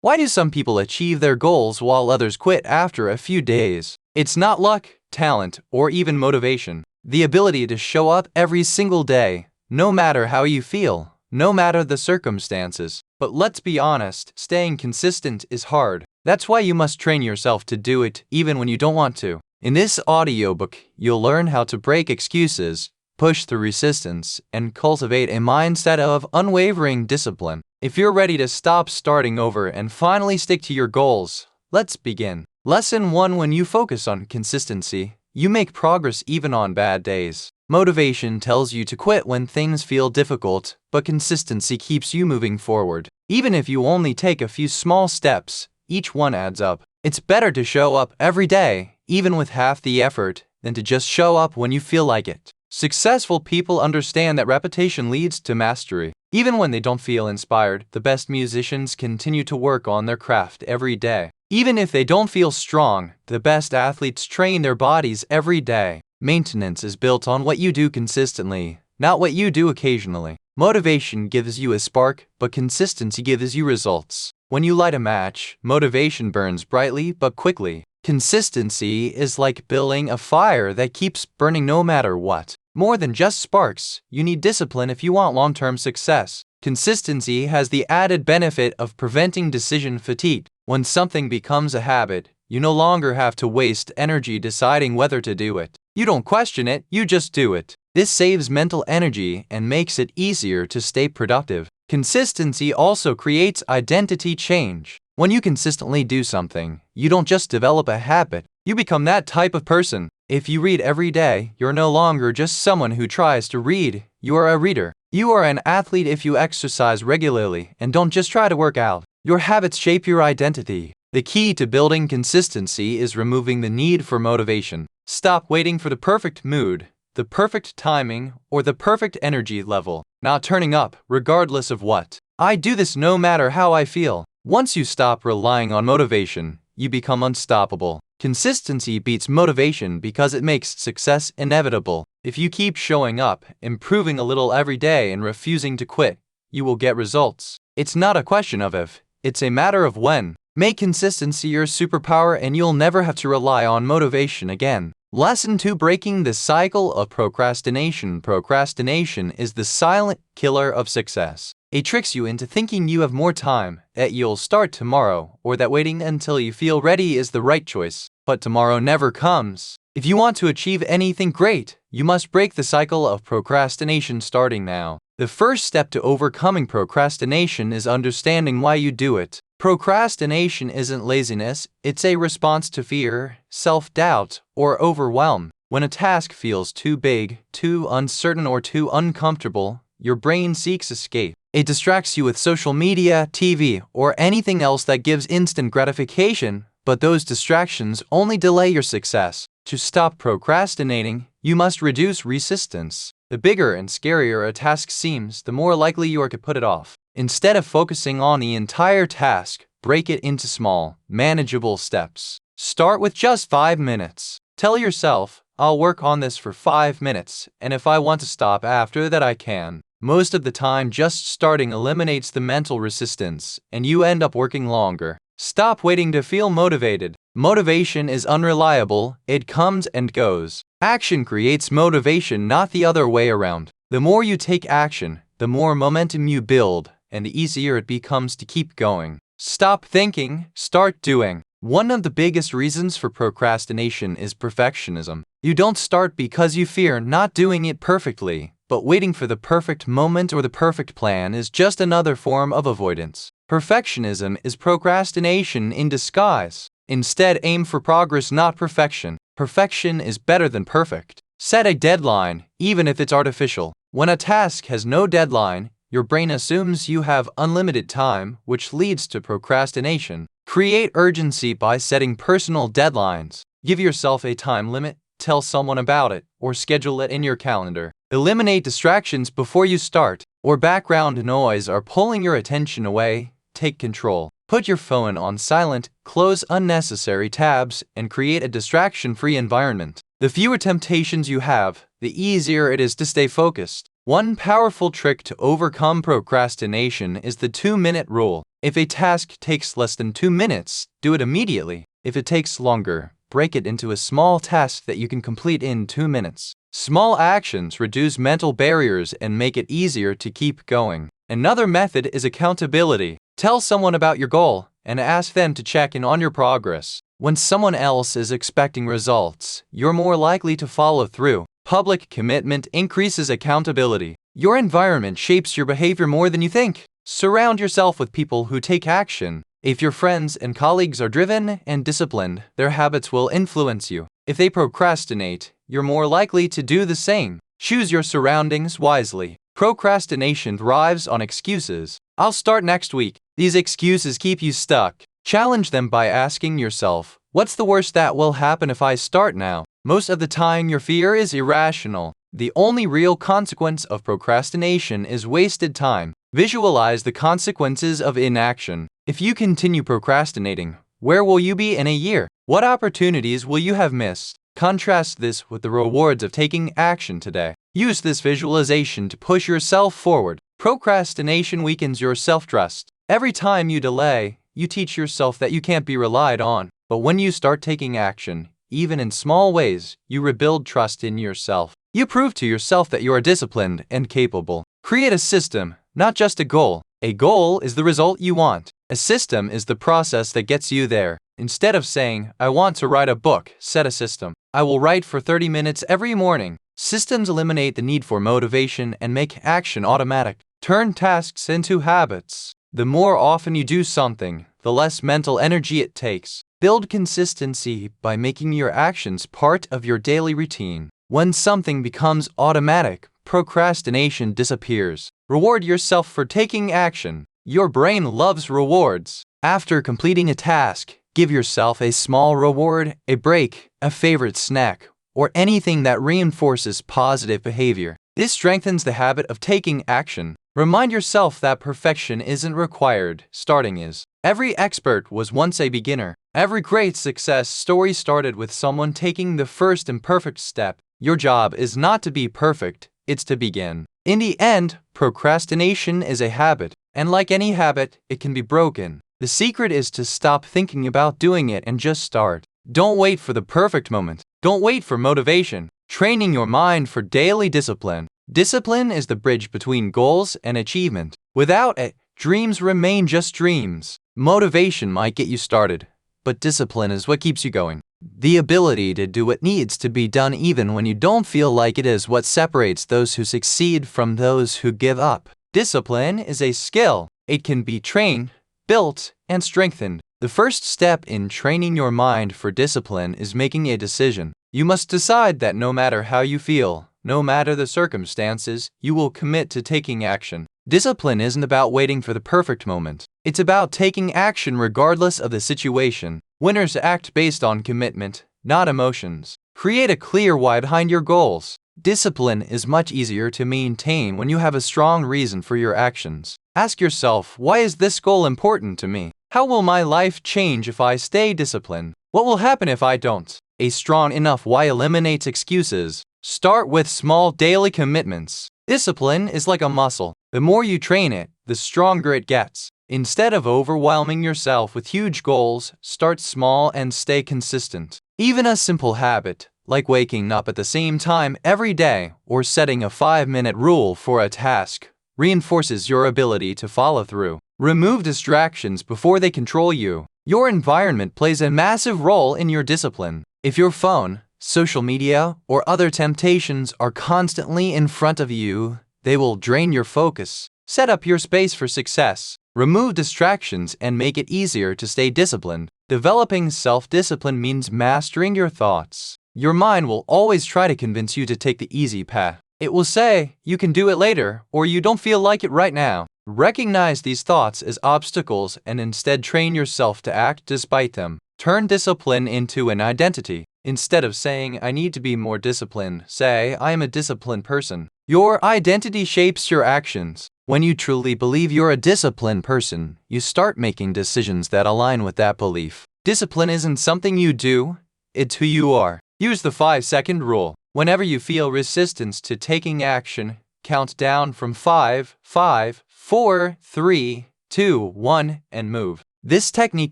Why do some people achieve their goals while others quit after a few days? It's not luck, talent, or even motivation. The ability to show up every single day, no matter how you feel, no matter the circumstances. But let's be honest, staying consistent is hard. That's why you must train yourself to do it even when you don't want to. In this audiobook, you'll learn how to break excuses, push through resistance, and cultivate a mindset of unwavering discipline. If you're ready to stop starting over and finally stick to your goals, let's begin. Lesson 1: When you focus on consistency, you make progress even on bad days. Motivation tells you to quit when things feel difficult, but consistency keeps you moving forward. Even if you only take a few small steps, each one adds up. It's better to show up every day, even with half the effort, than to just show up when you feel like it. Successful people understand that repetition leads to mastery. Even when they don't feel inspired, the best musicians continue to work on their craft every day. Even if they don't feel strong, the best athletes train their bodies every day. Maintenance is built on what you do consistently, not what you do occasionally. Motivation gives you a spark, but consistency gives you results. When you light a match, motivation burns brightly but quickly. Consistency is like building a fire that keeps burning no matter what. More than just sparks, you need discipline if you want long-term success. Consistency has the added benefit of preventing decision fatigue. When something becomes a habit, you no longer have to waste energy deciding whether to do it. You don't question it, you just do it. This saves mental energy and makes it easier to stay productive. Consistency also creates identity change. When you consistently do something, you don't just develop a habit, you become that type of person. If you read every day, you're no longer just someone who tries to read, you are a reader. You are an athlete if you exercise regularly and don't just try to work out. Your habits shape your identity. The key to building consistency is removing the need for motivation. Stop waiting for the perfect mood, the perfect timing, or the perfect energy level. Not turning up, regardless of what. I do this no matter how I feel. Once you stop relying on motivation, you become unstoppable. Consistency beats motivation because it makes success inevitable. If you keep showing up, improving a little every day, and refusing to quit, you will get results. It's not a question of if, it's a matter of when. Make consistency your superpower and you'll never have to rely on motivation again. Lesson 2: Breaking the cycle of procrastination. Procrastination is the silent killer of success. It tricks you into thinking you have more time, that you'll start tomorrow, or that waiting until you feel ready is the right choice. But tomorrow never comes. If you want to achieve anything great, you must break the cycle of procrastination starting now. The first step to overcoming procrastination is understanding why you do it. Procrastination isn't laziness, it's a response to fear, self-doubt, or overwhelm. When a task feels too big, too uncertain, or too uncomfortable, your brain seeks escape. It distracts you with social media, TV, or anything else that gives instant gratification, but those distractions only delay your success. To stop procrastinating, you must reduce resistance. The bigger and scarier a task seems, the more likely you are to put it off. Instead of focusing on the entire task, break it into small, manageable steps. Start with just 5 minutes. Tell yourself, I'll work on this for 5 minutes, and if I want to stop after that, I can. Most of the time, just starting eliminates the mental resistance, and you end up working longer. Stop waiting to feel motivated. Motivation is unreliable, it comes and goes. Action creates motivation, not the other way around. The more you take action, the more momentum you build, and the easier it becomes to keep going. Stop thinking, start doing. One of the biggest reasons for procrastination is perfectionism. You don't start because you fear not doing it perfectly, but waiting for the perfect moment or the perfect plan is just another form of avoidance. Perfectionism is procrastination in disguise. Instead, aim for progress, not perfection. Perfection is better than perfect. Set a deadline, even if it's artificial. When a task has no deadline, your brain assumes you have unlimited time, which leads to procrastination. Create urgency by setting personal deadlines. Give yourself a time limit, tell someone about it, or schedule it in your calendar. Eliminate distractions before you start, or background noise are pulling your attention away. Take control. Put your phone on silent, close unnecessary tabs, and create a distraction-free environment. The fewer temptations you have, the easier it is to stay focused. One powerful trick to overcome procrastination is the 2-minute rule. If a task takes less than 2 minutes, do it immediately. If it takes longer, break it into a small task that you can complete in 2 minutes. Small actions reduce mental barriers and make it easier to keep going. Another method is accountability. Tell someone about your goal and ask them to check in on your progress. When someone else is expecting results, you're more likely to follow through. Public commitment increases accountability. Your environment shapes your behavior more than you think. Surround yourself with people who take action. If your friends and colleagues are driven and disciplined, their habits will influence you. If they procrastinate, you're more likely to do the same. Choose your surroundings wisely. Procrastination thrives on excuses. I'll start next week. These excuses keep you stuck. Challenge them by asking yourself, what's the worst that will happen if I start now? Most of the time, your fear is irrational. The only real consequence of procrastination is wasted time. Visualize the consequences of inaction. If you continue procrastinating, where will you be in a year? What opportunities will you have missed? Contrast this with the rewards of taking action today. Use this visualization to push yourself forward. Procrastination weakens your self-trust. Every time you delay, you teach yourself that you can't be relied on. But when you start taking action, even in small ways, you rebuild trust in yourself. You prove to yourself that you are disciplined and capable. Create a system, not just a goal. A goal is the result you want. A system is the process that gets you there. Instead of saying, I want to write a book, set a system. I will write for 30 minutes every morning. Systems eliminate the need for motivation and make action automatic. Turn tasks into habits. The more often you do something, the less mental energy it takes. Build consistency by making your actions part of your daily routine. When something becomes automatic, procrastination disappears. Reward yourself for taking action. Your brain loves rewards. After completing a task, give yourself a small reward, a break, a favorite snack, or anything that reinforces positive behavior. This strengthens the habit of taking action. Remind yourself that perfection isn't required, starting is. Every expert was once a beginner. Every great success story started with someone taking the first imperfect step. Your job is not to be perfect, it's to begin. In the end, procrastination is a habit, and like any habit, it can be broken. The secret is to stop thinking about doing it and just start. Don't wait for the perfect moment. Don't wait for motivation. Training your mind for daily discipline. Discipline is the bridge between goals and achievement. Without it, dreams remain just dreams. Motivation might get you started, but discipline is what keeps you going. The ability to do what needs to be done even when you don't feel like it is what separates those who succeed from those who give up. Discipline is a skill. It can be trained, built, and strengthened. The first step in training your mind for discipline is making a decision. You must decide that no matter how you feel, no matter the circumstances, you will commit to taking action. Discipline isn't about waiting for the perfect moment. It's about taking action regardless of the situation. Winners act based on commitment, not emotions. Create a clear why behind your goals. Discipline is much easier to maintain when you have a strong reason for your actions. Ask yourself, why is this goal important to me? How will my life change if I stay disciplined? What will happen if I don't? A strong enough why eliminates excuses. Start with small daily commitments. Discipline is like a muscle. The more you train it, the stronger it gets. Instead of overwhelming yourself with huge goals, start small and stay consistent. Even a simple habit, like waking up at the same time every day or setting a 5-minute rule for a task, reinforces your ability to follow through. Remove distractions before they control you. Your environment plays a massive role in your discipline. If your phone, social media, or other temptations are constantly in front of you, they will drain your focus. Set up your space for success. Remove distractions and make it easier to stay disciplined. Developing self-discipline means mastering your thoughts. Your mind will always try to convince you to take the easy path. It will say, you can do it later, or you don't feel like it right now. Recognize these thoughts as obstacles and instead train yourself to act despite them. Turn discipline into an identity. Instead of saying, I need to be more disciplined, say, I am a disciplined person. Your identity shapes your actions. When you truly believe you're a disciplined person, you start making decisions that align with that belief. Discipline isn't something you do, it's who you are. Use the 5-second rule. Whenever you feel resistance to taking action, count down from 5, 4, 3, 2, 1, and move. This technique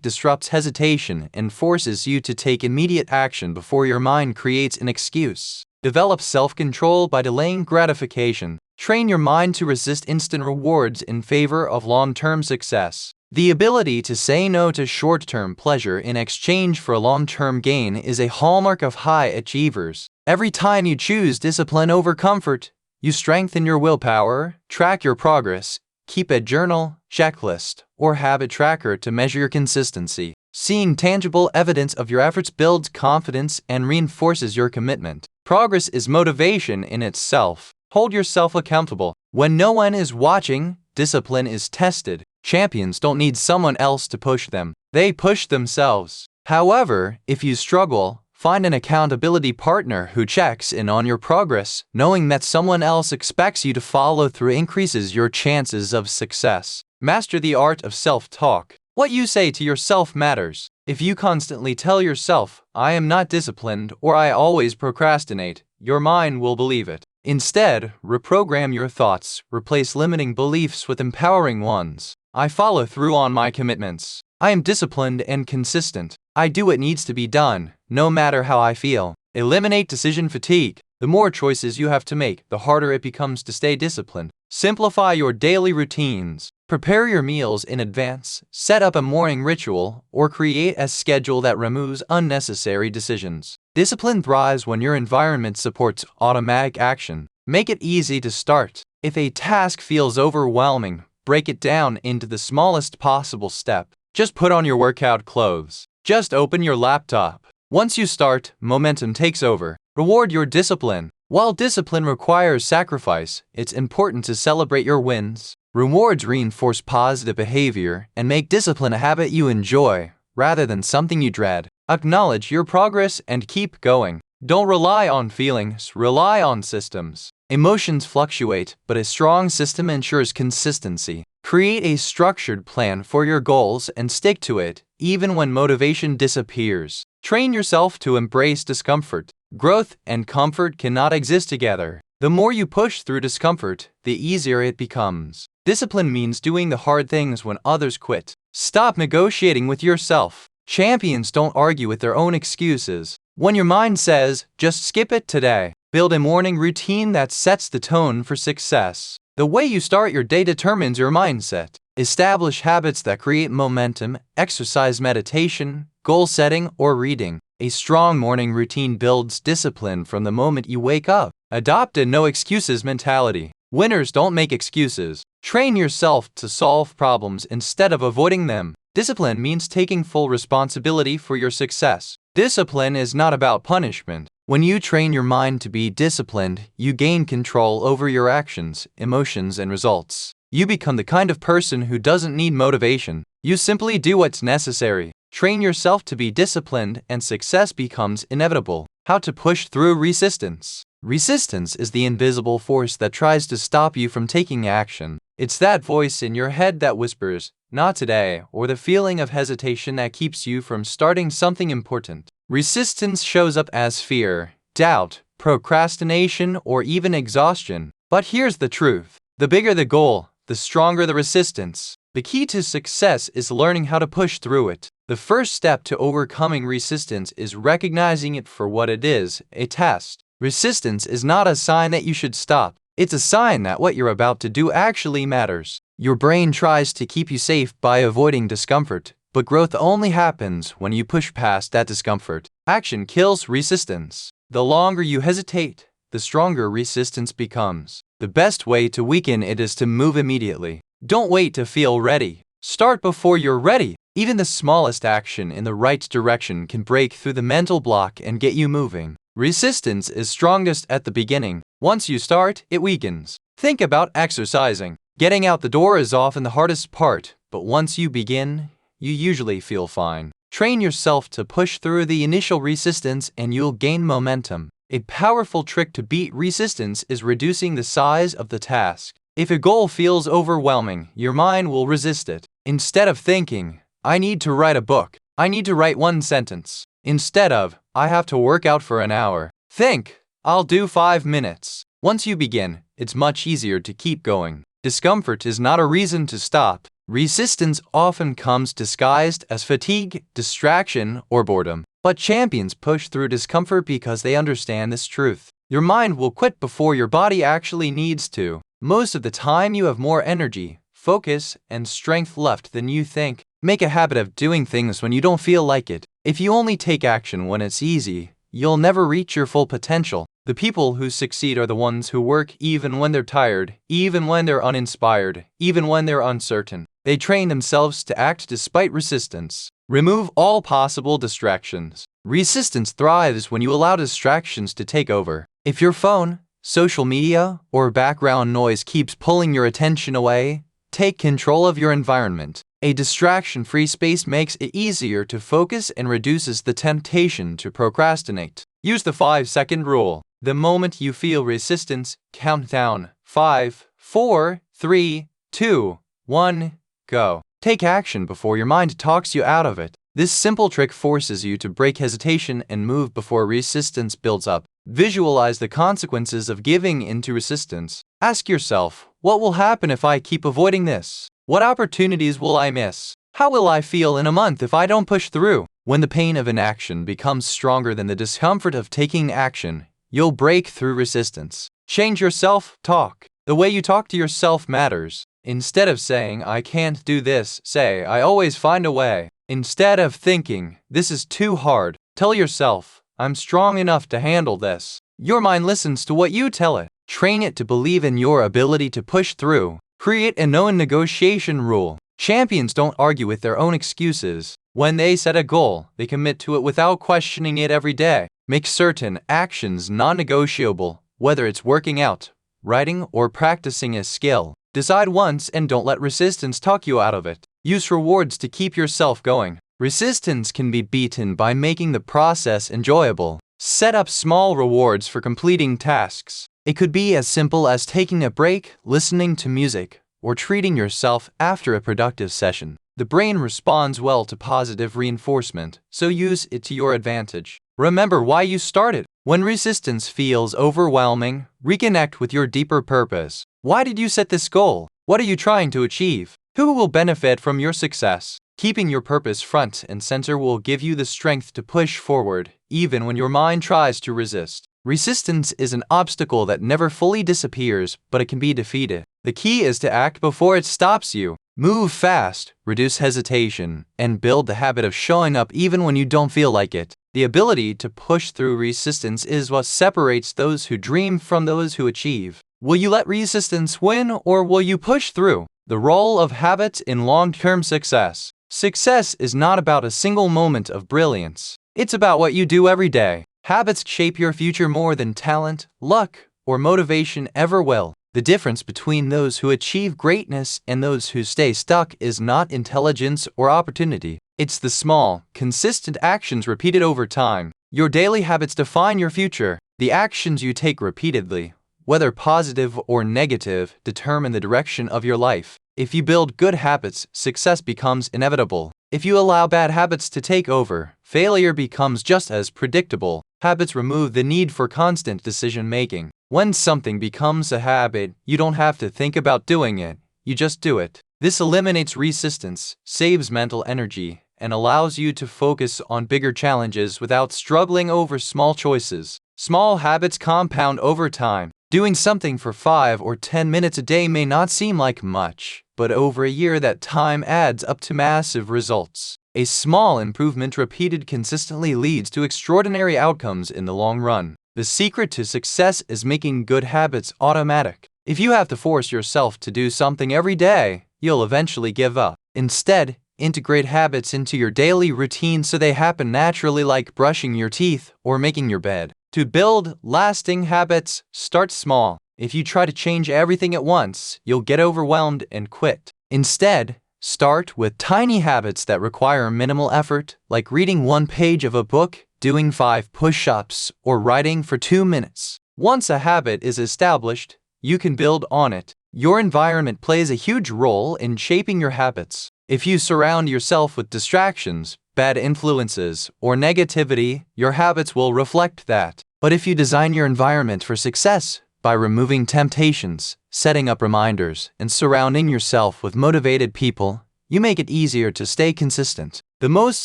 disrupts hesitation and forces you to take immediate action before your mind creates an excuse. Develop self-control by delaying gratification. Train your mind to resist instant rewards in favor of long-term success. The ability to say no to short-term pleasure in exchange for long-term gain is a hallmark of high achievers. Every time you choose discipline over comfort, you strengthen your willpower. Track your progress. Keep a journal, checklist, or habit tracker to measure your consistency. Seeing tangible evidence of your efforts builds confidence and reinforces your commitment. Progress is motivation in itself. Hold yourself accountable. When no one is watching, discipline is tested. Champions don't need someone else to push them. They push themselves. However, if you struggle, find an accountability partner who checks in on your progress. Knowing that someone else expects you to follow through increases your chances of success. Master the art of self-talk. What you say to yourself matters. If you constantly tell yourself, "I am not disciplined" or "I always procrastinate," your mind will believe it. Instead, reprogram your thoughts. Replace limiting beliefs with empowering ones. I follow through on my commitments. I am disciplined and consistent. I do what needs to be done, no matter how I feel. Eliminate decision fatigue. The more choices you have to make, the harder it becomes to stay disciplined. Simplify your daily routines. Prepare your meals in advance, set up a morning ritual, or create a schedule that removes unnecessary decisions. Discipline thrives when your environment supports automatic action. Make it easy to start. If a task feels overwhelming, break it down into the smallest possible step. Just put on your workout clothes. Just open your laptop. Once you start, momentum takes over. Reward your discipline. While discipline requires sacrifice, it's important to celebrate your wins. Rewards reinforce positive behavior and make discipline a habit you enjoy, rather than something you dread. Acknowledge your progress and keep going. Don't rely on feelings, rely on systems. Emotions fluctuate, but a strong system ensures consistency. Create a structured plan for your goals and stick to it, even when motivation disappears. Train yourself to embrace discomfort. Growth and comfort cannot exist together. The more you push through discomfort, the easier it becomes. Discipline means doing the hard things when others quit. Stop negotiating with yourself. Champions don't argue with their own excuses. When your mind says, "Just skip it today," build a morning routine that sets the tone for success. The way you start your day determines your mindset. Establish habits that create momentum, exercise, meditation, goal setting, or reading. A strong morning routine builds discipline from the moment you wake up. Adopt a no excuses mentality. Winners don't make excuses. Train yourself to solve problems instead of avoiding them. Discipline means taking full responsibility for your success. Discipline is not about punishment. When you train your mind to be disciplined, you gain control over your actions, emotions, and results. You become the kind of person who doesn't need motivation. You simply do what's necessary. Train yourself to be disciplined and success becomes inevitable. How to push through resistance. Resistance is the invisible force that tries to stop you from taking action. It's that voice in your head that whispers, "Not today," or the feeling of hesitation that keeps you from starting something important. Resistance shows up as fear, doubt, procrastination, or even exhaustion. But here's the truth. The bigger the goal, the stronger the resistance. The key to success is learning how to push through it. The first step to overcoming resistance is recognizing it for what it is, a test. Resistance is not a sign that you should stop. It's a sign that what you're about to do actually matters. Your brain tries to keep you safe by avoiding discomfort, but growth only happens when you push past that discomfort. Action kills resistance. The longer you hesitate, the stronger resistance becomes. The best way to weaken it is to move immediately. Don't wait to feel ready. Start before you're ready. Even the smallest action in the right direction can break through the mental block and get you moving. Resistance is strongest at the beginning. Once you start, it weakens. Think about exercising. Getting out the door is often the hardest part, but once you begin, you usually feel fine. Train yourself to push through the initial resistance and you'll gain momentum. A powerful trick to beat resistance is reducing the size of the task. If a goal feels overwhelming, your mind will resist it. Instead of thinking, "I need to write a book," "I need to write one sentence." Instead of, "I have to work out for an hour," think, "I'll do 5 minutes." Once you begin, it's much easier to keep going. Discomfort is not a reason to stop. Resistance often comes disguised as fatigue, distraction, or boredom. But champions push through discomfort because they understand this truth. Your mind will quit before your body actually needs to. Most of the time, you have more energy, focus, and strength left than you think. Make a habit of doing things when you don't feel like it. If you only take action when it's easy, you'll never reach your full potential. The people who succeed are the ones who work even when they're tired, even when they're uninspired, even when they're uncertain. They train themselves to act despite resistance. Remove all possible distractions. Resistance thrives when you allow distractions to take over. If your phone, social media, or background noise keeps pulling your attention away, take control of your environment. A distraction-free space makes it easier to focus and reduces the temptation to procrastinate. Use the 5-second rule. The moment you feel resistance, count down. 5, 4, 3, 2, 1, go. Take action before your mind talks you out of it. This simple trick forces you to break hesitation and move before resistance builds up. Visualize the consequences of giving into resistance. Ask yourself, what will happen if I keep avoiding this? What opportunities will I miss? How will I feel in a month if I don't push through? When the pain of inaction becomes stronger than the discomfort of taking action, you'll break through resistance. Change your self-talk. The way you talk to yourself matters. Instead of saying, I can't do this, say, I always find a way. Instead of thinking, this is too hard, tell yourself, I'm strong enough to handle this. Your mind listens to what you tell it. Train it to believe in your ability to push through. Create a no-negotiation rule. Champions don't argue with their own excuses. When they set a goal, they commit to it without questioning it every day. Make certain actions non-negotiable, whether it's working out, writing, or practicing a skill. Decide once and don't let resistance talk you out of it. Use rewards to keep yourself going. Resistance can be beaten by making the process enjoyable. Set up small rewards for completing tasks. It could be as simple as taking a break, listening to music, or treating yourself after a productive session. The brain responds well to positive reinforcement, so use it to your advantage. Remember why you started. When resistance feels overwhelming, reconnect with your deeper purpose. Why did you set this goal? What are you trying to achieve? Who will benefit from your success? Keeping your purpose front and center will give you the strength to push forward, even when your mind tries to resist. Resistance is an obstacle that never fully disappears, but it can be defeated. The key is to act before it stops you. Move fast, reduce hesitation, and build the habit of showing up even when you don't feel like it. The ability to push through resistance is what separates those who dream from those who achieve. Will you let resistance win, or will you push through? The role of habits in long-term success. Success is not about a single moment of brilliance. It's about what you do every day. Habits shape your future more than talent, luck, or motivation ever will. The difference between those who achieve greatness and those who stay stuck is not intelligence or opportunity. It's the small, consistent actions repeated over time. Your daily habits define your future. The actions you take repeatedly, whether positive or negative, determine the direction of your life. If you build good habits, success becomes inevitable. If you allow bad habits to take over, failure becomes just as predictable. Habits remove the need for constant decision-making. When something becomes a habit, you don't have to think about doing it, you just do it. This eliminates resistance, saves mental energy, and allows you to focus on bigger challenges without struggling over small choices. Small habits compound over time. Doing something for 5 or 10 minutes a day may not seem like much, but over a year that time adds up to massive results. A small improvement repeated consistently leads to extraordinary outcomes in the long run. The secret to success is making good habits automatic. If you have to force yourself to do something every day, you'll eventually give up. Instead, integrate habits into your daily routine so they happen naturally, like brushing your teeth or making your bed. To build lasting habits, start small. If you try to change everything at once, you'll get overwhelmed and quit. Instead, start with tiny habits that require minimal effort, like reading 1 page of a book, doing 5 push-ups, or writing for 2 minutes. Once a habit is established, you can build on it. Your environment plays a huge role in shaping your habits. If you surround yourself with distractions, bad influences, or negativity, your habits will reflect that. But if you design your environment for success by removing temptations, setting up reminders, and surrounding yourself with motivated people, you make it easier to stay consistent. The most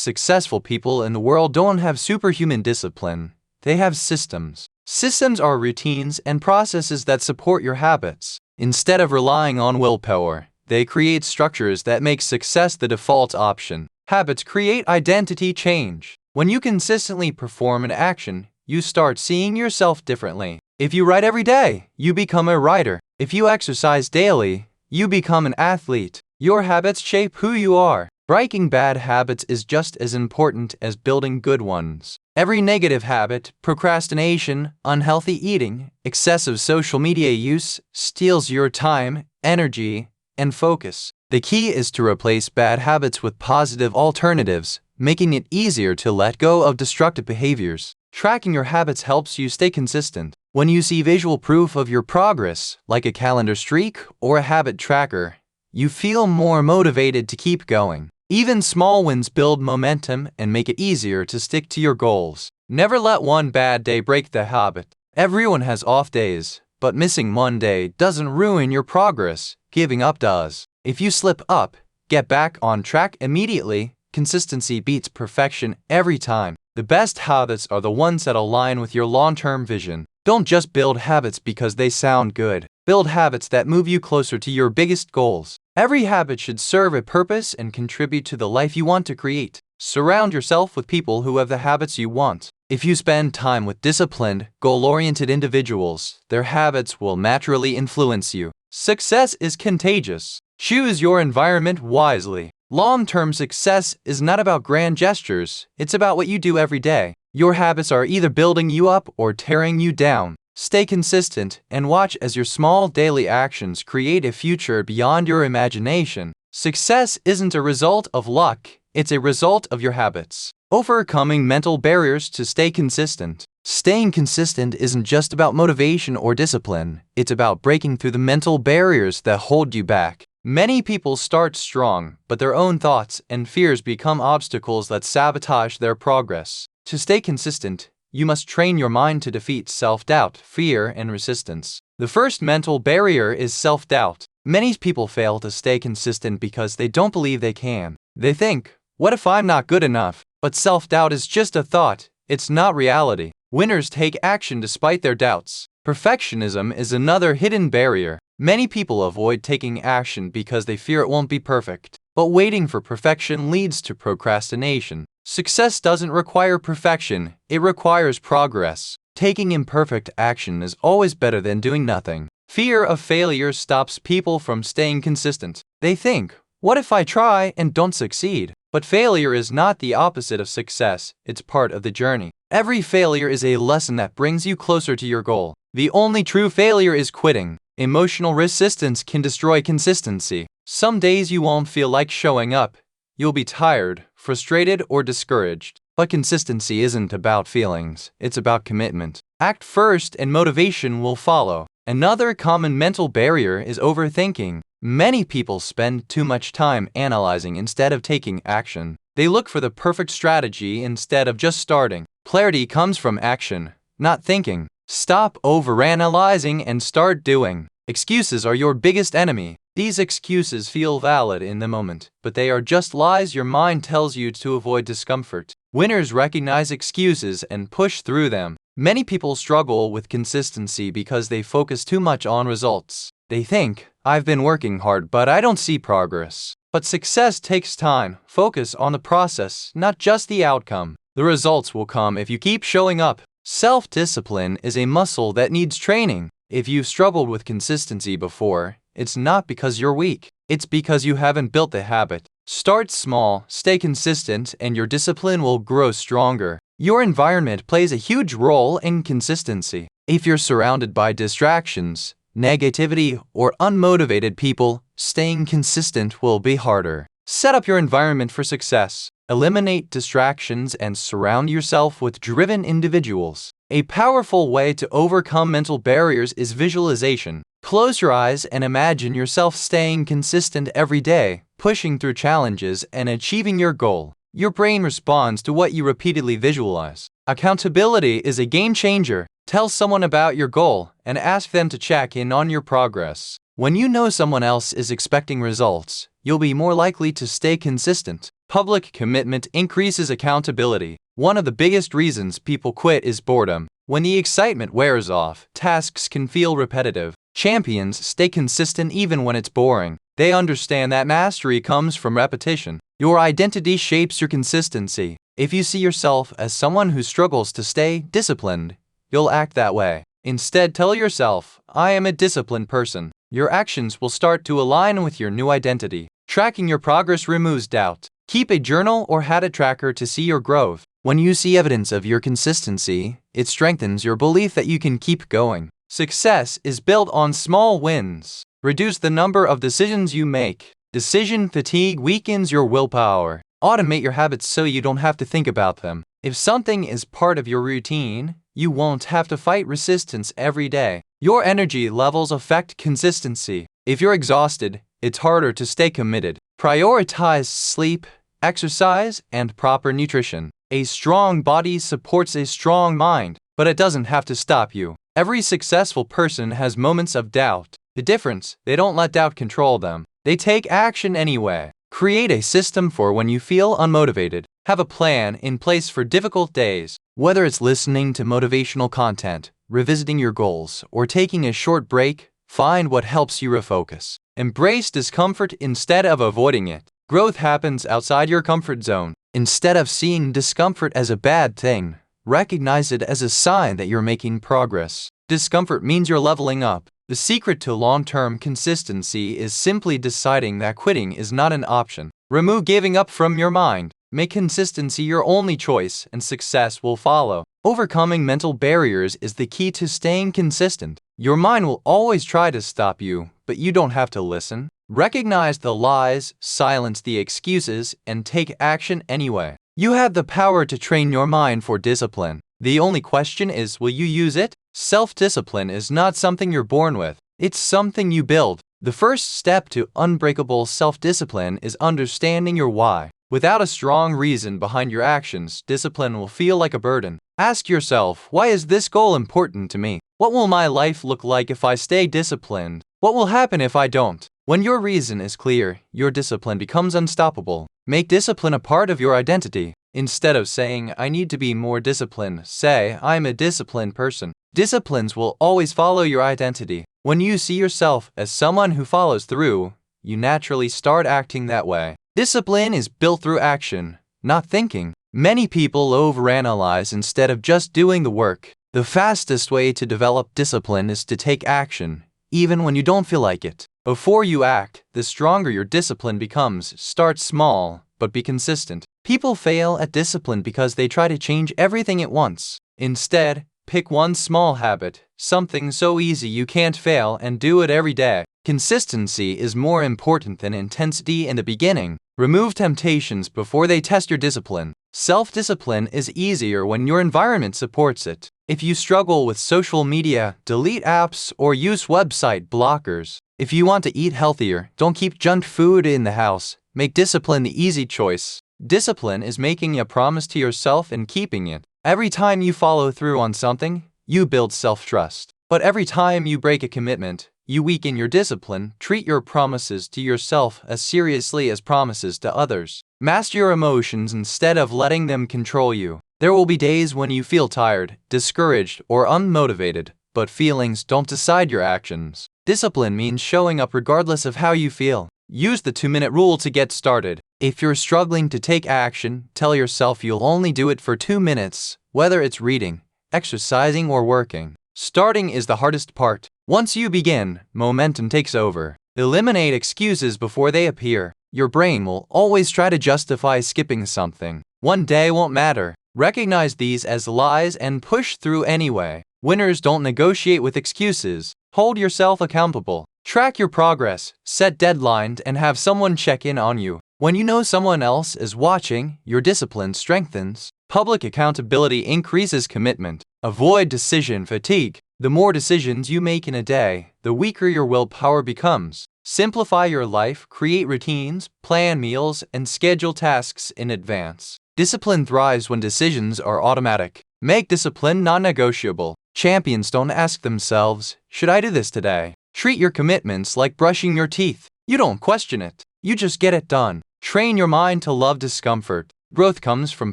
successful people in the world don't have superhuman discipline. They have systems. Systems are routines and processes that support your habits. Instead of relying on willpower, they create structures that make success the default option. Habits create identity change. When you consistently perform an action, you start seeing yourself differently. If you write every day, you become a writer. If you exercise daily, you become an athlete. Your habits shape who you are. Breaking bad habits is just as important as building good ones. Every negative habit, procrastination, unhealthy eating, excessive social media use, steals your time, energy, and focus. The key is to replace bad habits with positive alternatives, making it easier to let go of destructive behaviors. Tracking your habits helps you stay consistent. When you see visual proof of your progress, like a calendar streak or a habit tracker, you feel more motivated to keep going. Even small wins build momentum and make it easier to stick to your goals. Never let one bad day break the habit. Everyone has off days, but missing one day doesn't ruin your progress. Giving up does. If you slip up, get back on track immediately. Consistency beats perfection every time. The best habits are the ones that align with your long-term vision. Don't just build habits because they sound good. Build habits that move you closer to your biggest goals. Every habit should serve a purpose and contribute to the life you want to create. Surround yourself with people who have the habits you want. If you spend time with disciplined, goal-oriented individuals, their habits will naturally influence you. Success is contagious. Choose your environment wisely. Long-term success is not about grand gestures, it's about what you do every day. Your habits are either building you up or tearing you down. Stay consistent and watch as your small daily actions create a future beyond your imagination. Success isn't a result of luck, it's a result of your habits. Overcoming mental barriers to stay consistent. Staying consistent isn't just about motivation or discipline, it's about breaking through the mental barriers that hold you back. Many people start strong, but their own thoughts and fears become obstacles that sabotage their progress. To stay consistent, you must train your mind to defeat self-doubt, fear, and resistance. The first mental barrier is self-doubt. Many people fail to stay consistent because they don't believe they can. They think, what if I'm not good enough? But self-doubt is just a thought, it's not reality. Winners take action despite their doubts. Perfectionism is another hidden barrier. Many people avoid taking action because they fear it won't be perfect. But waiting for perfection leads to procrastination. Success doesn't require perfection, it requires progress. Taking imperfect action is always better than doing nothing. Fear of failure stops people from staying consistent. They think, what if I try and don't succeed? But failure is not the opposite of success, it's part of the journey. Every failure is a lesson that brings you closer to your goal. The only true failure is quitting. Emotional resistance can destroy consistency. Some days you won't feel like showing up. You'll be tired, frustrated, or discouraged. But consistency isn't about feelings, it's about commitment. Act first and motivation will follow. Another common mental barrier is overthinking. Many people spend too much time analyzing instead of taking action. They look for the perfect strategy instead of just starting. Clarity comes from action, not thinking. Stop overanalyzing and start doing. Excuses are your biggest enemy. These excuses feel valid in the moment, but they are just lies your mind tells you to avoid discomfort. Winners recognize excuses and push through them. Many people struggle with consistency because they focus too much on results. They think, I've been working hard, but I don't see progress. But success takes time. Focus on the process, not just the outcome. The results will come if you keep showing up. Self-discipline is a muscle that needs training. If you've struggled with consistency before, it's not because you're weak. It's because you haven't built the habit. Start small, stay consistent, and your discipline will grow stronger. Your environment plays a huge role in consistency. If you're surrounded by distractions, negativity, or unmotivated people, staying consistent will be harder. Set up your environment for success. Eliminate distractions and surround yourself with driven individuals. A powerful way to overcome mental barriers is visualization. Close your eyes and imagine yourself staying consistent every day, pushing through challenges and achieving your goal. Your brain responds to what you repeatedly visualize. Accountability is a game changer. Tell someone about your goal and ask them to check in on your progress. When you know someone else is expecting results, you'll be more likely to stay consistent. Public commitment increases accountability. One of the biggest reasons people quit is boredom. When the excitement wears off, tasks can feel repetitive. Champions stay consistent even when it's boring. They understand that mastery comes from repetition. Your identity shapes your consistency. If you see yourself as someone who struggles to stay disciplined, you'll act that way. Instead, tell yourself, I am a disciplined person. Your actions will start to align with your new identity. Tracking your progress removes doubt. Keep a journal or habit tracker to see your growth. When you see evidence of your consistency, it strengthens your belief that you can keep going. Success is built on small wins. Reduce the number of decisions you make. Decision fatigue weakens your willpower. Automate your habits so you don't have to think about them. If something is part of your routine, you won't have to fight resistance every day. Your energy levels affect consistency. If you're exhausted, it's harder to stay committed. Prioritize sleep, exercise, and proper nutrition. A strong body supports a strong mind, but it doesn't have to stop you. Every successful person has moments of doubt. The difference, they don't let doubt control them. They take action anyway. Create a system for when you feel unmotivated. Have a plan in place for difficult days. Whether it's listening to motivational content, revisiting your goals, or taking a short break, find what helps you refocus. Embrace discomfort instead of avoiding it. Growth happens outside your comfort zone. Instead of seeing discomfort as a bad thing, recognize it as a sign that you're making progress. Discomfort means you're leveling up. The secret to long-term consistency is simply deciding that quitting is not an option. Remove giving up from your mind. Make consistency your only choice, and success will follow. Overcoming mental barriers is the key to staying consistent. Your mind will always try to stop you, but you don't have to listen. Recognize the lies, silence the excuses, and take action anyway. You have the power to train your mind for discipline. The only question is, will you use it? Self-discipline is not something you're born with. It's something you build. The first step to unbreakable self-discipline is understanding your why. Without a strong reason behind your actions, discipline will feel like a burden. Ask yourself, why is this goal important to me? What will my life look like if I stay disciplined? What will happen if I don't? When your reason is clear, your discipline becomes unstoppable. Make discipline a part of your identity. Instead of saying, I need to be more disciplined, say, I'm a disciplined person. Disciplines will always follow your identity. When you see yourself as someone who follows through, you naturally start acting that way. Discipline is built through action, not thinking. Many people overanalyze instead of just doing the work. The fastest way to develop discipline is to take action, even when you don't feel like it. Before you act, the stronger your discipline becomes. Start small, but be consistent. People fail at discipline because they try to change everything at once. Instead, pick one small habit, something so easy you can't fail, and do it every day. Consistency is more important than intensity in the beginning. Remove temptations before they test your discipline. Self-discipline is easier when your environment supports it. If you struggle with social media, delete apps or use website blockers. If you want to eat healthier, don't keep junk food in the house. Make discipline the easy choice. Discipline is making a promise to yourself and keeping it. Every time you follow through on something, you build self-trust. But every time you break a commitment, you weaken your discipline. Treat your promises to yourself as seriously as promises to others. Master your emotions instead of letting them control you. There will be days when you feel tired, discouraged, or unmotivated, but feelings don't decide your actions. Discipline means showing up regardless of how you feel. Use the 2-minute rule to get started. If you're struggling to take action, tell yourself you'll only do it for 2 minutes, whether it's reading, exercising, or working. Starting is the hardest part. Once you begin, momentum takes over. Eliminate excuses before they appear. Your brain will always try to justify skipping something. One day won't matter. Recognize these as lies and push through anyway. Winners don't negotiate with excuses. Hold yourself accountable. Track your progress, set deadlines, and have someone check in on you. When you know someone else is watching, your discipline strengthens. Public accountability increases commitment. Avoid decision fatigue. The more decisions you make in a day, the weaker your willpower becomes. Simplify your life, create routines, plan meals, and schedule tasks in advance. Discipline thrives when decisions are automatic. Make discipline non-negotiable. Champions don't ask themselves, should I do this today? Treat your commitments like brushing your teeth. You don't question it. You just get it done. Train your mind to love discomfort. Growth comes from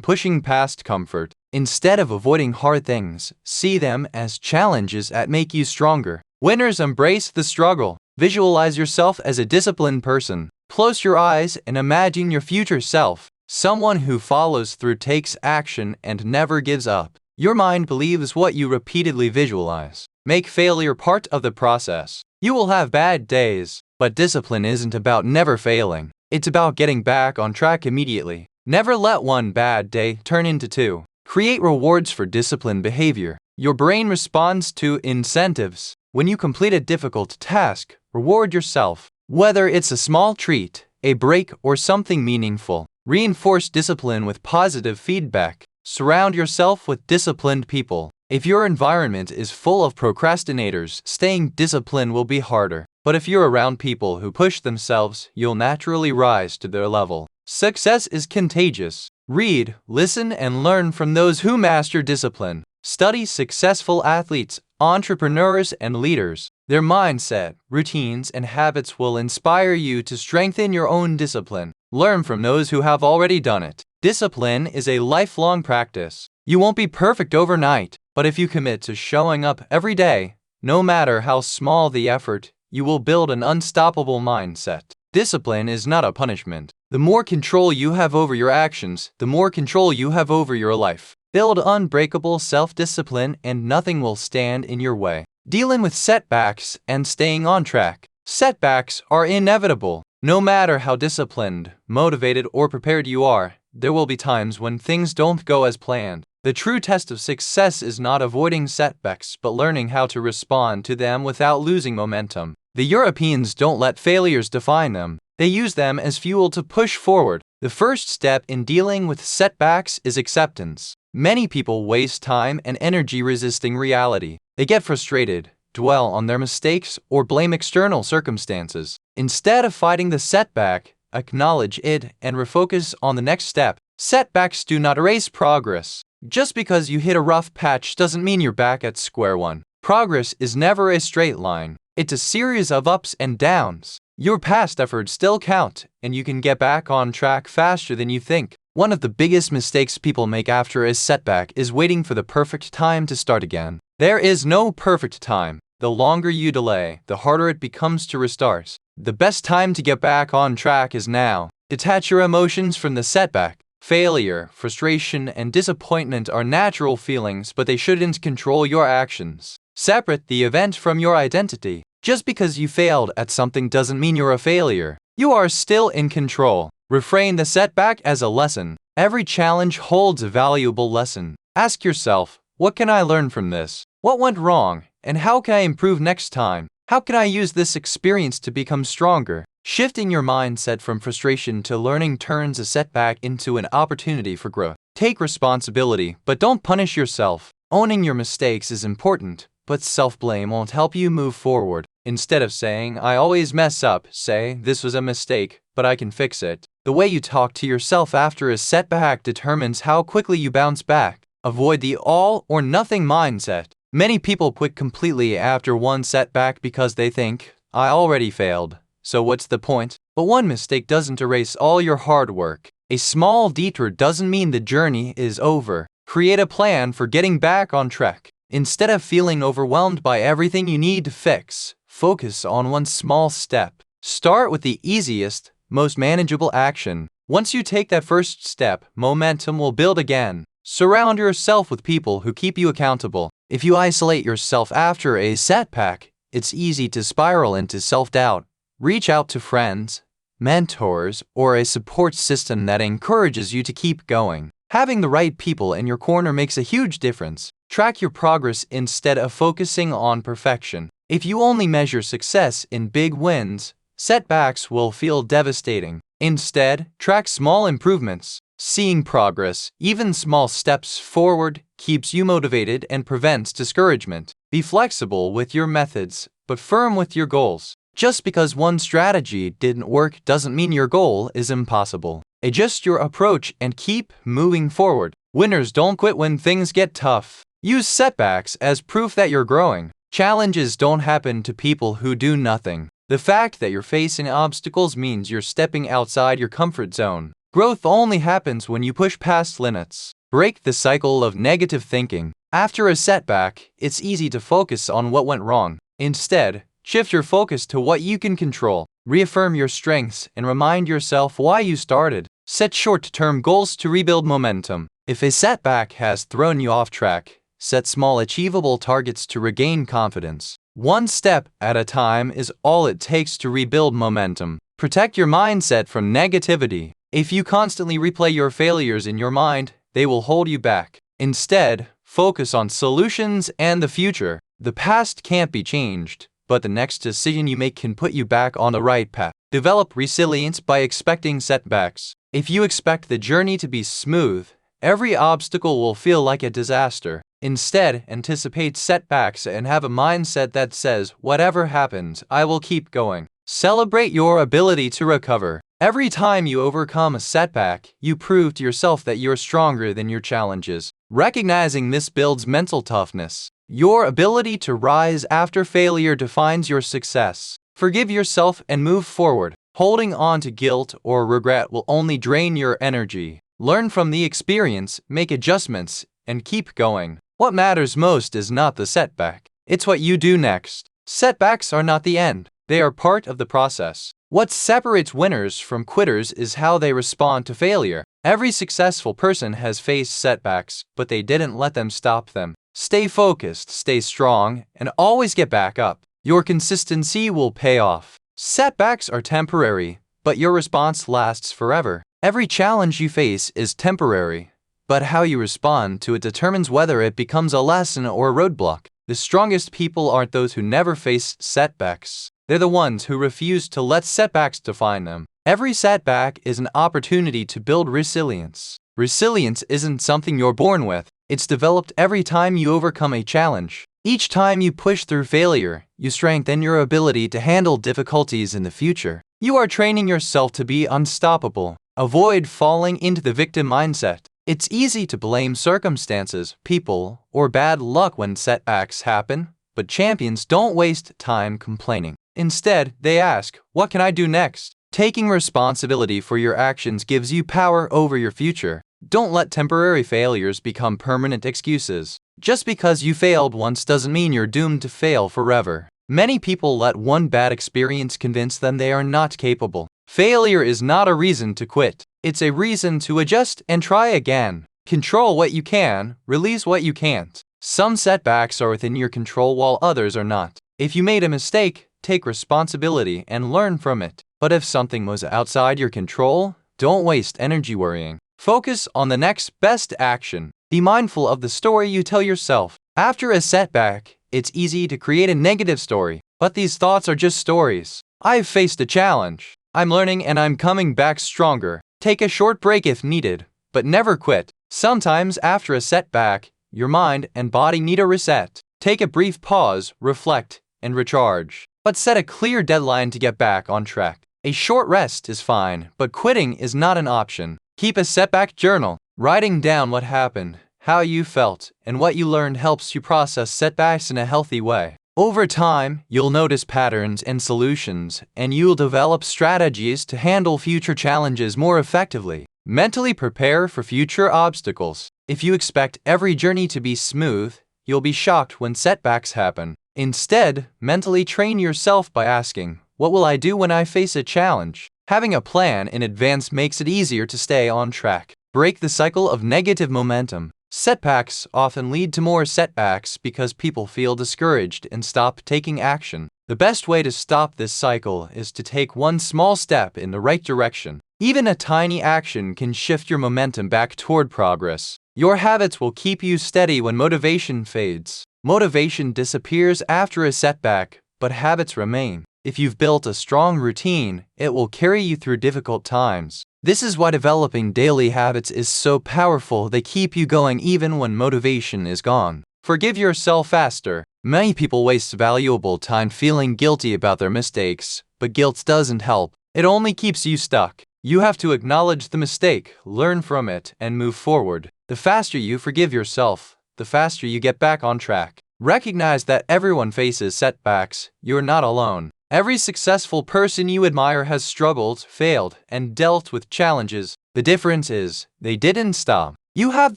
pushing past comfort. Instead of avoiding hard things, see them as challenges that make you stronger. Winners embrace the struggle. Visualize yourself as a disciplined person. Close your eyes and imagine your future self. Someone who follows through, takes action, and never gives up. Your mind believes what you repeatedly visualize. Make failure part of the process. You will have bad days, but discipline isn't about never failing. It's about getting back on track immediately. Never let one bad day turn into two. Create rewards for disciplined behavior. Your brain responds to incentives. When you complete a difficult task, reward yourself. Whether it's a small treat, a break, or something meaningful. Reinforce discipline with positive feedback. Surround yourself with disciplined people. If your environment is full of procrastinators, staying disciplined will be harder. But if you're around people who push themselves, you'll naturally rise to their level. Success is contagious. Read, listen, and learn from those who master discipline. Study successful athletes, entrepreneurs, and leaders. Their mindset, routines, and habits will inspire you to strengthen your own discipline. Learn from those who have already done it. Discipline is a lifelong practice. You won't be perfect overnight, but if you commit to showing up every day, no matter how small the effort, you will build an unstoppable mindset. Discipline is not a punishment. The more control you have over your actions, the more control you have over your life. Build unbreakable self-discipline and nothing will stand in your way. Dealing with setbacks and staying on track. Setbacks are inevitable. No matter how disciplined, motivated, or prepared you are, there will be times when things don't go as planned. The true test of success is not avoiding setbacks, but learning how to respond to them without losing momentum. The Europeans don't let failures define them. They use them as fuel to push forward. The first step in dealing with setbacks is acceptance. Many people waste time and energy resisting reality. They get frustrated, dwell on their mistakes, or blame external circumstances. Instead of fighting the setback, acknowledge it and refocus on the next step. Setbacks do not erase progress. Just because you hit a rough patch doesn't mean you're back at square one. Progress is never a straight line. It's a series of ups and downs. Your past efforts still count, and you can get back on track faster than you think. One of the biggest mistakes people make after a setback is waiting for the perfect time to start again. There is no perfect time. The longer you delay, the harder it becomes to restart. The best time to get back on track is now. Detach your emotions from the setback. Failure, frustration, and disappointment are natural feelings, but they shouldn't control your actions. Separate the event from your identity. Just because you failed at something doesn't mean you're a failure. You are still in control. Reframe the setback as a lesson. Every challenge holds a valuable lesson. Ask yourself, what can I learn from this? What went wrong? And how can I improve next time? How can I use this experience to become stronger? Shifting your mindset from frustration to learning turns a setback into an opportunity for growth. Take responsibility, but don't punish yourself. Owning your mistakes is important, but self-blame won't help you move forward. Instead of saying, I always mess up, say, this was a mistake, but I can fix it. The way you talk to yourself after a setback determines how quickly you bounce back. Avoid the all or nothing mindset. Many people quit completely after one setback because they think, I already failed, so what's the point? But one mistake doesn't erase all your hard work. A small detour doesn't mean the journey is over. Create a plan for getting back on track. Instead of feeling overwhelmed by everything you need to fix, focus on one small step. Start with the easiest, most manageable action. Once you take that first step, momentum will build again. Surround yourself with people who keep you accountable. If you isolate yourself after a setback, it's easy to spiral into self-doubt. Reach out to friends, mentors, or a support system that encourages you to keep going. Having the right people in your corner makes a huge difference. Track your progress instead of focusing on perfection. If you only measure success in big wins, setbacks will feel devastating. Instead, track small improvements. Seeing progress, even small steps forward, keeps you motivated and prevents discouragement. Be flexible with your methods, but firm with your goals. Just because one strategy didn't work doesn't mean your goal is impossible. Adjust your approach and keep moving forward. Winners don't quit when things get tough. Use setbacks as proof that you're growing. Challenges don't happen to people who do nothing. The fact that you're facing obstacles means you're stepping outside your comfort zone. Growth only happens when you push past limits. Break the cycle of negative thinking. After a setback, it's easy to focus on what went wrong. Instead, shift your focus to what you can control. Reaffirm your strengths and remind yourself why you started. Set short-term goals to rebuild momentum. If a setback has thrown you off track, set small achievable targets to regain confidence. One step at a time is all it takes to rebuild momentum. Protect your mindset from negativity. If you constantly replay your failures in your mind, they will hold you back. Instead, focus on solutions and the future. The past can't be changed, but the next decision you make can put you back on the right path. Develop resilience by expecting setbacks. If you expect the journey to be smooth, every obstacle will feel like a disaster. Instead, anticipate setbacks and have a mindset that says, whatever happens, I will keep going. Celebrate your ability to recover. Every time you overcome a setback, you prove to yourself that you're stronger than your challenges. Recognizing this builds mental toughness. Your ability to rise after failure defines your success. Forgive yourself and move forward. Holding on to guilt or regret will only drain your energy. Learn from the experience, make adjustments, and keep going. What matters most is not the setback. It's what you do next. Setbacks are not the end. They are part of the process. What separates winners from quitters is how they respond to failure. Every successful person has faced setbacks, but they didn't let them stop them. Stay focused, stay strong, and always get back up. Your consistency will pay off. Setbacks are temporary, but your response lasts forever. Every challenge you face is temporary, but how you respond to it determines whether it becomes a lesson or a roadblock. The strongest people aren't those who never face setbacks. They're the ones who refuse to let setbacks define them. Every setback is an opportunity to build resilience. Resilience isn't something you're born with. It's developed every time you overcome a challenge. Each time you push through failure, you strengthen your ability to handle difficulties in the future. You are training yourself to be unstoppable. Avoid falling into the victim mindset. It's easy to blame circumstances, people, or bad luck when setbacks happen, but champions don't waste time complaining. Instead, they ask, what can I do next? Taking responsibility for your actions gives you power over your future. Don't let temporary failures become permanent excuses. Just because you failed once doesn't mean you're doomed to fail forever. Many people let one bad experience convince them they are not capable. Failure is not a reason to quit. It's a reason to adjust and try again. Control what you can, release what you can't. Some setbacks are within your control while others are not. If you made a mistake, take responsibility and learn from it. But if something was outside your control, don't waste energy worrying. Focus on the next best action. Be mindful of the story you tell yourself. After a setback, it's easy to create a negative story, but these thoughts are just stories. I've faced a challenge. I'm learning and I'm coming back stronger. Take a short break if needed, but never quit. Sometimes after a setback, your mind and body need a reset. Take a brief pause, reflect, and recharge. But set a clear deadline to get back on track. A short rest is fine, but quitting is not an option. Keep a setback journal. Writing down what happened, how you felt, and what you learned helps you process setbacks in a healthy way. Over time, you'll notice patterns and solutions, and you'll develop strategies to handle future challenges more effectively. Mentally prepare for future obstacles. If you expect every journey to be smooth, you'll be shocked when setbacks happen. Instead, mentally train yourself by asking, what will I do when I face a challenge? Having a plan in advance makes it easier to stay on track. Break the cycle of negative momentum. Setbacks often lead to more setbacks because people feel discouraged and stop taking action. The best way to stop this cycle is to take one small step in the right direction. Even a tiny action can shift your momentum back toward progress. Your habits will keep you steady when motivation fades. Motivation disappears after a setback, but habits remain. If you've built a strong routine, it will carry you through difficult times. This is why developing daily habits is so powerful. They keep you going even when motivation is gone. Forgive yourself faster. Many people waste valuable time feeling guilty about their mistakes, but guilt doesn't help. It only keeps you stuck. You have to acknowledge the mistake, learn from it, and move forward. The faster you forgive yourself, the faster you get back on track. Recognize that everyone faces setbacks. You're not alone. Every successful person you admire has struggled, failed, and dealt with challenges. The difference is, they didn't stop. You have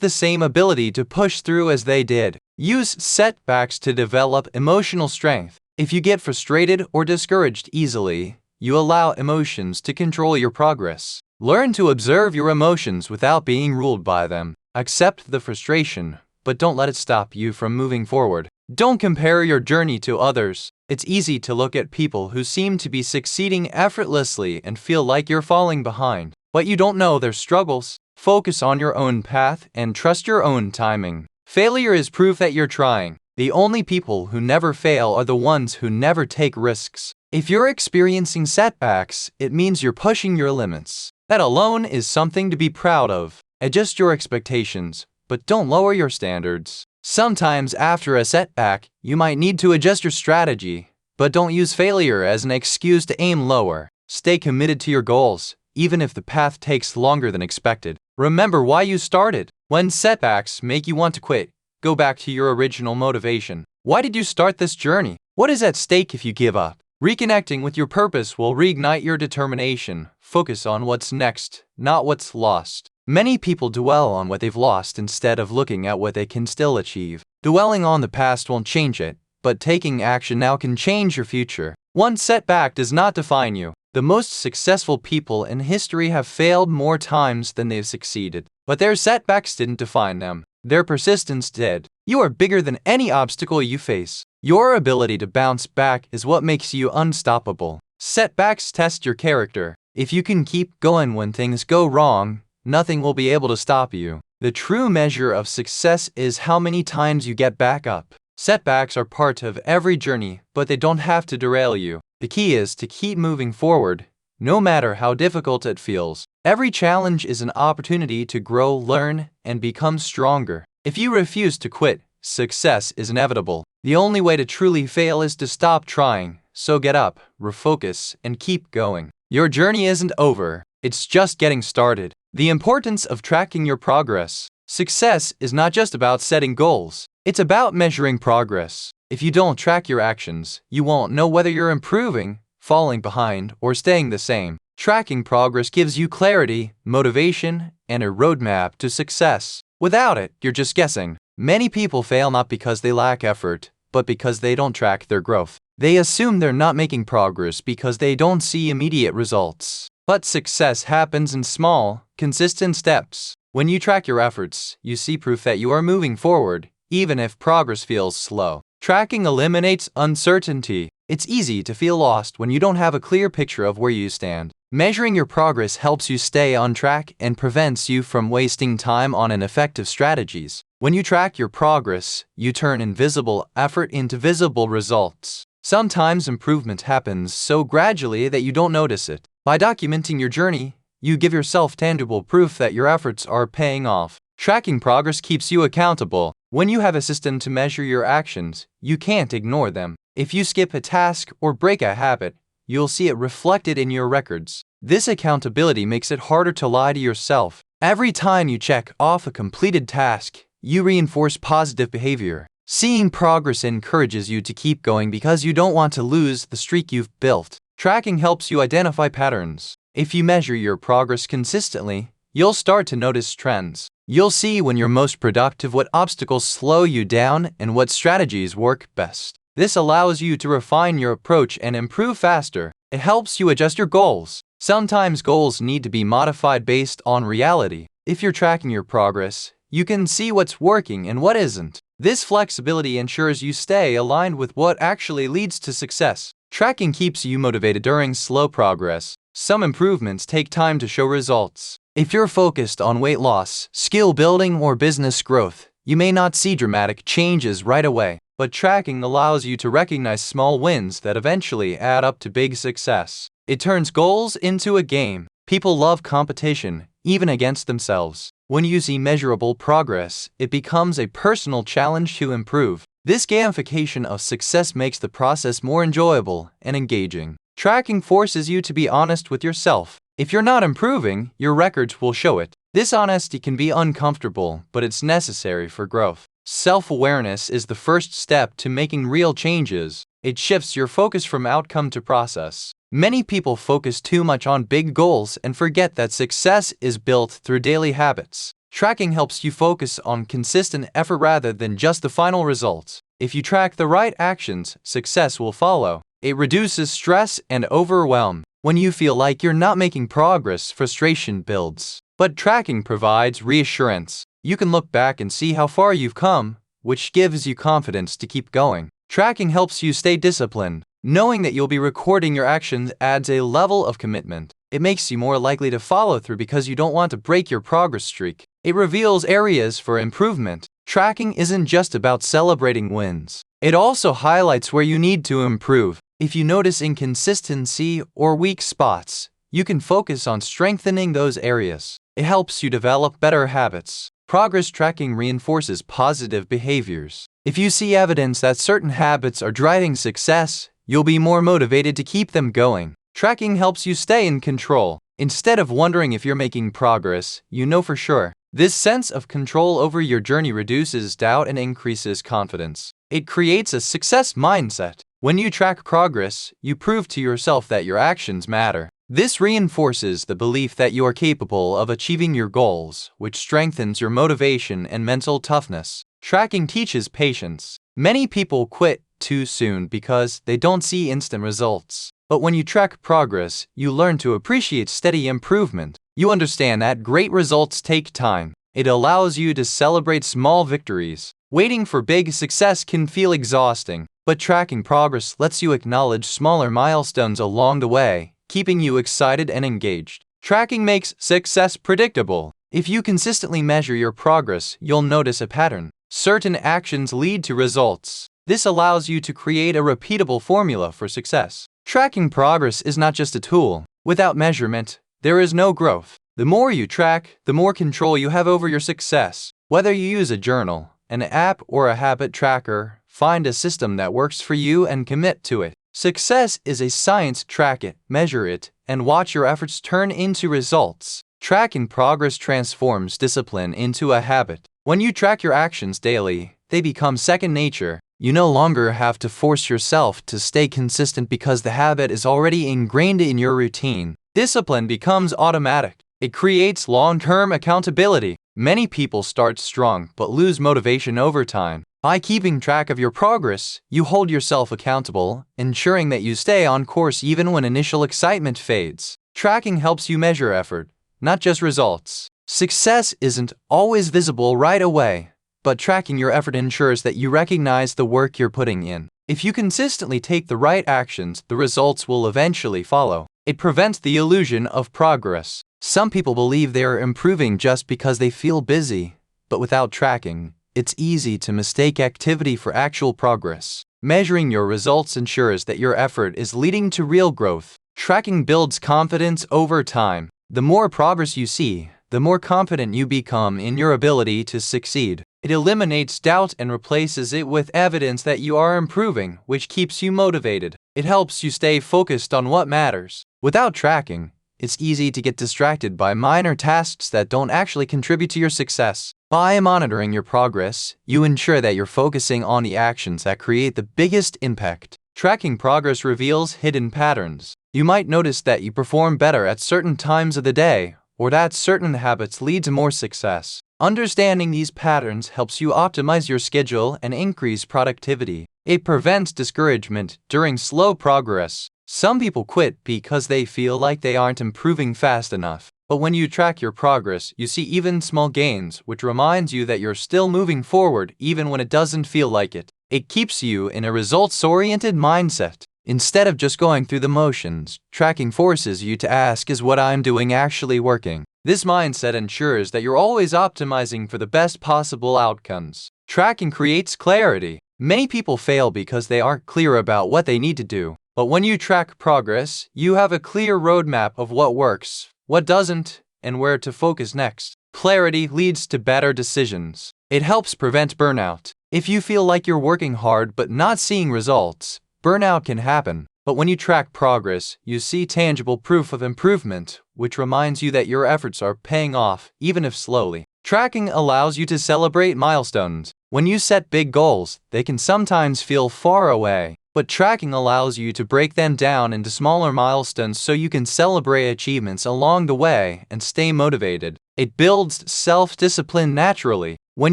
the same ability to push through as they did. Use setbacks to develop emotional strength. If you get frustrated or discouraged easily, you allow emotions to control your progress. Learn to observe your emotions without being ruled by them. Accept the frustration, but don't let it stop you from moving forward. Don't compare your journey to others. It's easy to look at people who seem to be succeeding effortlessly and feel like you're falling behind, but you don't know their struggles. Focus on your own path and trust your own timing. Failure is proof that you're trying. The only people who never fail are the ones who never take risks. If you're experiencing setbacks, it means you're pushing your limits. That alone is something to be proud of. Adjust your expectations, but don't lower your standards. Sometimes after a setback, you might need to adjust your strategy, but don't use failure as an excuse to aim lower. Stay committed to your goals, even if the path takes longer than expected. Remember why you started. When setbacks make you want to quit, go back to your original motivation. Why did you start this journey? What is at stake if you give up? Reconnecting with your purpose will reignite your determination. Focus on what's next, not what's lost. Many people dwell on what they've lost instead of looking at what they can still achieve. Dwelling on the past won't change it, but taking action now can change your future. One setback does not define you. The most successful people in history have failed more times than they've succeeded, but their setbacks didn't define them. Their persistence did. You are bigger than any obstacle you face. Your ability to bounce back is what makes you unstoppable. Setbacks test your character. If you can keep going when things go wrong, nothing will be able to stop you. The true measure of success is how many times you get back up. Setbacks are part of every journey, but they don't have to derail you. The key is to keep moving forward, no matter how difficult it feels. Every challenge is an opportunity to grow, learn, and become stronger. If you refuse to quit, success is inevitable. The only way to truly fail is to stop trying. So get up, refocus, and keep going. Your journey isn't over. It's just getting started. The importance of tracking your progress. Success is not just about setting goals. It's about measuring progress. If you don't track your actions, you won't know whether you're improving, falling behind, or staying the same. Tracking progress gives you clarity, motivation, and a roadmap to success. Without it, you're just guessing. Many people fail not because they lack effort, but because they don't track their growth. They assume they're not making progress because they don't see immediate results. But success happens in small, consistent steps. When you track your efforts, you see proof that you are moving forward, even if progress feels slow. Tracking eliminates uncertainty. It's easy to feel lost when you don't have a clear picture of where you stand. Measuring your progress helps you stay on track and prevents you from wasting time on ineffective strategies. When you track your progress, you turn invisible effort into visible results. Sometimes improvement happens so gradually that you don't notice it. By documenting your journey, you give yourself tangible proof that your efforts are paying off. Tracking progress keeps you accountable. When you have a system to measure your actions, you can't ignore them. If you skip a task or break a habit, you'll see it reflected in your records. This accountability makes it harder to lie to yourself. Every time you check off a completed task, you reinforce positive behavior. Seeing progress encourages you to keep going because you don't want to lose the streak you've built. Tracking helps you identify patterns. If you measure your progress consistently, you'll start to notice trends. You'll see when you're most productive, what obstacles slow you down, and what strategies work best. This allows you to refine your approach and improve faster. It helps you adjust your goals. Sometimes goals need to be modified based on reality. If you're tracking your progress, you can see what's working and what isn't. This flexibility ensures you stay aligned with what actually leads to success. Tracking keeps you motivated during slow progress. Some improvements take time to show results. If you're focused on weight loss, skill building, or business growth, you may not see dramatic changes right away, but tracking allows you to recognize small wins that eventually add up to big success. It turns goals into a game. People love competition, even against themselves. When you see measurable progress, it becomes a personal challenge to improve. This gamification of success makes the process more enjoyable and engaging. Tracking forces you to be honest with yourself. If you're not improving, your records will show it. This honesty can be uncomfortable, but it's necessary for growth. Self-awareness is the first step to making real changes. It shifts your focus from outcome to process. Many people focus too much on big goals and forget that success is built through daily habits. Tracking helps you focus on consistent effort rather than just the final result. If you track the right actions, success will follow. It reduces stress and overwhelm. When you feel like you're not making progress, frustration builds. But tracking provides reassurance. You can look back and see how far you've come, which gives you confidence to keep going. Tracking helps you stay disciplined. Knowing that you'll be recording your actions adds a level of commitment. It makes you more likely to follow through because you don't want to break your progress streak. It reveals areas for improvement. Tracking isn't just about celebrating wins. It also highlights where you need to improve. If you notice inconsistency or weak spots, you can focus on strengthening those areas. It helps you develop better habits. Progress tracking reinforces positive behaviors. If you see evidence that certain habits are driving success, you'll be more motivated to keep them going. Tracking helps you stay in control. Instead of wondering if you're making progress, you know for sure. This sense of control over your journey reduces doubt and increases confidence. It creates a success mindset. When you track progress, you prove to yourself that your actions matter. This reinforces the belief that you are capable of achieving your goals, which strengthens your motivation and mental toughness. Tracking teaches patience. Many people quit too soon because they don't see instant results. But when you track progress, you learn to appreciate steady improvement. You understand that great results take time. It allows you to celebrate small victories. Waiting for big success can feel exhausting, but tracking progress lets you acknowledge smaller milestones along the way, keeping you excited and engaged. Tracking makes success predictable. If you consistently measure your progress, you'll notice a pattern. Certain actions lead to results. This allows you to create a repeatable formula for success. Tracking progress is not just a tool. Without measurement, there is no growth. The more you track, the more control you have over your success. Whether you use a journal, an app, or a habit tracker, find a system that works for you and commit to it. Success is a science. Track it, measure it, and watch your efforts turn into results. Tracking progress transforms discipline into a habit. When you track your actions daily, they become second nature. You no longer have to force yourself to stay consistent because the habit is already ingrained in your routine. Discipline becomes automatic. It creates long-term accountability. Many people start strong but lose motivation over time. By keeping track of your progress, you hold yourself accountable, ensuring that you stay on course even when initial excitement fades. Tracking helps you measure effort, not just results. Success isn't always visible right away, but tracking your effort ensures that you recognize the work you're putting in. If you consistently take the right actions, the results will eventually follow. It prevents the illusion of progress. Some people believe they are improving just because they feel busy, but without tracking, it's easy to mistake activity for actual progress. Measuring your results ensures that your effort is leading to real growth. Tracking builds confidence over time. The more progress you see, the more confident you become in your ability to succeed. It eliminates doubt and replaces it with evidence that you are improving, which keeps you motivated. It helps you stay focused on what matters. Without tracking, it's easy to get distracted by minor tasks that don't actually contribute to your success. By monitoring your progress, you ensure that you're focusing on the actions that create the biggest impact. Tracking progress reveals hidden patterns. You might notice that you perform better at certain times of the day, or that certain habits lead to more success. Understanding these patterns helps you optimize your schedule and increase productivity. It prevents discouragement during slow progress. Some people quit because they feel like they aren't improving fast enough. But when you track your progress, you see even small gains, which reminds you that you're still moving forward even when it doesn't feel like it. It keeps you in a results-oriented mindset. Instead of just going through the motions, tracking forces you to ask, is what I'm doing actually working? This mindset ensures that you're always optimizing for the best possible outcomes. Tracking creates clarity. Many people fail because they aren't clear about what they need to do. But when you track progress, you have a clear roadmap of what works, what doesn't, and where to focus next. Clarity leads to better decisions. It helps prevent burnout. If you feel like you're working hard but not seeing results, burnout can happen. But when you track progress, you see tangible proof of improvement, which reminds you that your efforts are paying off, even if slowly. Tracking allows you to celebrate milestones. When you set big goals, they can sometimes feel far away, but tracking allows you to break them down into smaller milestones so you can celebrate achievements along the way and stay motivated. It builds self-discipline naturally. When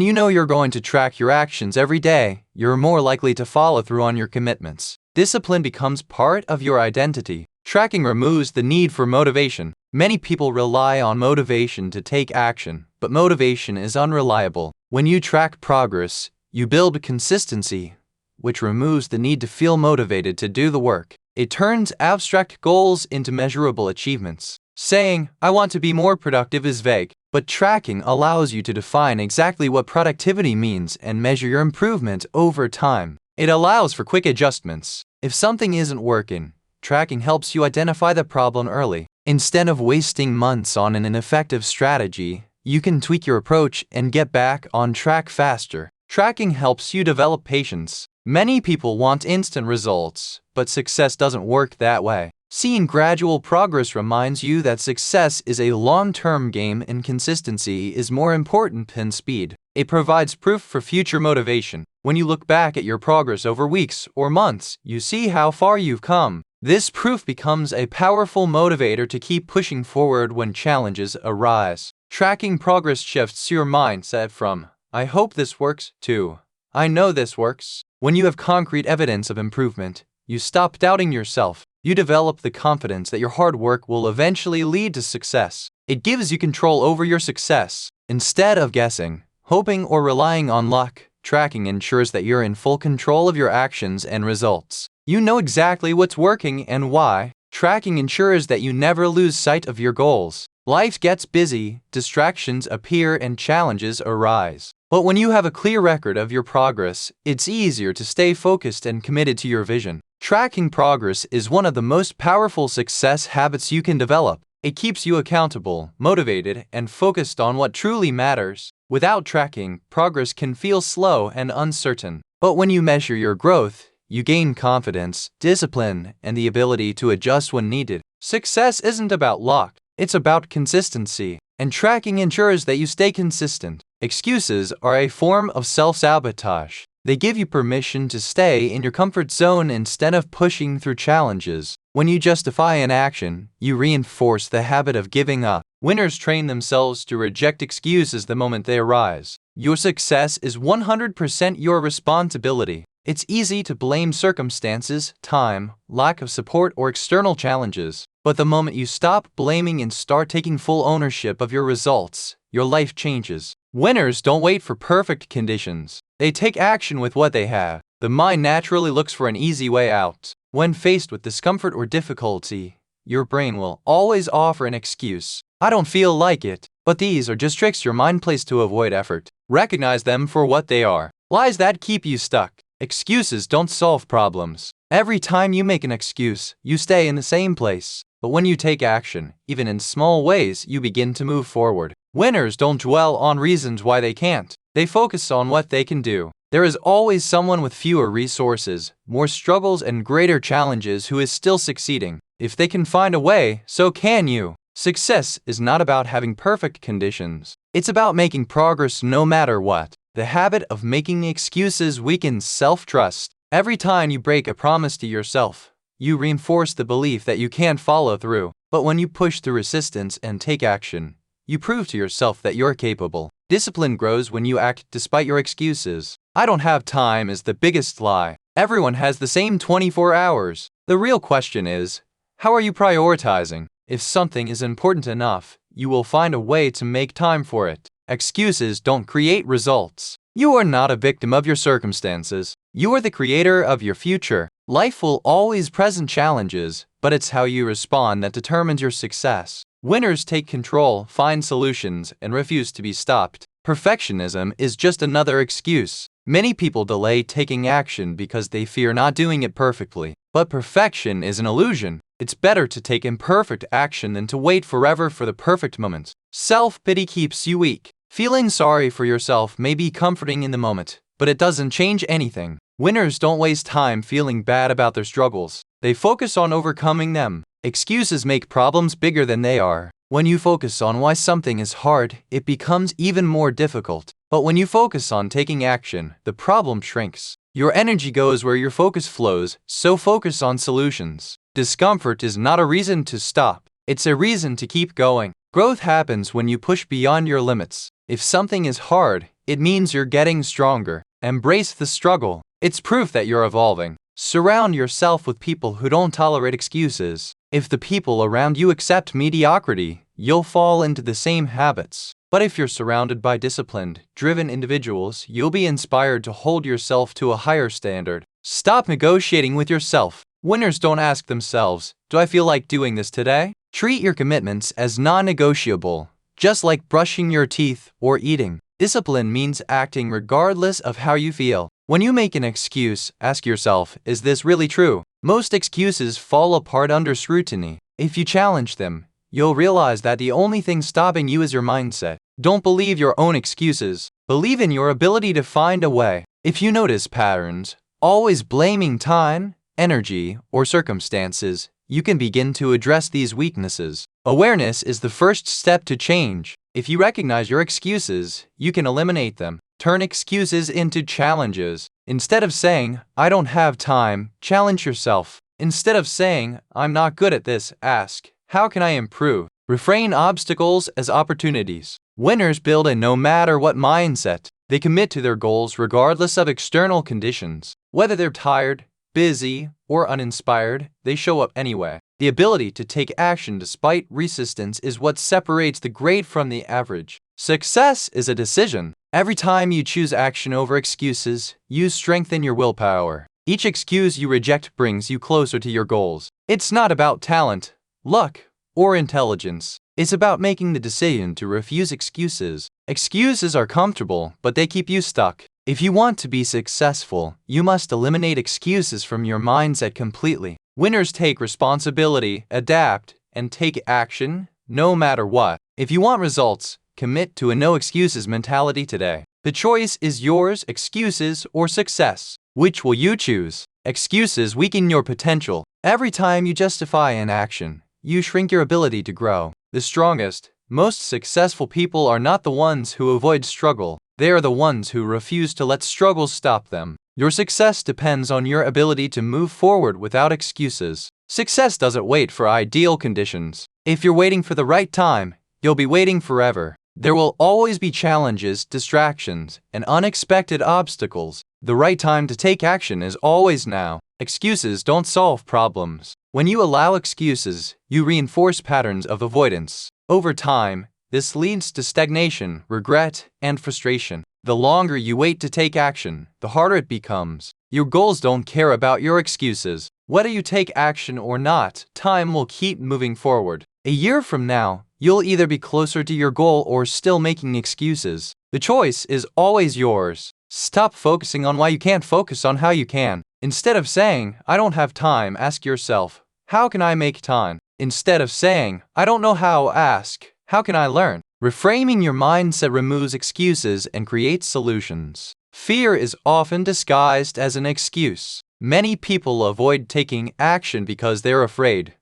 you know you're going to track your actions every day, you're more likely to follow through on your commitments. Discipline becomes part of your identity. Tracking removes the need for motivation. Many people rely on motivation to take action, but motivation is unreliable. When you track progress, you build consistency, which removes the need to feel motivated to do the work. It turns abstract goals into measurable achievements. Saying, "I want to be more productive" is vague, but tracking allows you to define exactly what productivity means and measure your improvement over time. It allows for quick adjustments. If something isn't working, tracking helps you identify the problem early. Instead of wasting months on an ineffective strategy, you can tweak your approach and get back on track faster. Tracking helps you develop patience. Many people want instant results, but success doesn't work that way. Seeing gradual progress reminds you that success is a long-term game and consistency is more important than speed. It provides proof for future motivation. When you look back at your progress over weeks or months, you see how far you've come. This proof becomes a powerful motivator to keep pushing forward when challenges arise. Tracking progress shifts your mindset from, "I hope this works," to, "I know this works." When you have concrete evidence of improvement, you stop doubting yourself. You develop the confidence that your hard work will eventually lead to success. It gives you control over your success. Instead of guessing, hoping, or relying on luck, tracking ensures that you're in full control of your actions and results. You know exactly what's working and why. Tracking ensures that you never lose sight of your goals. Life gets busy, distractions appear, and challenges arise. But when you have a clear record of your progress, it's easier to stay focused and committed to your vision. Tracking progress is one of the most powerful success habits you can develop. It keeps you accountable, motivated, and focused on what truly matters. Without tracking, progress can feel slow and uncertain. But when you measure your growth, you gain confidence, discipline, and the ability to adjust when needed. Success isn't about luck, it's about consistency, and tracking ensures that you stay consistent. Excuses are a form of self-sabotage. They give you permission to stay in your comfort zone instead of pushing through challenges. When you justify an action, you reinforce the habit of giving up. Winners train themselves to reject excuses the moment they arise. Your success is 100% your responsibility. It's easy to blame circumstances, time, lack of support, or external challenges. But the moment you stop blaming and start taking full ownership of your results, your life changes. Winners don't wait for perfect conditions. They take action with what they have. The mind naturally looks for an easy way out. When faced with discomfort or difficulty, your brain will always offer an excuse. "I don't feel like it." But these are just tricks your mind plays to avoid effort. Recognize them for what they are: lies that keep you stuck. Excuses don't solve problems. Every time you make an excuse, you stay in the same place. But when you take action, even in small ways, you begin to move forward. Winners don't dwell on reasons why they can't. They focus on what they can do. There is always someone with fewer resources, more struggles, and greater challenges who is still succeeding. If they can find a way, so can you. Success is not about having perfect conditions. It's about making progress no matter what. The habit of making excuses weakens self-trust. Every time you break a promise to yourself, you reinforce the belief that you can't follow through. But when you push through resistance and take action, you prove to yourself that you're capable. Discipline grows when you act despite your excuses. "I don't have time" is the biggest lie. Everyone has the same 24 hours. The real question is, how are you prioritizing? If something is important enough, you will find a way to make time for it. Excuses don't create results. You are not a victim of your circumstances. You are the creator of your future. Life will always present challenges, but it's how you respond that determines your success. Winners take control, find solutions, and refuse to be stopped. Perfectionism is just another excuse. Many people delay taking action because they fear not doing it perfectly. But perfection is an illusion. It's better to take imperfect action than to wait forever for the perfect moment. Self-pity keeps you weak. Feeling sorry for yourself may be comforting in the moment, but it doesn't change anything. Winners don't waste time feeling bad about their struggles. They focus on overcoming them. Excuses make problems bigger than they are. When you focus on why something is hard, it becomes even more difficult. But when you focus on taking action, the problem shrinks. Your energy goes where your focus flows, so focus on solutions. Discomfort is not a reason to stop, it's a reason to keep going. Growth happens when you push beyond your limits. If something is hard, it means you're getting stronger. Embrace the struggle. It's proof that you're evolving. Surround yourself with people who don't tolerate excuses. If the people around you accept mediocrity, you'll fall into the same habits. But if you're surrounded by disciplined, driven individuals, you'll be inspired to hold yourself to a higher standard. Stop negotiating with yourself. Winners don't ask themselves, "Do I feel like doing this today?" Treat your commitments as non-negotiable, just like brushing your teeth or eating. Discipline means acting regardless of how you feel. When you make an excuse, ask yourself, is this really true? Most excuses fall apart under scrutiny. If you challenge them, you'll realize that the only thing stopping you is your mindset. Don't believe your own excuses. Believe in your ability to find a way. If you notice patterns, always blaming time, energy, or circumstances, you can begin to address these weaknesses. Awareness is the first step to change. If you recognize your excuses, you can eliminate them. Turn excuses into challenges. Instead of saying, "I don't have time," challenge yourself. Instead of saying, "I'm not good at this," ask, "How can I improve?" Reframe obstacles as opportunities. Winners build a no-matter-what mindset. They commit to their goals regardless of external conditions. Whether they're tired, busy, or uninspired, they show up anyway. The ability to take action despite resistance is what separates the great from the average. Success is a decision. Every time you choose action over excuses, you strengthen your willpower. Each excuse you reject brings you closer to your goals. It's not about talent, luck, or intelligence. It's about making the decision to refuse excuses. Excuses are comfortable, but they keep you stuck. If you want to be successful, you must eliminate excuses from your mindset completely. Winners take responsibility, adapt, and take action, no matter what. If you want results, commit to a no excuses mentality today. The choice is yours, excuses or success. Which will you choose? Excuses weaken your potential. Every time you justify an action, you shrink your ability to grow. The strongest, most successful people are not the ones who avoid struggle. They are the ones who refuse to let struggles stop them. Your success depends on your ability to move forward without excuses. Success doesn't wait for ideal conditions. If you're waiting for the right time, you'll be waiting forever. There will always be challenges, distractions, and unexpected obstacles. The right time to take action is always now. Excuses don't solve problems. When you allow excuses, you reinforce patterns of avoidance. Over time, this leads to stagnation, regret, and frustration. The longer you wait to take action, the harder it becomes. Your goals don't care about your excuses. Whether you take action or not, time will keep moving forward. A year from now, you'll either be closer to your goal or still making excuses. The choice is always yours. Stop focusing on why you can't, focus on how you can. Instead of saying, "I don't have time," ask yourself, "How can I make time?" Instead of saying, "I don't know how," ask, "How can I learn?" Reframing your mindset removes excuses and creates solutions. Fear is often disguised as an excuse. Many people avoid taking action because they're afraid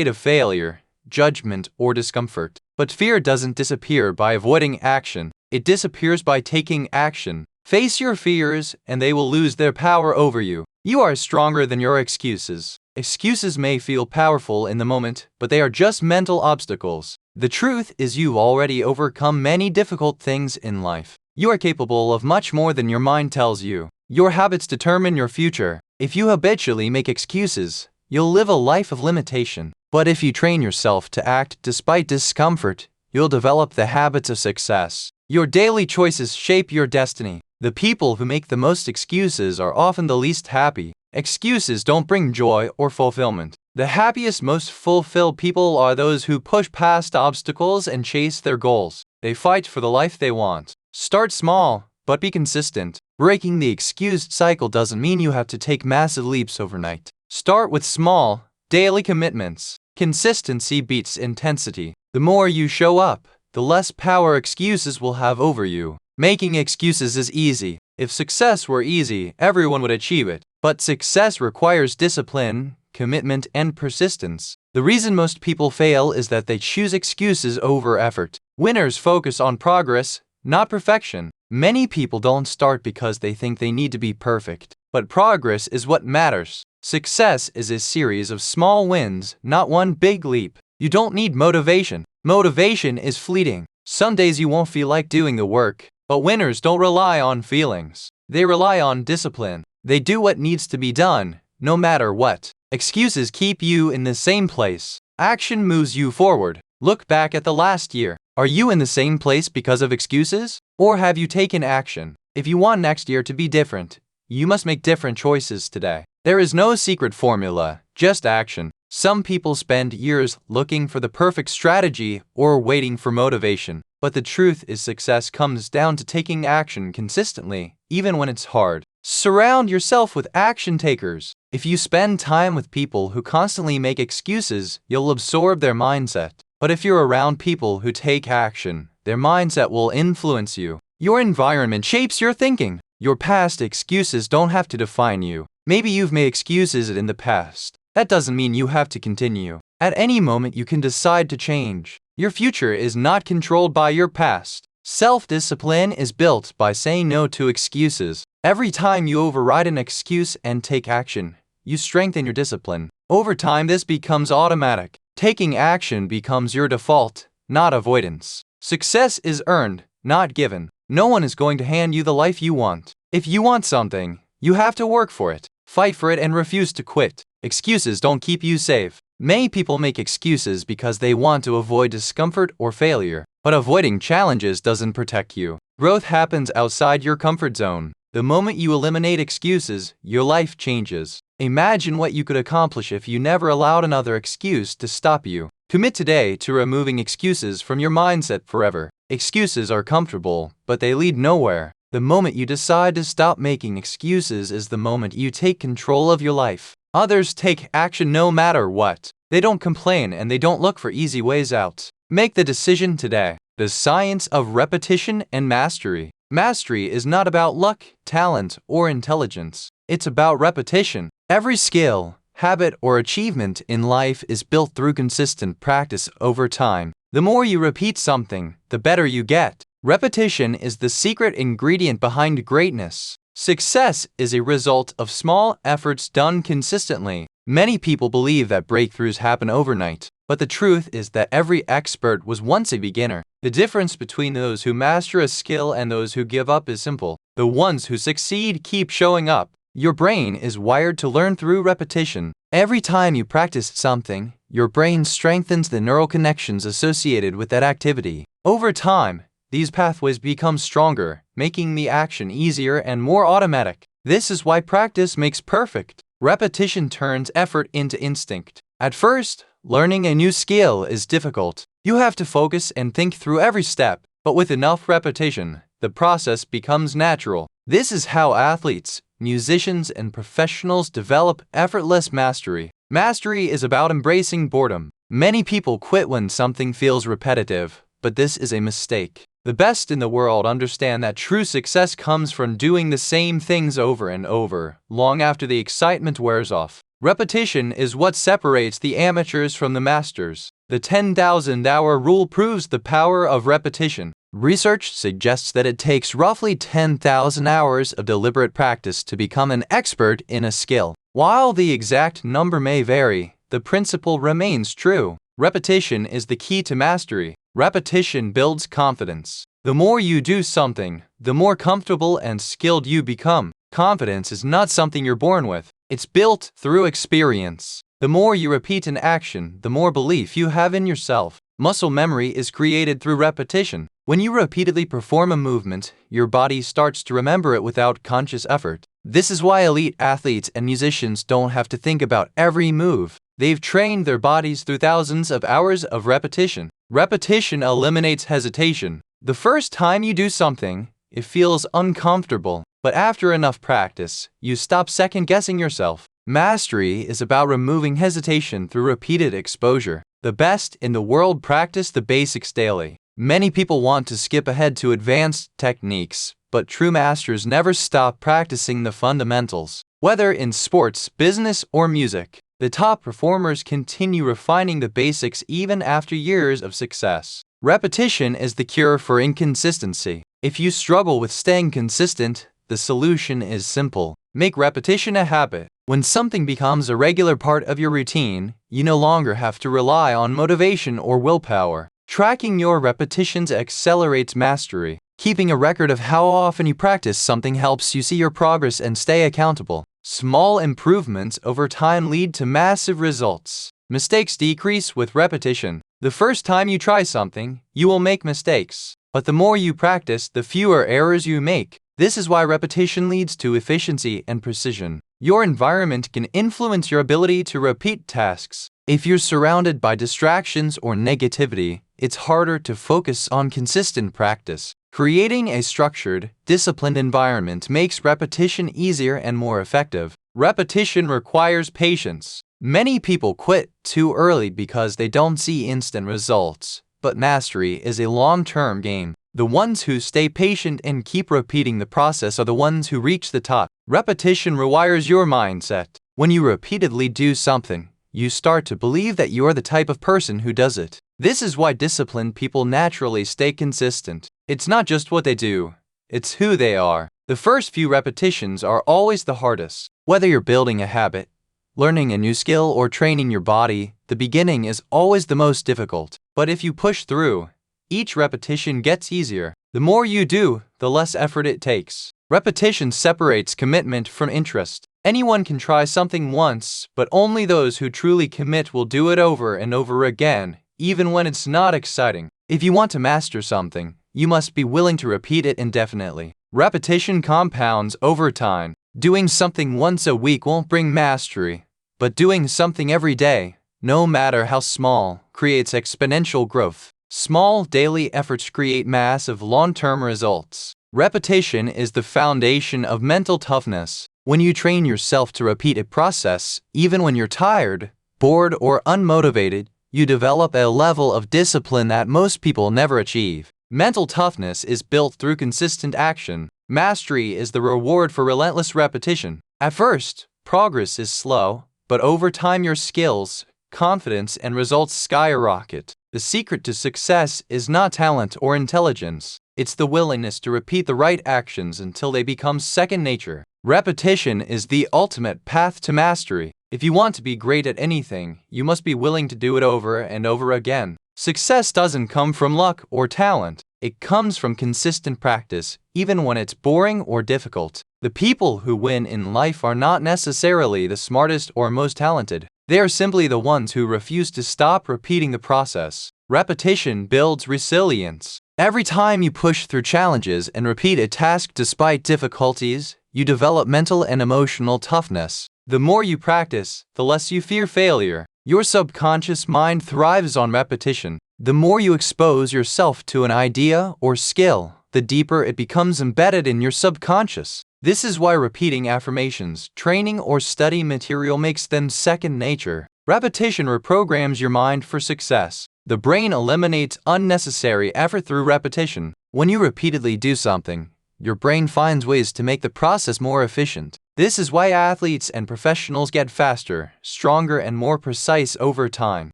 of failure, judgment, or discomfort. But fear doesn't disappear by avoiding action. It disappears by taking action. Face your fears, and they will lose their power over you. You are stronger than your excuses. Excuses may feel powerful in the moment, but they are just mental obstacles. The truth is you've already overcome many difficult things in life. You are capable of much more than your mind tells you. Your habits determine your future. If you habitually make excuses, you'll live a life of limitation. But if you train yourself to act despite discomfort, you'll develop the habits of success. Your daily choices shape your destiny. The people who make the most excuses are often the least happy. Excuses don't bring joy or fulfillment. The happiest, most fulfilled people are those who push past obstacles and chase their goals. They fight for the life they want. Start small, but be consistent. Breaking the excused cycle doesn't mean you have to take massive leaps overnight. Start with small, daily commitments. Consistency beats intensity. The more you show up, the less power excuses will have over you. Making excuses is easy. If success were easy, everyone would achieve it. But success requires discipline, commitment, and persistence. The reason most people fail is that they choose excuses over effort. Winners focus on progress, not perfection. Many people don't start because they think they need to be perfect, but progress is what matters. Success is a series of small wins, not one big leap. You don't need motivation. Motivation is fleeting. Some days you won't feel like doing the work, but winners don't rely on feelings. They rely on discipline. They do what needs to be done, no matter what. Excuses keep you in the same place. Action moves you forward. Look back at the last year. Are you in the same place because of excuses? Or have you taken action? If you want next year to be different, you must make different choices today. There is no secret formula, just action. Some people spend years looking for the perfect strategy or waiting for motivation. But the truth is, success comes down to taking action consistently, even when it's hard. Surround yourself with action takers. If you spend time with people who constantly make excuses, you'll absorb their mindset. But if you're around people who take action, their mindset will influence you. Your environment shapes your thinking. Your past excuses don't have to define you. Maybe you've made excuses in the past. That doesn't mean you have to continue. At any moment, you can decide to change. Your future is not controlled by your past. Self-discipline is built by saying no to excuses. Every time you override an excuse and take action, you strengthen your discipline. Over time, this becomes automatic. Taking action becomes your default, not avoidance. Success is earned, not given. No one is going to hand you the life you want. If you want something, you have to work for it, fight for it, and refuse to quit. Excuses don't keep you safe. Many people make excuses because they want to avoid discomfort or failure. But avoiding challenges doesn't protect you. Growth happens outside your comfort zone. The moment you eliminate excuses, your life changes. Imagine what you could accomplish if you never allowed another excuse to stop you. Commit today to removing excuses from your mindset forever. Excuses are comfortable, but they lead nowhere. The moment you decide to stop making excuses is the moment you take control of your life. Others take action no matter what. They don't complain and they don't look for easy ways out. Make the decision today. The science of repetition and mastery. Mastery is not about luck, talent, or intelligence. It's about repetition. Every skill, habit, or achievement in life is built through consistent practice over time. The more you repeat something, the better you get. Repetition is the secret ingredient behind greatness. Success is a result of small efforts done consistently. Many people believe that breakthroughs happen overnight, but the truth is that every expert was once a beginner. The difference between those who master a skill and those who give up is simple. The ones who succeed keep showing up. Your brain is wired to learn through repetition. Every time you practice something, your brain strengthens the neural connections associated with that activity. Over time, these pathways become stronger, making the action easier and more automatic. This is why practice makes perfect. Repetition turns effort into instinct. At first, learning a new skill is difficult. You have to focus and think through every step, but with enough repetition, the process becomes natural. This is how athletes, musicians, and professionals develop effortless mastery. Mastery is about embracing boredom. Many people quit when something feels repetitive, but this is a mistake. The best in the world understand that true success comes from doing the same things over and over, long after the excitement wears off. Repetition is what separates the amateurs from the masters. The 10,000-hour rule proves the power of repetition. Research suggests that it takes roughly 10,000 hours of deliberate practice to become an expert in a skill. While the exact number may vary, the principle remains true. Repetition is the key to mastery. Repetition builds confidence. The more you do something, the more comfortable and skilled you become. Confidence is not something you're born with. It's built through experience. The more you repeat an action, the more belief you have in yourself. Muscle memory is created through repetition. When you repeatedly perform a movement, your body starts to remember it without conscious effort. This is why elite athletes and musicians don't have to think about every move. They've trained their bodies through thousands of hours of repetition. Repetition eliminates hesitation. The first time you do something, it feels uncomfortable, but after enough practice, you stop second-guessing yourself. Mastery is about removing hesitation through repeated exposure. The best in the world practice the basics daily. Many people want to skip ahead to advanced techniques, but true masters never stop practicing the fundamentals. Whether in sports, business, or music, the top performers continue refining the basics even after years of success. Repetition is the cure for inconsistency. If you struggle with staying consistent, the solution is simple. Make repetition a habit. When something becomes a regular part of your routine, you no longer have to rely on motivation or willpower. Tracking your repetitions accelerates mastery. Keeping a record of how often you practice something helps you see your progress and stay accountable. Small improvements over time lead to massive results. Mistakes decrease with repetition. The first time you try something, you will make mistakes. But the more you practice, the fewer errors you make. This is why repetition leads to efficiency and precision. Your environment can influence your ability to repeat tasks. If you're surrounded by distractions or negativity, it's harder to focus on consistent practice. Creating a structured, disciplined environment makes repetition easier and more effective. Repetition requires patience. Many people quit too early because they don't see instant results, but mastery is a long-term game. The ones who stay patient and keep repeating the process are the ones who reach the top. Repetition rewires your mindset. When you repeatedly do something, you start to believe that you're the type of person who does it. This is why disciplined people naturally stay consistent. It's not just what they do, it's who they are. The first few repetitions are always the hardest. Whether you're building a habit, learning a new skill, or training your body, the beginning is always the most difficult. But if you push through, each repetition gets easier. The more you do, the less effort it takes. Repetition separates commitment from interest. Anyone can try something once, but only those who truly commit will do it over and over again, even when it's not exciting. If you want to master something, you must be willing to repeat it indefinitely. Repetition compounds over time. Doing something once a week won't bring mastery, but doing something every day, no matter how small, creates exponential growth. Small daily efforts create massive long-term results. Repetition is the foundation of mental toughness. When you train yourself to repeat a process, even when you're tired, bored, or unmotivated, you develop a level of discipline that most people never achieve. Mental toughness is built through consistent action. Mastery is the reward for relentless repetition. At first, progress is slow, but over time your skills, confidence, and results skyrocket. The secret to success is not talent or intelligence. It's the willingness to repeat the right actions until they become second nature. Repetition is the ultimate path to mastery. If you want to be great at anything, you must be willing to do it over and over again. Success doesn't come from luck or talent. It comes from consistent practice, even when it's boring or difficult. The people who win in life are not necessarily the smartest or most talented. They are simply the ones who refuse to stop repeating the process. Repetition builds resilience. Every time you push through challenges and repeat a task despite difficulties, you develop mental and emotional toughness. The more you practice, the less you fear failure. Your subconscious mind thrives on repetition. The more you expose yourself to an idea or skill, the deeper it becomes embedded in your subconscious. This is why repeating affirmations, training, or study material makes them second nature. Repetition reprograms your mind for success. The brain eliminates unnecessary effort through repetition. When you repeatedly do something, your brain finds ways to make the process more efficient. This is why athletes and professionals get faster, stronger, and more precise over time.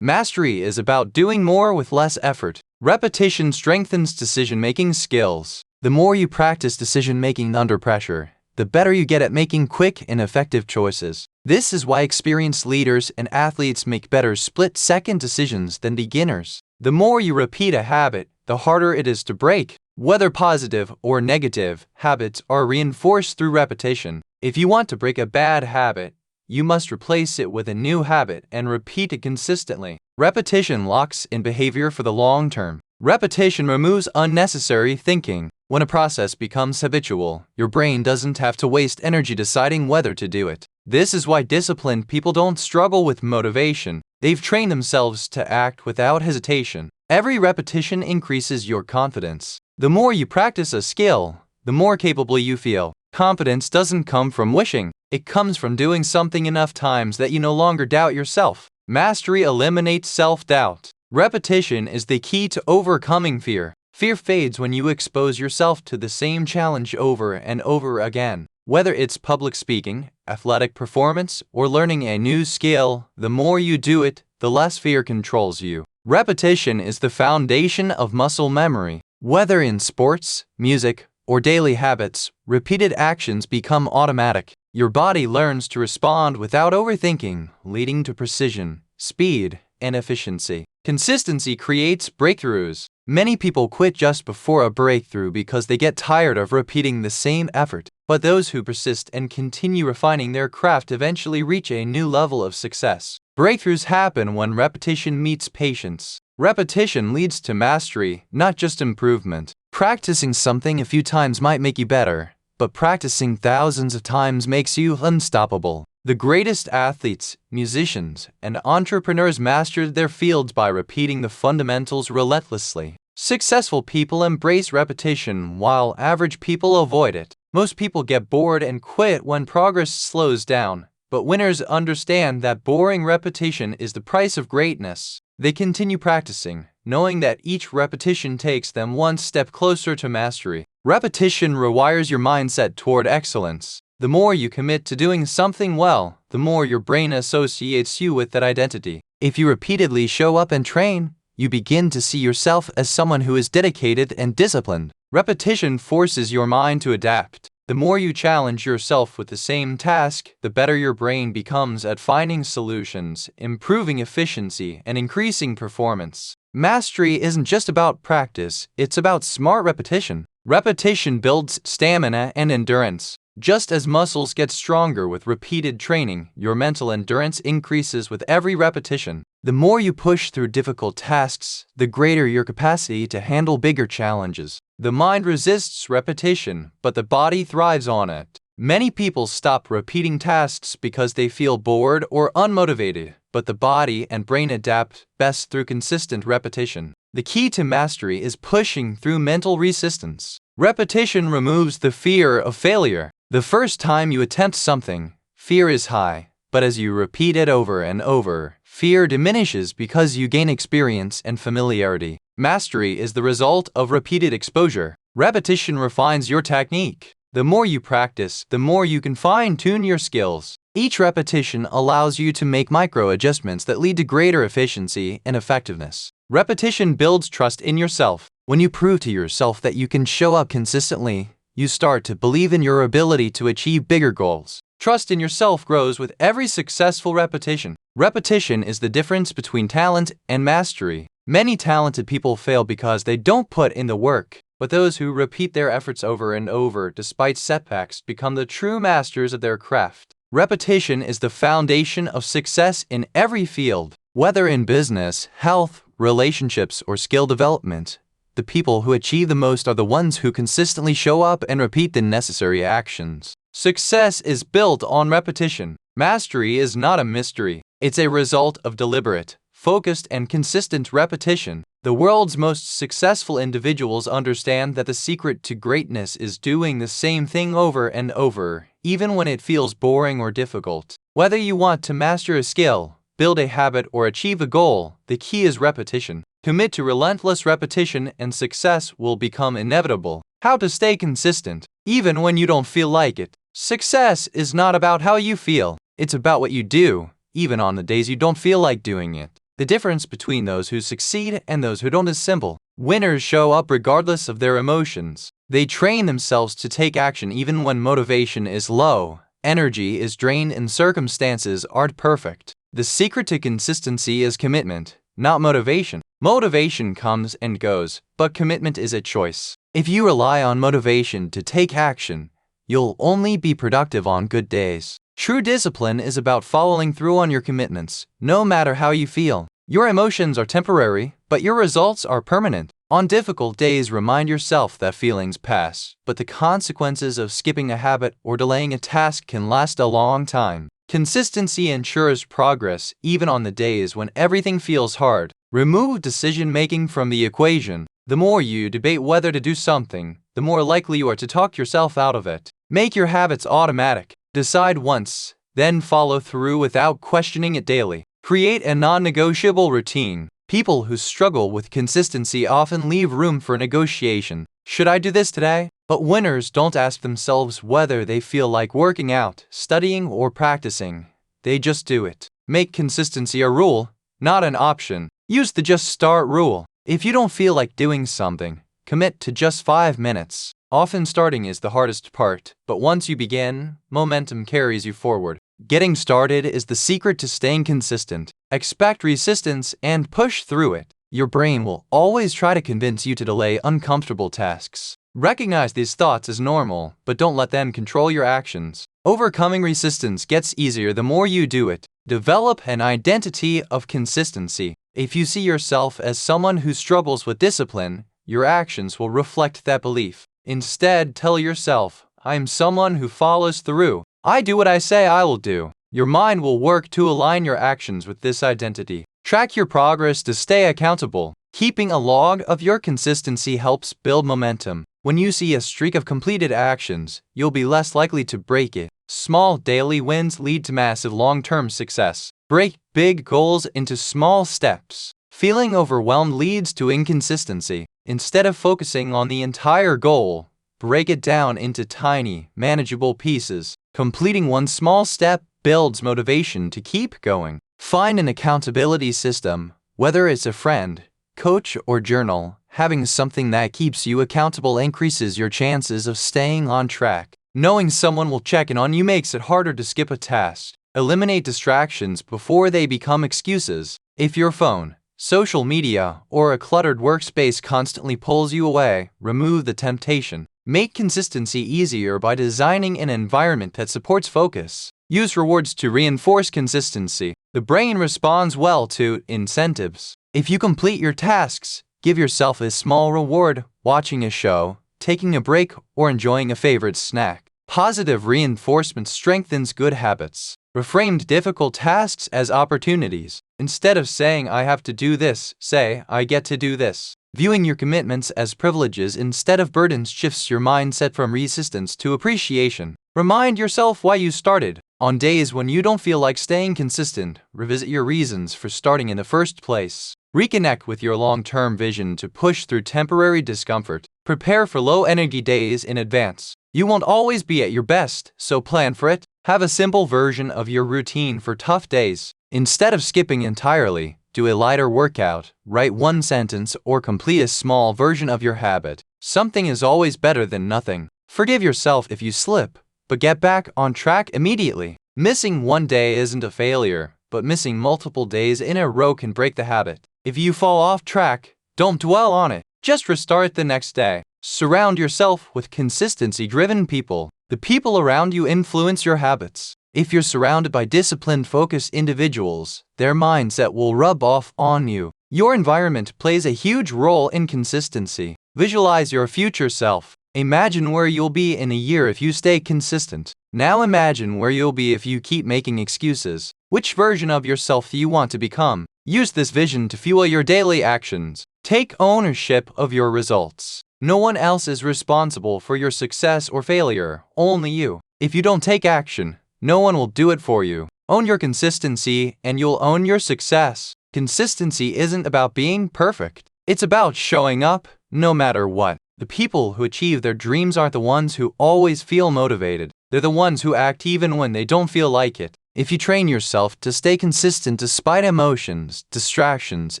Mastery is about doing more with less effort. Repetition strengthens decision-making skills. The more you practice decision-making under pressure, the better you get at making quick and effective choices. This is why experienced leaders and athletes make better split-second decisions than beginners. The more you repeat a habit, the harder it is to break. Whether positive or negative, habits are reinforced through repetition. If you want to break a bad habit, you must replace it with a new habit and repeat it consistently. Repetition locks in behavior for the long term. Repetition removes unnecessary thinking. When a process becomes habitual, your brain doesn't have to waste energy deciding whether to do it. This is why disciplined people don't struggle with motivation. They've trained themselves to act without hesitation. Every repetition increases your confidence. The more you practice a skill, the more capable you feel. Confidence doesn't come from wishing. It comes from doing something enough times that you no longer doubt yourself. Mastery eliminates self-doubt. Repetition is the key to overcoming fear. Fear fades when you expose yourself to the same challenge over and over again. Whether it's public speaking, athletic performance, or learning a new skill, the more you do it, the less fear controls you. Repetition is the foundation of muscle memory. Whether in sports, music, or daily habits, repeated actions become automatic. Your body learns to respond without overthinking, leading to precision, speed, and efficiency. Consistency creates breakthroughs. Many people quit just before a breakthrough because they get tired of repeating the same effort. But those who persist and continue refining their craft eventually reach a new level of success. Breakthroughs happen when repetition meets patience. Repetition leads to mastery, not just improvement. Practicing something a few times might make you better, but practicing thousands of times makes you unstoppable. The greatest athletes, musicians, and entrepreneurs mastered their fields by repeating the fundamentals relentlessly. Successful people embrace repetition while average people avoid it. Most people get bored and quit when progress slows down, but winners understand that boring repetition is the price of greatness. They continue practicing, knowing that each repetition takes them one step closer to mastery. Repetition rewires your mindset toward excellence. The more you commit to doing something well, the more your brain associates you with that identity. If you repeatedly show up and train, you begin to see yourself as someone who is dedicated and disciplined. Repetition forces your mind to adapt. The more you challenge yourself with the same task, the better your brain becomes at finding solutions, improving efficiency, and increasing performance. Mastery isn't just about practice, it's about smart repetition. Repetition builds stamina and endurance. Just as muscles get stronger with repeated training, your mental endurance increases with every repetition. The more you push through difficult tasks, the greater your capacity to handle bigger challenges. The mind resists repetition, but the body thrives on it. Many people stop repeating tasks because they feel bored or unmotivated, but the body and brain adapt best through consistent repetition. The key to mastery is pushing through mental resistance. Repetition removes the fear of failure. The first time you attempt something, fear is high, but as you repeat it over and over, fear diminishes because you gain experience and familiarity. Mastery is the result of repeated exposure. Repetition refines your technique. The more you practice, the more you can fine-tune your skills. Each repetition allows you to make micro-adjustments that lead to greater efficiency and effectiveness. Repetition builds trust in yourself. When you prove to yourself that you can show up consistently, you start to believe in your ability to achieve bigger goals. Trust in yourself grows with every successful repetition. Repetition is the difference between talent and mastery. Many talented people fail because they don't put in the work, but those who repeat their efforts over and over despite setbacks become the true masters of their craft. Repetition is the foundation of success in every field, whether in business, health, relationships, or skill development. The people who achieve the most are the ones who consistently show up and repeat the necessary actions. Success is built on repetition. Mastery is not a mystery. It's a result of deliberate, focused, and consistent repetition. The world's most successful individuals understand that the secret to greatness is doing the same thing over and over, even when it feels boring or difficult. Whether you want to master a skill, build a habit, or achieve a goal, the key is repetition. Commit to relentless repetition and success will become inevitable. How to stay consistent, even when you don't feel like it. Success is not about how you feel. It's about what you do, even on the days you don't feel like doing it. The difference between those who succeed and those who don't is simple. Winners show up regardless of their emotions. They train themselves to take action even when motivation is low, energy is drained, and circumstances aren't perfect. The secret to consistency is commitment, not motivation. Motivation comes and goes, but commitment is a choice. If you rely on motivation to take action, you'll only be productive on good days. True discipline is about following through on your commitments, no matter how you feel. Your emotions are temporary, but your results are permanent. On difficult days, remind yourself that feelings pass, but the consequences of skipping a habit or delaying a task can last a long time. Consistency ensures progress even on the days when everything feels hard. Remove decision-making from the equation. The more you debate whether to do something, the more likely you are to talk yourself out of it. Make your habits automatic. Decide once, then follow through without questioning it daily. Create a non-negotiable routine. People who struggle with consistency often leave room for negotiation. Should I do this today? But winners don't ask themselves whether they feel like working out, studying, or practicing. They just do it. Make consistency a rule, not an option. Use the just start rule. If you don't feel like doing something, Commit to just 5 minutes. Often starting is the hardest part, but once you begin, momentum carries you forward. Getting started is the secret to staying consistent. Expect resistance and push through it. Your brain will always try to convince you to delay uncomfortable tasks. Recognize these thoughts as normal, but don't let them control your actions. Overcoming resistance gets easier the more you do it. Develop an identity of consistency. If you see yourself as someone who struggles with discipline, your actions will reflect that belief. Instead, tell yourself, I am someone who follows through. I do what I say I will do. Your mind will work to align your actions with this identity. Track your progress to stay accountable. Keeping a log of your consistency helps build momentum. When you see a streak of completed actions, you'll be less likely to break it. Small daily wins lead to massive long-term success. Break big goals into small steps. Feeling overwhelmed leads to inconsistency. Instead of focusing on the entire goal, break it down into tiny, manageable pieces. Completing one small step builds motivation to keep going. Find an accountability system, whether it's a friend, coach, or journal. Having something that keeps you accountable increases your chances of staying on track. Knowing someone will check in on you makes it harder to skip a task. Eliminate distractions before they become excuses. If your phone, social media, or a cluttered workspace constantly pulls you away, remove the temptation. Make consistency easier by designing an environment that supports focus. Use rewards to reinforce consistency. The brain responds well to incentives. If you complete your tasks, give yourself a small reward, watching a show, taking a break, or enjoying a favorite snack. Positive reinforcement strengthens good habits. Reframe difficult tasks as opportunities. Instead of saying, I have to do this, say, I get to do this. Viewing your commitments as privileges instead of burdens shifts your mindset from resistance to appreciation. Remind yourself why you started. On days when you don't feel like staying consistent, revisit your reasons for starting in the first place. Reconnect with your long-term vision to push through temporary discomfort. Prepare for low-energy days in advance. You won't always be at your best, so plan for it. Have a simple version of your routine for tough days. Instead of skipping entirely, do a lighter workout, write one sentence, or complete a small version of your habit. Something is always better than nothing. Forgive yourself if you slip, but get back on track immediately. Missing one day isn't a failure, but missing multiple days in a row can break the habit. If you fall off track, don't dwell on it. Just restart the next day. Surround yourself with consistency-driven people. The people around you influence your habits. If you're surrounded by disciplined, focused individuals, their mindset will rub off on you. Your environment plays a huge role in consistency. Visualize your future self. Imagine where you'll be in a year if you stay consistent. Now imagine where you'll be if you keep making excuses. Which version of yourself do you want to become? Use this vision to fuel your daily actions. Take ownership of your results. No one else is responsible for your success or failure, only you. If you don't take action, no one will do it for you. Own your consistency and you'll own your success. Consistency isn't about being perfect. It's about showing up, no matter what. The people who achieve their dreams aren't the ones who always feel motivated. They're the ones who act even when they don't feel like it. If you train yourself to stay consistent despite emotions, distractions,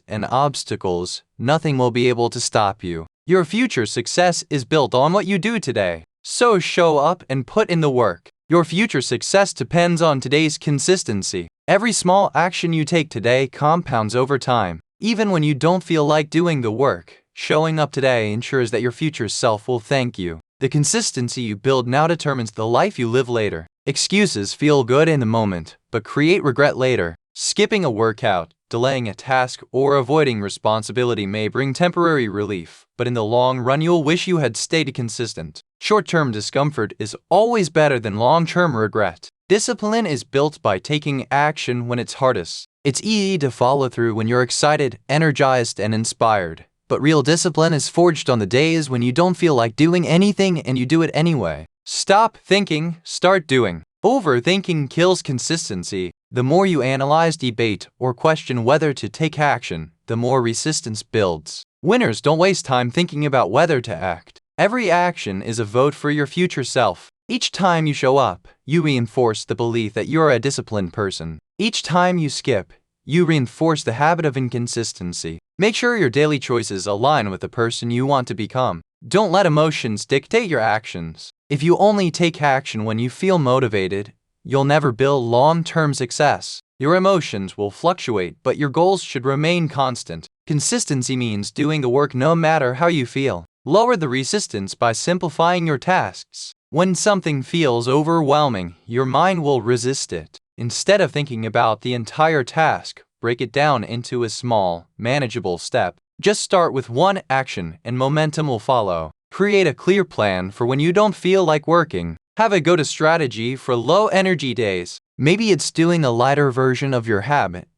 and obstacles, nothing will be able to stop you. Your future success is built on what you do today. So show up and put in the work. Your future success depends on today's consistency. Every small action you take today compounds over time. Even when you don't feel like doing the work, showing up today ensures that your future self will thank you. The consistency you build now determines the life you live later. Excuses feel good in the moment, but create regret later. Skipping a workout, delaying a task, or avoiding responsibility may bring temporary relief, but in the long run you'll wish you had stayed consistent. Short-term discomfort is always better than long-term regret. Discipline is built by taking action when it's hardest. It's easy to follow through when you're excited, energized, and inspired. But real discipline is forged on the days when you don't feel like doing anything and you do it anyway. Stop thinking, start doing. Overthinking kills consistency. The more you analyze, debate, or question whether to take action, the more resistance builds. Winners don't waste time thinking about whether to act. Every action is a vote for your future self. Each time you show up, you reinforce the belief that you're a disciplined person. Each time you skip, you reinforce the habit of inconsistency. Make sure your daily choices align with the person you want to become. Don't let emotions dictate your actions. If you only take action when you feel motivated, you'll never build long-term success. Your emotions will fluctuate, but your goals should remain constant. Consistency means doing the work no matter how you feel. Lower the resistance by simplifying your tasks. When something feels overwhelming, your mind will resist it. Instead of thinking about the entire task, break it down into a small, manageable step. Just start with one action and momentum will follow. Create a clear plan for when you don't feel like working. Have a go-to strategy for low-energy days. Maybe it's doing a lighter version of your habit,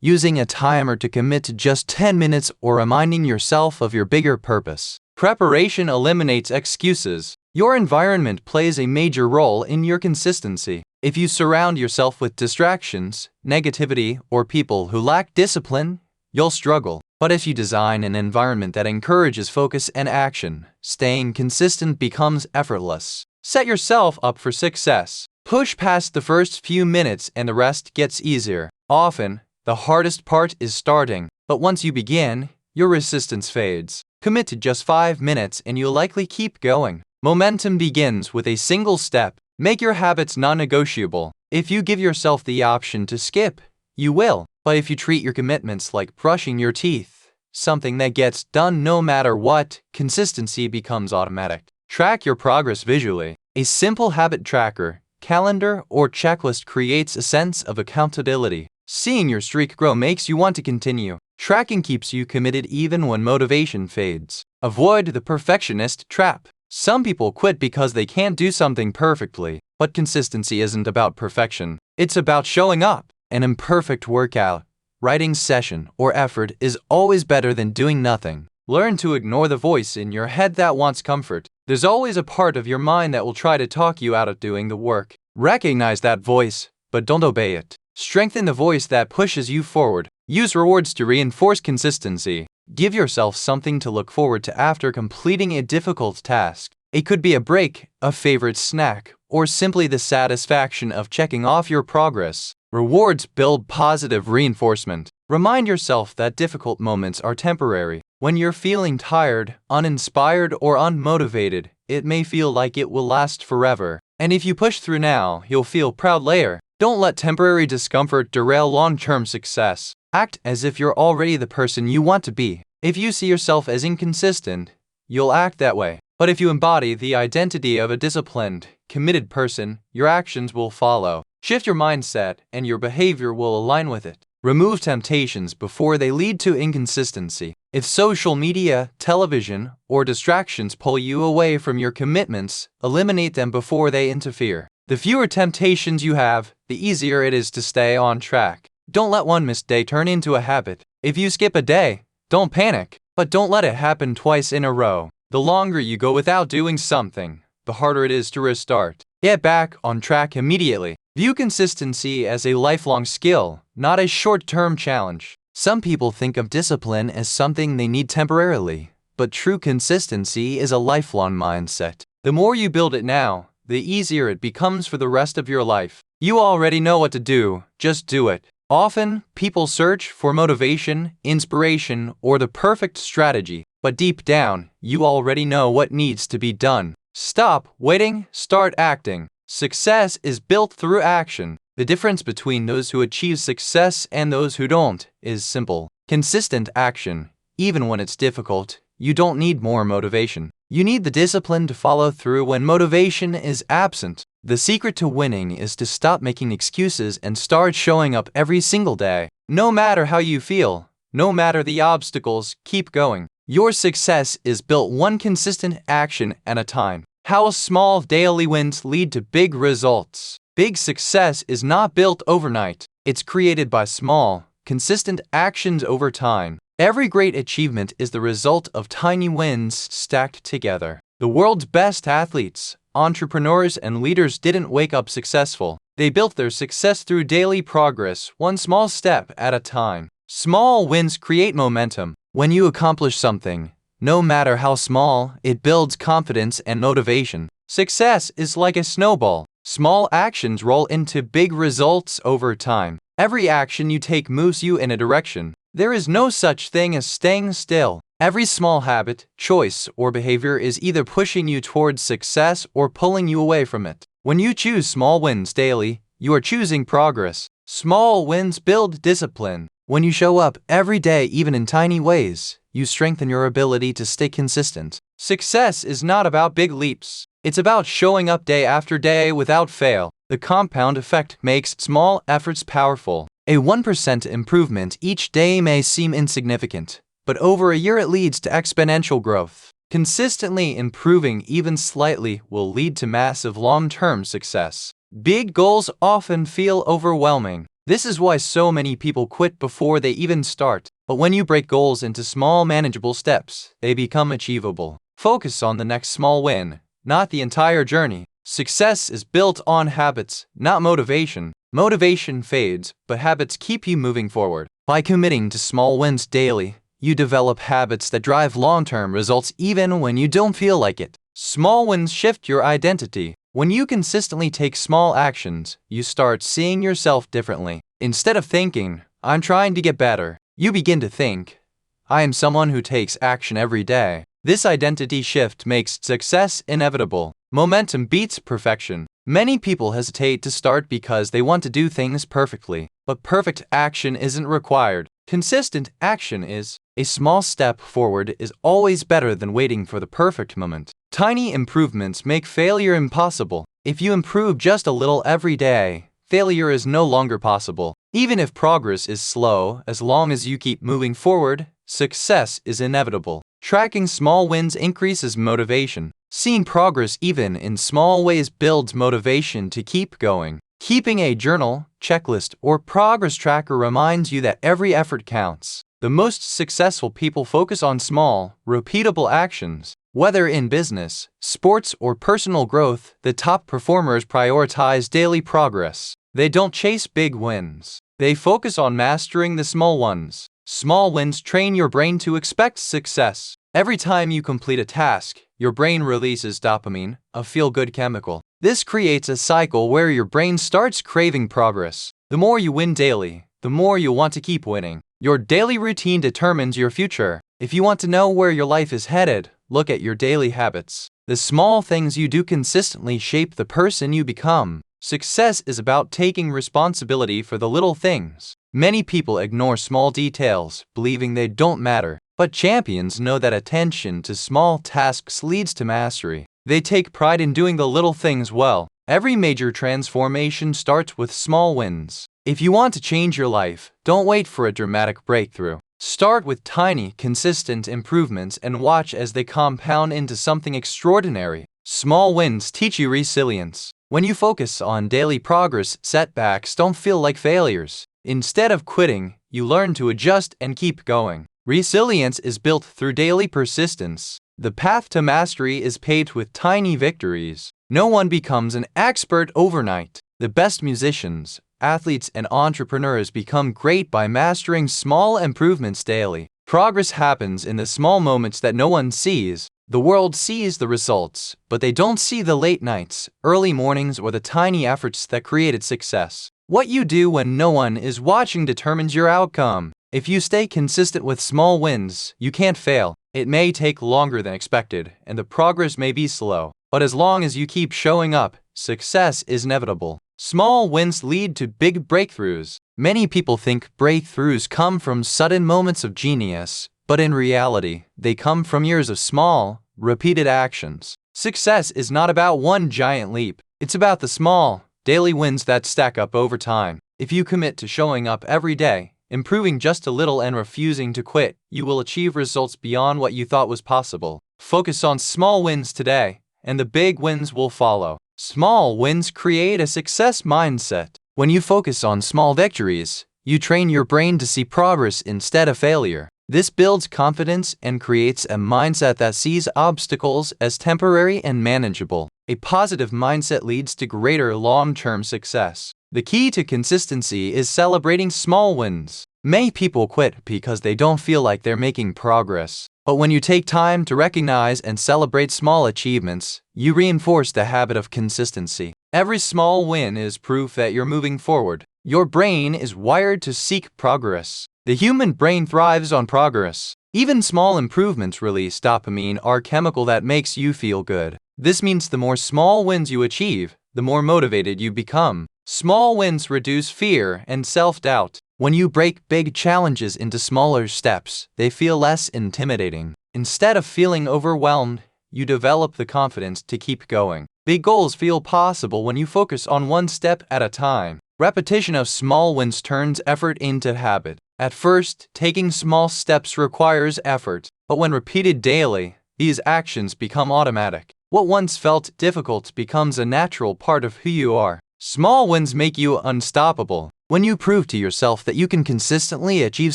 using a timer to commit to just 10 minutes, or reminding yourself of your bigger purpose. Preparation eliminates excuses. Your environment plays a major role in your consistency. If you surround yourself with distractions, negativity, or people who lack discipline, you'll struggle. But if you design an environment that encourages focus and action, staying consistent becomes effortless. Set yourself up for success. Push past the first few minutes and the rest gets easier. Often, the hardest part is starting, but once you begin, your resistance fades. Commit to just 5 minutes and you'll likely keep going. Momentum begins with a single step. Make your habits non-negotiable. If you give yourself the option to skip, you will. But if you treat your commitments like brushing your teeth, something that gets done no matter what, consistency becomes automatic. Track your progress visually. A simple habit tracker, calendar, or checklist creates a sense of accountability. Seeing your streak grow makes you want to continue. Tracking keeps you committed even when motivation fades. Avoid the perfectionist trap. Some people quit because they can't do something perfectly, but consistency isn't about perfection. It's about showing up. An imperfect workout, writing session, or effort is always better than doing nothing. Learn to ignore the voice in your head that wants comfort. There's always a part of your mind that will try to talk you out of doing the work. Recognize that voice, but don't obey it. Strengthen the voice that pushes you forward. Use rewards to reinforce consistency. Give yourself something to look forward to after completing a difficult task. It could be a break, a favorite snack, or simply the satisfaction of checking off your progress. Rewards build positive reinforcement. Remind yourself that difficult moments are temporary. When you're feeling tired, uninspired, or unmotivated, it may feel like it will last forever. And if you push through now, you'll feel proud later. Don't let temporary discomfort derail long-term success. Act as if you're already the person you want to be. If you see yourself as inconsistent, you'll act that way. But if you embody the identity of a disciplined, committed person, your actions will follow. Shift your mindset, and your behavior will align with it. Remove temptations before they lead to inconsistency. If social media, television, or distractions pull you away from your commitments, eliminate them before they interfere. The fewer temptations you have, the easier it is to stay on track. Don't let one missed day turn into a habit. If you skip a day, don't panic, but don't let it happen twice in a row. The longer you go without doing something, the harder it is to restart. Get back on track immediately. View consistency as a lifelong skill, not a short-term challenge. Some people think of discipline as something they need temporarily, but true consistency is a lifelong mindset. The more you build it now, the easier it becomes for the rest of your life. You already know what to do, just do it. Often, people search for motivation, inspiration, or the perfect strategy, but deep down, you already know what needs to be done. Stop waiting, start acting. Success is built through action. The difference between those who achieve success and those who don't is simple. Consistent action. Even when it's difficult, you don't need more motivation. You need the discipline to follow through when motivation is absent. The secret to winning is to stop making excuses and start showing up every single day. No matter how you feel, no matter the obstacles, keep going. Your success is built one consistent action at a time. How small daily wins lead to big results. Big success is not built overnight. It's created by small, consistent actions over time. Every great achievement is the result of tiny wins stacked together. The world's best athletes, entrepreneurs, and leaders didn't wake up successful. They built their success through daily progress, one small step at a time. Small wins create momentum. When you accomplish something, no matter how small, it builds confidence and motivation. Success is like a snowball. Small actions roll into big results over time. Every action you take moves you in a direction. There is no such thing as staying still. Every small habit, choice, or behavior is either pushing you towards success or pulling you away from it. When you choose small wins daily, you are choosing progress. Small wins build discipline. When you show up every day, even in tiny ways, you strengthen your ability to stay consistent. Success is not about big leaps. It's about showing up day after day without fail. The compound effect makes small efforts powerful. A 1% improvement each day may seem insignificant, but over a year it leads to exponential growth. Consistently improving even slightly will lead to massive long-term success. Big goals often feel overwhelming. This is why so many people quit before they even start. But when you break goals into small, manageable steps, they become achievable. Focus on the next small win, not the entire journey. Success is built on habits, not motivation. Motivation fades, but habits keep you moving forward. By committing to small wins daily, you develop habits that drive long-term results even when you don't feel like it. Small wins shift your identity. When you consistently take small actions, you start seeing yourself differently. Instead of thinking, "I'm trying to get better," you begin to think, "I am someone who takes action every day." This identity shift makes success inevitable. Momentum beats perfection. Many people hesitate to start because they want to do things perfectly, but perfect action isn't required. Consistent action is. A small step forward is always better than waiting for the perfect moment. Tiny improvements make failure impossible. If you improve just a little every day, failure is no longer possible. Even if progress is slow, as long as you keep moving forward, success is inevitable. Tracking small wins increases motivation. Seeing progress even in small ways builds motivation to keep going. Keeping a journal, checklist, or progress tracker reminds you that every effort counts. The most successful people focus on small, repeatable actions. Whether in business, sports, or personal growth, the top performers prioritize daily progress. They don't chase big wins. They focus on mastering the small ones. Small wins train your brain to expect success. Every time you complete a task, your brain releases dopamine, a feel-good chemical. This creates a cycle where your brain starts craving progress. The more you win daily, the more you'll want to keep winning. Your daily routine determines your future. If you want to know where your life is headed, look at your daily habits. The small things you do consistently shape the person you become. Success is about taking responsibility for the little things. Many people ignore small details, believing they don't matter. But champions know that attention to small tasks leads to mastery. They take pride in doing the little things well. Every major transformation starts with small wins. If you want to change your life, don't wait for a dramatic breakthrough. Start with tiny, consistent improvements and watch as they compound into something extraordinary. Small wins teach you resilience. When you focus on daily progress, setbacks don't feel like failures. Instead of quitting, you learn to adjust and keep going. Resilience is built through daily persistence. The path to mastery is paved with tiny victories. No one becomes an expert overnight. The best musicians, athletes, and entrepreneurs become great by mastering small improvements daily. Progress happens in the small moments that no one sees. The world sees the results, but they don't see the late nights, early mornings, or the tiny efforts that created success. What you do when no one is watching determines your outcome. If you stay consistent with small wins, you can't fail. It may take longer than expected, and the progress may be slow. But as long as you keep showing up, success is inevitable. Small wins lead to big breakthroughs. Many people think breakthroughs come from sudden moments of genius, but in reality, they come from years of small, repeated actions. Success is not about one giant leap. It's about the small, daily wins that stack up over time. If you commit to showing up every day, improving just a little, and refusing to quit, you will achieve results beyond what you thought was possible. Focus on small wins today, and the big wins will follow. Small wins create a success mindset. When you focus on small victories, you train your brain to see progress instead of failure. This builds confidence and creates a mindset that sees obstacles as temporary and manageable. A positive mindset leads to greater long-term success. The key to consistency is celebrating small wins. Many people quit because they don't feel like they're making progress. But when you take time to recognize and celebrate small achievements, you reinforce the habit of consistency. Every small win is proof that you're moving forward. Your brain is wired to seek progress. The human brain thrives on progress. Even small improvements release dopamine, a chemical that makes you feel good. This means the more small wins you achieve, the more motivated you become. Small wins reduce fear and self-doubt. When you break big challenges into smaller steps, they feel less intimidating. Instead of feeling overwhelmed, you develop the confidence to keep going. Big goals feel possible when you focus on one step at a time. Repetition of small wins turns effort into habit. At first, taking small steps requires effort, but when repeated daily, these actions become automatic. What once felt difficult becomes a natural part of who you are. Small wins make you unstoppable. When you prove to yourself that you can consistently achieve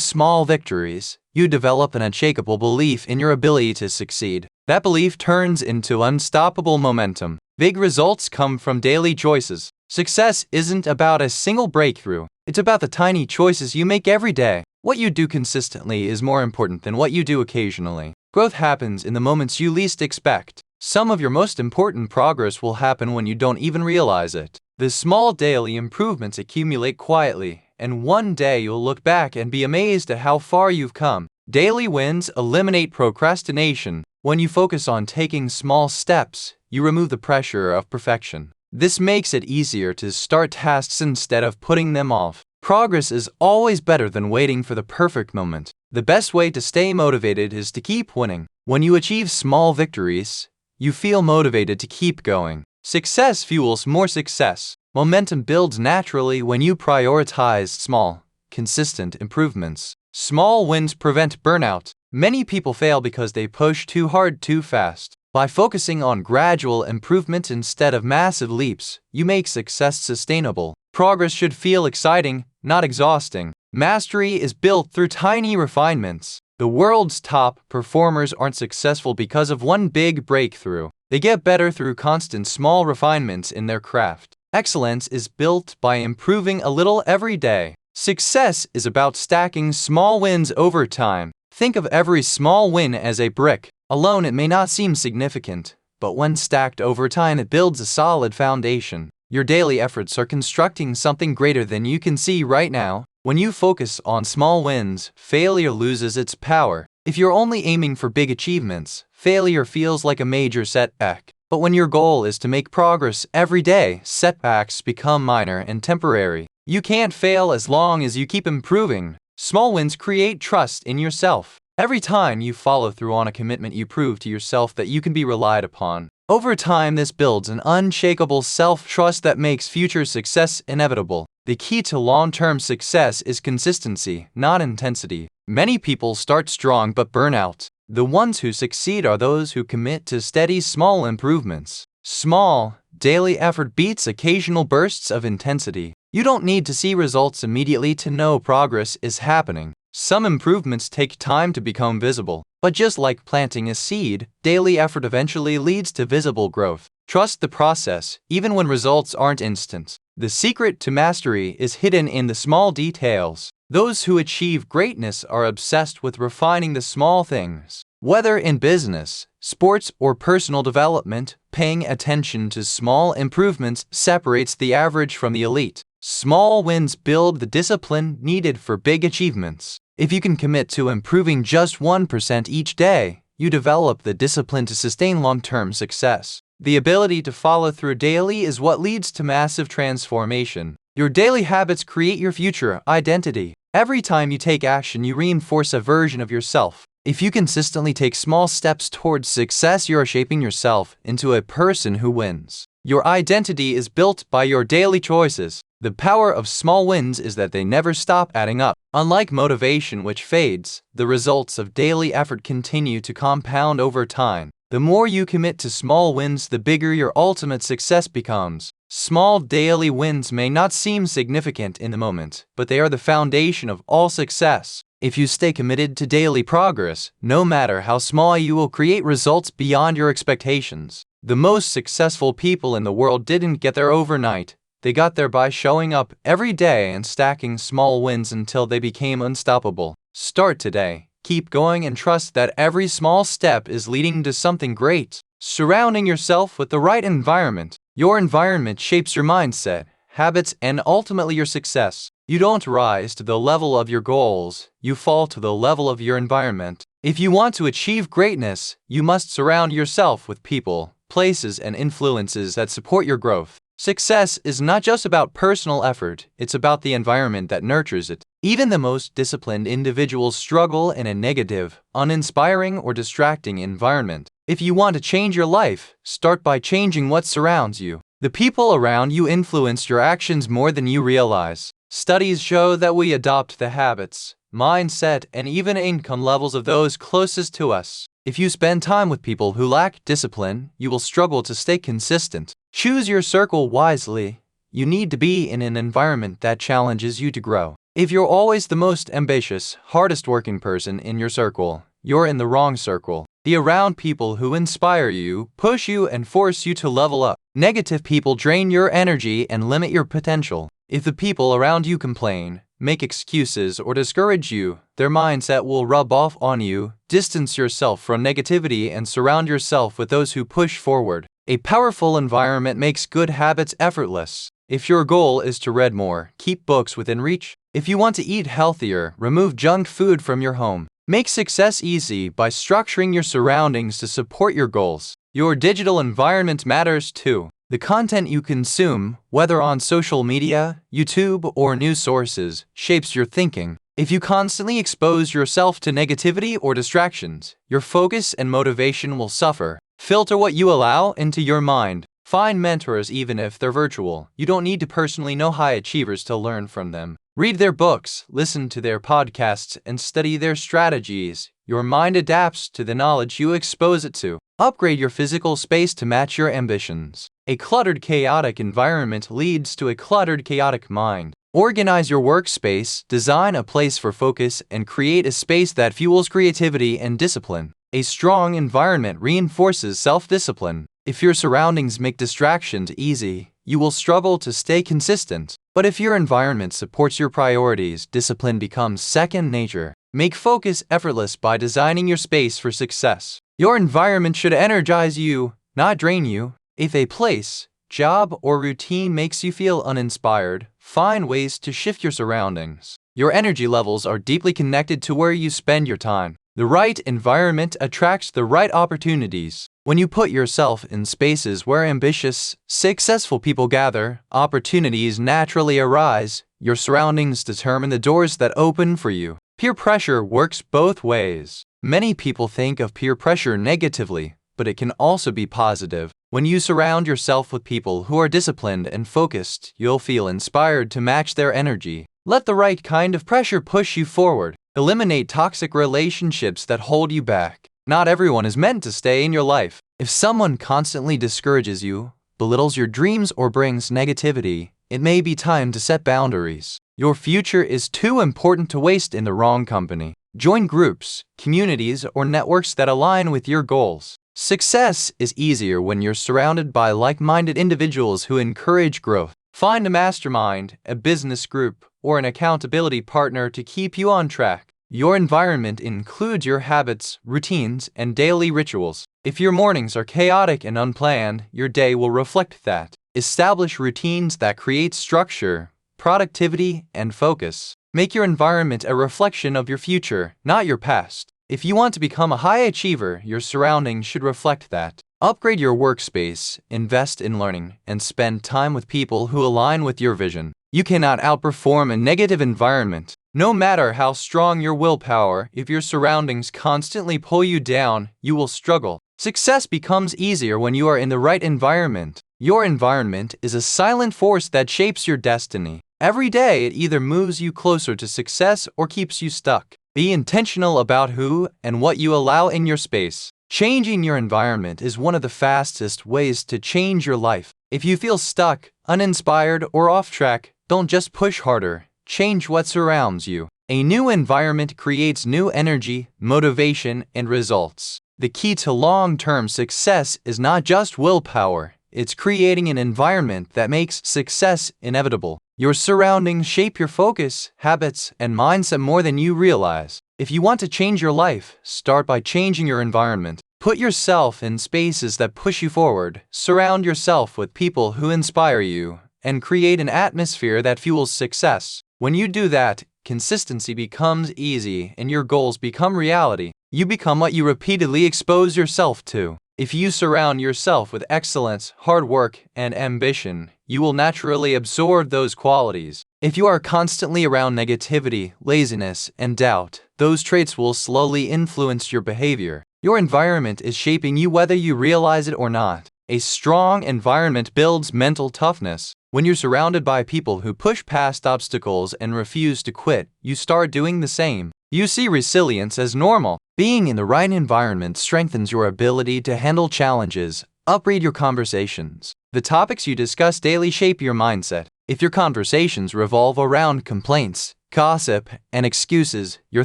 small victories, you develop an unshakable belief in your ability to succeed. That belief turns into unstoppable momentum. Big results come from daily choices. Success isn't about a single breakthrough. It's about the tiny choices you make every day. What you do consistently is more important than what you do occasionally. Growth happens in the moments you least expect. Some of your most important progress will happen when you don't even realize it. The small daily improvements accumulate quietly, and one day you'll look back and be amazed at how far you've come. Daily wins eliminate procrastination. When you focus on taking small steps, you remove the pressure of perfection. This makes it easier to start tasks instead of putting them off. Progress is always better than waiting for the perfect moment. The best way to stay motivated is to keep winning. When you achieve small victories, you feel motivated to keep going. Success fuels more success. Momentum builds naturally when you prioritize small, consistent improvements. Small wins prevent burnout. Many people fail because they push too hard too fast. By focusing on gradual improvement instead of massive leaps, you make success sustainable. Progress should feel exciting, not exhausting. Mastery is built through tiny refinements. The world's top performers aren't successful because of one big breakthrough. They get better through constant small refinements in their craft. Excellence is built by improving a little every day. Success is about stacking small wins over time. Think of every small win as a brick. Alone, it may not seem significant, but when stacked over time, it builds a solid foundation. Your daily efforts are constructing something greater than you can see right now. When you focus on small wins, failure loses its power. If you're only aiming for big achievements, failure feels like a major setback. But when your goal is to make progress every day, setbacks become minor and temporary. You can't fail as long as you keep improving. Small wins create trust in yourself. Every time you follow through on a commitment, you prove to yourself that you can be relied upon. Over time, this builds an unshakable self-trust that makes future success inevitable. The key to long-term success is consistency, not intensity. Many people start strong but burn out. The ones who succeed are those who commit to steady, small improvements. Small, daily effort beats occasional bursts of intensity. You don't need to see results immediately to know progress is happening. Some improvements take time to become visible, but just like planting a seed, daily effort eventually leads to visible growth. Trust the process, even when results aren't instant. The secret to mastery is hidden in the small details. Those who achieve greatness are obsessed with refining the small things. Whether in business, sports, or personal development, paying attention to small improvements separates the average from the elite. Small wins build the discipline needed for big achievements. If you can commit to improving just 1% each day, you develop the discipline to sustain long-term success. The ability to follow through daily is what leads to massive transformation. Your daily habits create your future identity. Every time you take action, you reinforce a version of yourself. If you consistently take small steps towards success, you are shaping yourself into a person who wins. Your identity is built by your daily choices. The power of small wins is that they never stop adding up. Unlike motivation, which fades, the results of daily effort continue to compound over time. The more you commit to small wins, the bigger your ultimate success becomes. Small daily wins may not seem significant in the moment, but they are the foundation of all success. If you stay committed to daily progress, no matter how small, you will create results beyond your expectations. The most successful people in the world didn't get there overnight. They got there by showing up every day and stacking small wins until they became unstoppable. Start today. Keep going and trust that every small step is leading to something great. Surrounding yourself with the right environment. Your environment shapes your mindset, habits, and ultimately your success. You don't rise to the level of your goals, you fall to the level of your environment. If you want to achieve greatness, you must surround yourself with people, places, and influences that support your growth. Success is not just about personal effort, it's about the environment that nurtures it. Even the most disciplined individuals struggle in a negative, uninspiring, or distracting environment. If you want to change your life, start by changing what surrounds you. The people around you influence your actions more than you realize. Studies show that we adopt the habits, mindset, and even income levels of those closest to us. If you spend time with people who lack discipline, you will struggle to stay consistent. Choose your circle wisely. You need to be in an environment that challenges you to grow. If you're always the most ambitious, hardest working person in your circle, you're in the wrong circle. Be around people who inspire you, push you, and force you to level up. Negative people drain your energy and limit your potential. If the people around you complain, make excuses, or discourage you, their mindset will rub off on you. Distance yourself from negativity and surround yourself with those who push forward. A powerful environment makes good habits effortless. If your goal is to read more, keep books within reach. If you want to eat healthier, remove junk food from your home. Make success easy by structuring your surroundings to support your goals. Your digital environment matters too. The content you consume, whether on social media, YouTube, or news sources, shapes your thinking. If you constantly expose yourself to negativity or distractions, your focus and motivation will suffer. Filter what you allow into your mind. Find mentors even if they're virtual. You don't need to personally know high achievers to learn from them. Read their books, listen to their podcasts, and study their strategies. Your mind adapts to the knowledge you expose it to. Upgrade your physical space to match your ambitions. A cluttered, chaotic environment leads to a cluttered, chaotic mind. Organize your workspace, design a place for focus, and create a space that fuels creativity and discipline. A strong environment reinforces self-discipline. If your surroundings make distractions easy, you will struggle to stay consistent. But if your environment supports your priorities, discipline becomes second nature. Make focus effortless by designing your space for success. Your environment should energize you, not drain you. If a place, job, or routine makes you feel uninspired, find ways to shift your surroundings. Your energy levels are deeply connected to where you spend your time. The right environment attracts the right opportunities. When you put yourself in spaces where ambitious, successful people gather, opportunities naturally arise. Your surroundings determine the doors that open for you. Peer pressure works both ways. Many people think of peer pressure negatively, but it can also be positive. When you surround yourself with people who are disciplined and focused, you'll feel inspired to match their energy. Let the right kind of pressure push you forward. Eliminate toxic relationships that hold you back. Not everyone is meant to stay in your life. If someone constantly discourages you, belittles your dreams, or brings negativity, it may be time to set boundaries. Your future is too important to waste in the wrong company. Join groups, communities, or networks that align with your goals. Success is easier when you're surrounded by like-minded individuals who encourage growth. Find a mastermind, a business group, or an accountability partner to keep you on track. Your environment includes your habits, routines, and daily rituals. If your mornings are chaotic and unplanned, your day will reflect that. Establish routines that create structure, productivity, and focus. Make your environment a reflection of your future, not your past. If you want to become a high achiever, your surroundings should reflect that. Upgrade your workspace, invest in learning, and spend time with people who align with your vision. You cannot outperform a negative environment. No matter how strong your willpower, if your surroundings constantly pull you down, you will struggle. Success becomes easier when you are in the right environment. Your environment is a silent force that shapes your destiny. Every day, it either moves you closer to success or keeps you stuck. Be intentional about who and what you allow in your space. Changing your environment is one of the fastest ways to change your life. If you feel stuck, uninspired, or off track, don't just push harder. Change what surrounds you. A new environment creates new energy, motivation, and results. The key to long-term success is not just willpower. It's creating an environment that makes success inevitable. Your surroundings shape your focus, habits, and mindset more than you realize. If you want to change your life, start by changing your environment. Put yourself in spaces that push you forward. Surround yourself with people who inspire you, and create an atmosphere that fuels success. When you do that, consistency becomes easy and your goals become reality. You become what you repeatedly expose yourself to. If you surround yourself with excellence, hard work, and ambition, you will naturally absorb those qualities. If you are constantly around negativity, laziness, and doubt, those traits will slowly influence your behavior. Your environment is shaping you whether you realize it or not. A strong environment builds mental toughness. When you're surrounded by people who push past obstacles and refuse to quit, you start doing the same. You see resilience as normal. Being in the right environment strengthens your ability to handle challenges, upgrade your conversations. The topics you discuss daily shape your mindset. If your conversations revolve around complaints, gossip, and excuses, your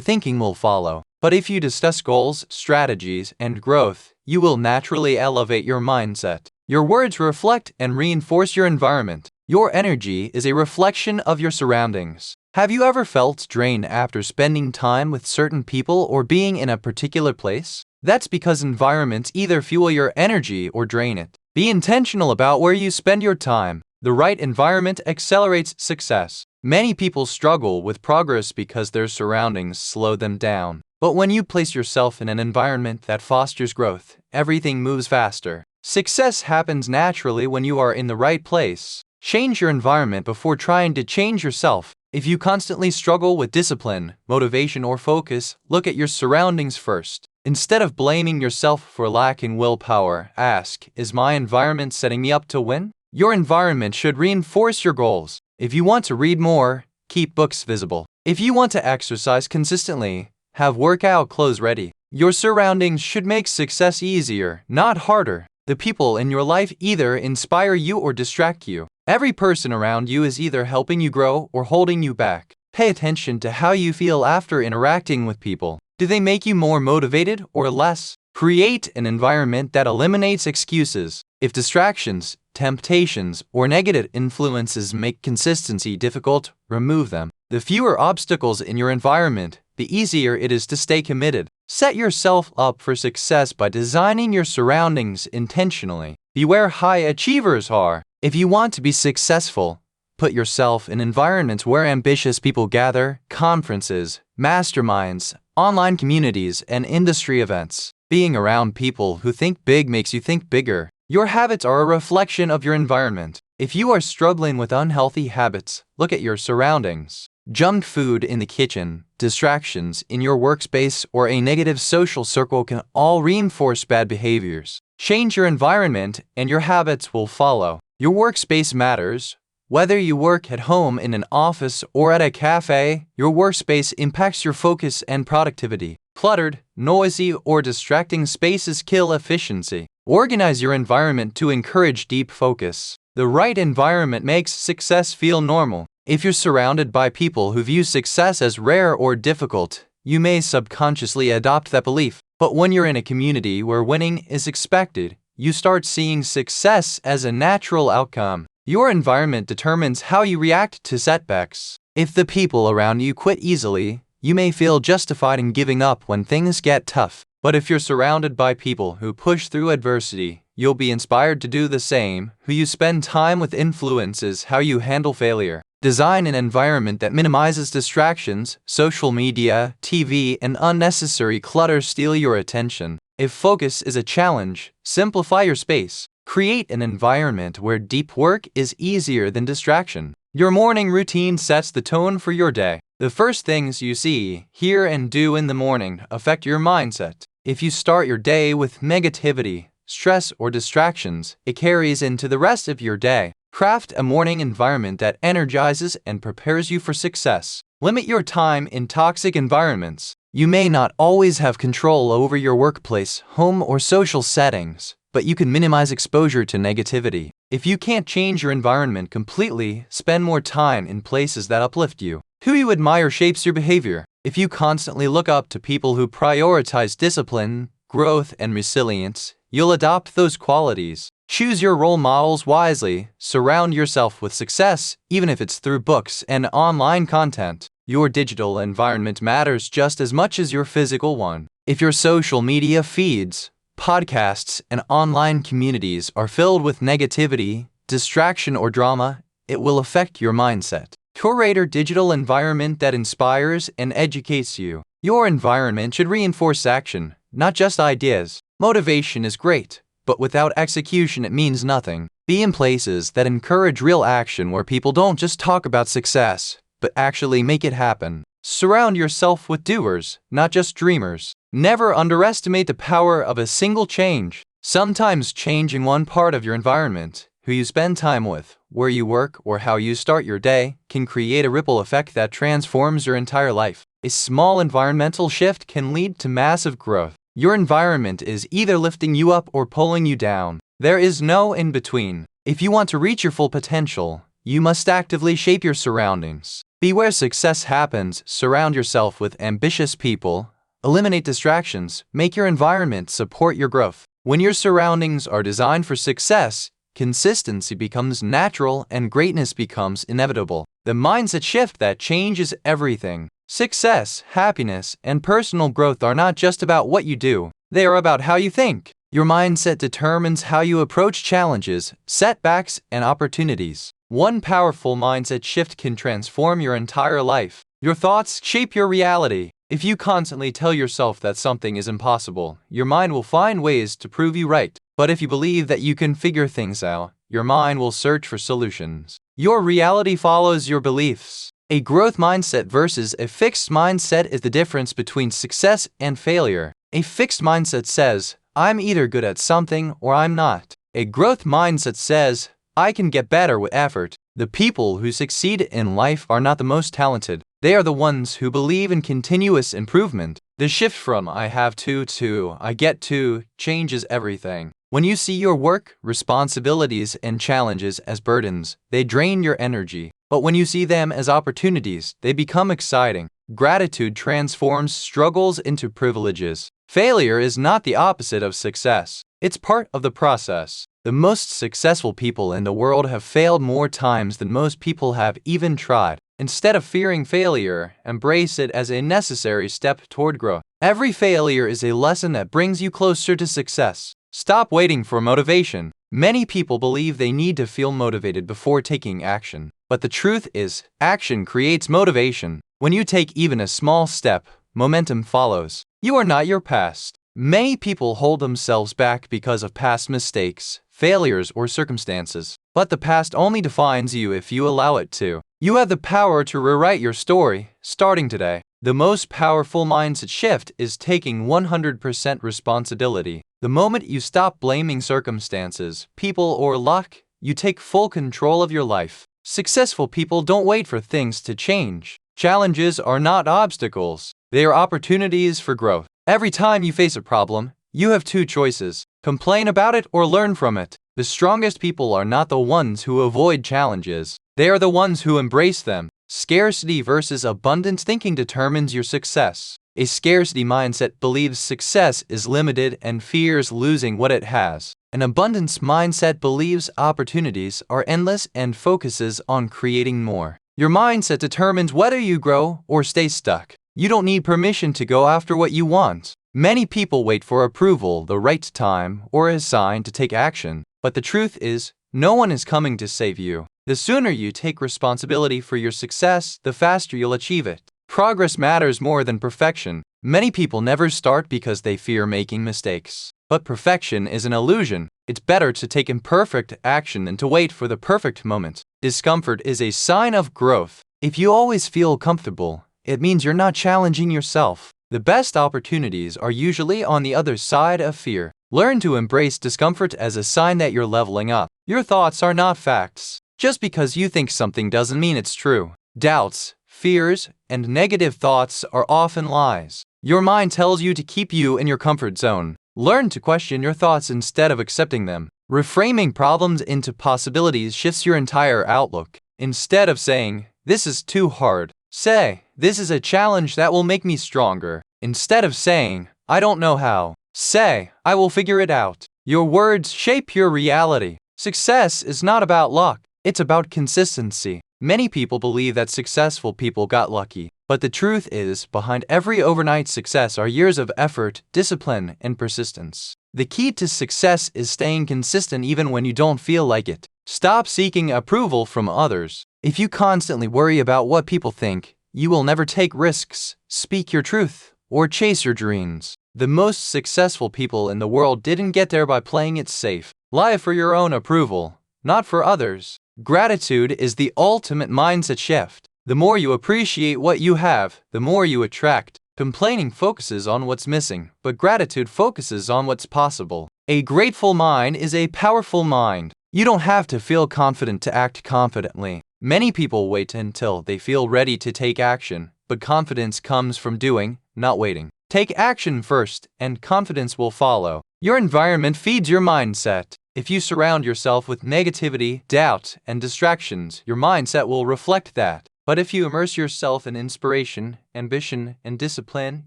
thinking will follow. But if you discuss goals, strategies, and growth, you will naturally elevate your mindset. Your words reflect and reinforce your environment. Your energy is a reflection of your surroundings. Have you ever felt drained after spending time with certain people or being in a particular place? That's because environments either fuel your energy or drain it. Be intentional about where you spend your time. The right environment accelerates success. Many people struggle with progress because their surroundings slow them down. But when you place yourself in an environment that fosters growth, everything moves faster. Success happens naturally when you are in the right place. Change your environment before trying to change yourself. If you constantly struggle with discipline, motivation, or focus, look at your surroundings first. Instead of blaming yourself for lacking willpower, ask, is my environment setting me up to win? Your environment should reinforce your goals. If you want to read more, keep books visible. If you want to exercise consistently, have workout clothes ready. Your surroundings should make success easier, not harder. The people in your life either inspire you or distract you. Every person around you is either helping you grow or holding you back. Pay attention to how you feel after interacting with people. Do they make you more motivated or less? Create an environment that eliminates excuses. If distractions, temptations, or negative influences make consistency difficult, remove them. The fewer obstacles in your environment, the easier it is to stay committed. Set yourself up for success by designing your surroundings intentionally. Beware high achievers are. If you want to be successful, put yourself in environments where ambitious people gather, conferences, masterminds, online communities, and industry events. Being around people who think big makes you think bigger. Your habits are a reflection of your environment. If you are struggling with unhealthy habits, look at your surroundings. Junk food in the kitchen, distractions in your workspace, or a negative social circle can all reinforce bad behaviors. Change your environment and your habits will follow. Your workspace matters. Whether you work at home, in an office, or at a cafe, your workspace impacts your focus and productivity. Cluttered, noisy, or distracting spaces kill efficiency. Organize your environment to encourage deep focus. The right environment makes success feel normal. If you're surrounded by people who view success as rare or difficult, you may subconsciously adopt that belief. But when you're in a community where winning is expected, you start seeing success as a natural outcome. Your environment determines how you react to setbacks. If the people around you quit easily, you may feel justified in giving up when things get tough. But if you're surrounded by people who push through adversity, you'll be inspired to do the same. Who you spend time with influences how you handle failure. Design an environment that minimizes distractions. Social media, TV, and unnecessary clutter steal your attention. If focus is a challenge, simplify your space. Create an environment where deep work is easier than distraction. Your morning routine sets the tone for your day. The first things you see, hear, and do in the morning affect your mindset. If you start your day with negativity, stress, or distractions, it carries into the rest of your day. Craft a morning environment that energizes and prepares you for success. Limit your time in toxic environments. You may not always have control over your workplace, home, or social settings, but you can minimize exposure to negativity. If you can't change your environment completely, spend more time in places that uplift you. Who you admire shapes your behavior. If you constantly look up to people who prioritize discipline, growth, and resilience, you'll adopt those qualities. Choose your role models wisely. Surround yourself with success, even if it's through books and online content. Your digital environment matters just as much as your physical one. If your social media feeds, podcasts, and online communities are filled with negativity, distraction, or drama, it will affect your mindset. Curate a digital environment that inspires and educates you. Your environment should reinforce action, not just ideas. Motivation is great, but without execution it means nothing. Be in places that encourage real action where people don't just talk about success, but actually make it happen. Surround yourself with doers, not just dreamers. Never underestimate the power of a single change. Sometimes changing one part of your environment, who you spend time with, where you work, or how you start your day, can create a ripple effect that transforms your entire life. A small environmental shift can lead to massive growth. Your environment is either lifting you up or pulling you down. There is no in between. If you want to reach your full potential, you must actively shape your surroundings. Be where success happens, surround yourself with ambitious people, eliminate distractions, make your environment support your growth. When your surroundings are designed for success, consistency becomes natural and greatness becomes inevitable. The mindset shift that changes everything. Success, happiness, and personal growth are not just about what you do, they are about how you think. Your mindset determines how you approach challenges, setbacks, and opportunities. One powerful mindset shift can transform your entire life. Your thoughts shape your reality. If you constantly tell yourself that something is impossible, your mind will find ways to prove you right. But if you believe that you can figure things out, your mind will search for solutions. Your reality follows your beliefs. A growth mindset versus a fixed mindset is the difference between success and failure. A fixed mindset says, I'm either good at something or I'm not. A growth mindset says, I can get better with effort. The people who succeed in life are not the most talented. They are the ones who believe in continuous improvement. The shift from I have to I get to changes everything. When you see your work, responsibilities, and challenges as burdens, they drain your energy. But when you see them as opportunities, they become exciting. Gratitude transforms struggles into privileges. Failure is not the opposite of success. It's part of the process. The most successful people in the world have failed more times than most people have even tried. Instead of fearing failure, embrace it as a necessary step toward growth. Every failure is a lesson that brings you closer to success. Stop waiting for motivation. Many people believe they need to feel motivated before taking action. But the truth is, action creates motivation. When you take even a small step, momentum follows. You are not your past. Many people hold themselves back because of past mistakes, failures, or circumstances. But the past only defines you if you allow it to. You have the power to rewrite your story, starting today. The most powerful mindset shift is taking 100% responsibility. The moment you stop blaming circumstances, people, or luck, you take full control of your life. Successful people don't wait for things to change. Challenges are not obstacles. They are opportunities for growth. Every time you face a problem, you have two choices: complain about it or learn from it. The strongest people are not the ones who avoid challenges. They are the ones who embrace them. Scarcity versus abundance thinking determines your success. A scarcity mindset believes success is limited and fears losing what it has. An abundance mindset believes opportunities are endless and focuses on creating more. Your mindset determines whether you grow or stay stuck. You don't need permission to go after what you want. Many people wait for approval, the right time, or a sign to take action. But the truth is, no one is coming to save you. The sooner you take responsibility for your success, the faster you'll achieve it. Progress matters more than perfection. Many people never start because they fear making mistakes. But perfection is an illusion. It's better to take imperfect action than to wait for the perfect moment. Discomfort is a sign of growth. If you always feel comfortable, it means you're not challenging yourself. The best opportunities are usually on the other side of fear. Learn to embrace discomfort as a sign that you're leveling up. Your thoughts are not facts. Just because you think something doesn't mean it's true. Doubts, fears, and negative thoughts are often lies. Your mind tells you to keep you in your comfort zone. Learn to question your thoughts instead of accepting them. Reframing problems into possibilities shifts your entire outlook. Instead of saying, "This is too hard," say, "This is a challenge that will make me stronger." Instead of saying, "I don't know how," say, "I will figure it out." Your words shape your reality. Success is not about luck. It's about consistency. Many people believe that successful people got lucky. But the truth is, behind every overnight success are years of effort, discipline, and persistence. The key to success is staying consistent even when you don't feel like it. Stop seeking approval from others. If you constantly worry about what people think, you will never take risks, speak your truth, or chase your dreams. The most successful people in the world didn't get there by playing it safe. Live for your own approval, not for others. Gratitude is the ultimate mindset shift. The more you appreciate what you have, the more you attract. Complaining focuses on what's missing, but gratitude focuses on what's possible. A grateful mind is a powerful mind. You don't have to feel confident to act confidently. Many people wait until they feel ready to take action, but confidence comes from doing, not waiting. Take action first, and confidence will follow. Your environment feeds your mindset. If you surround yourself with negativity, doubt, and distractions, your mindset will reflect that. But if you immerse yourself in inspiration, ambition, and discipline,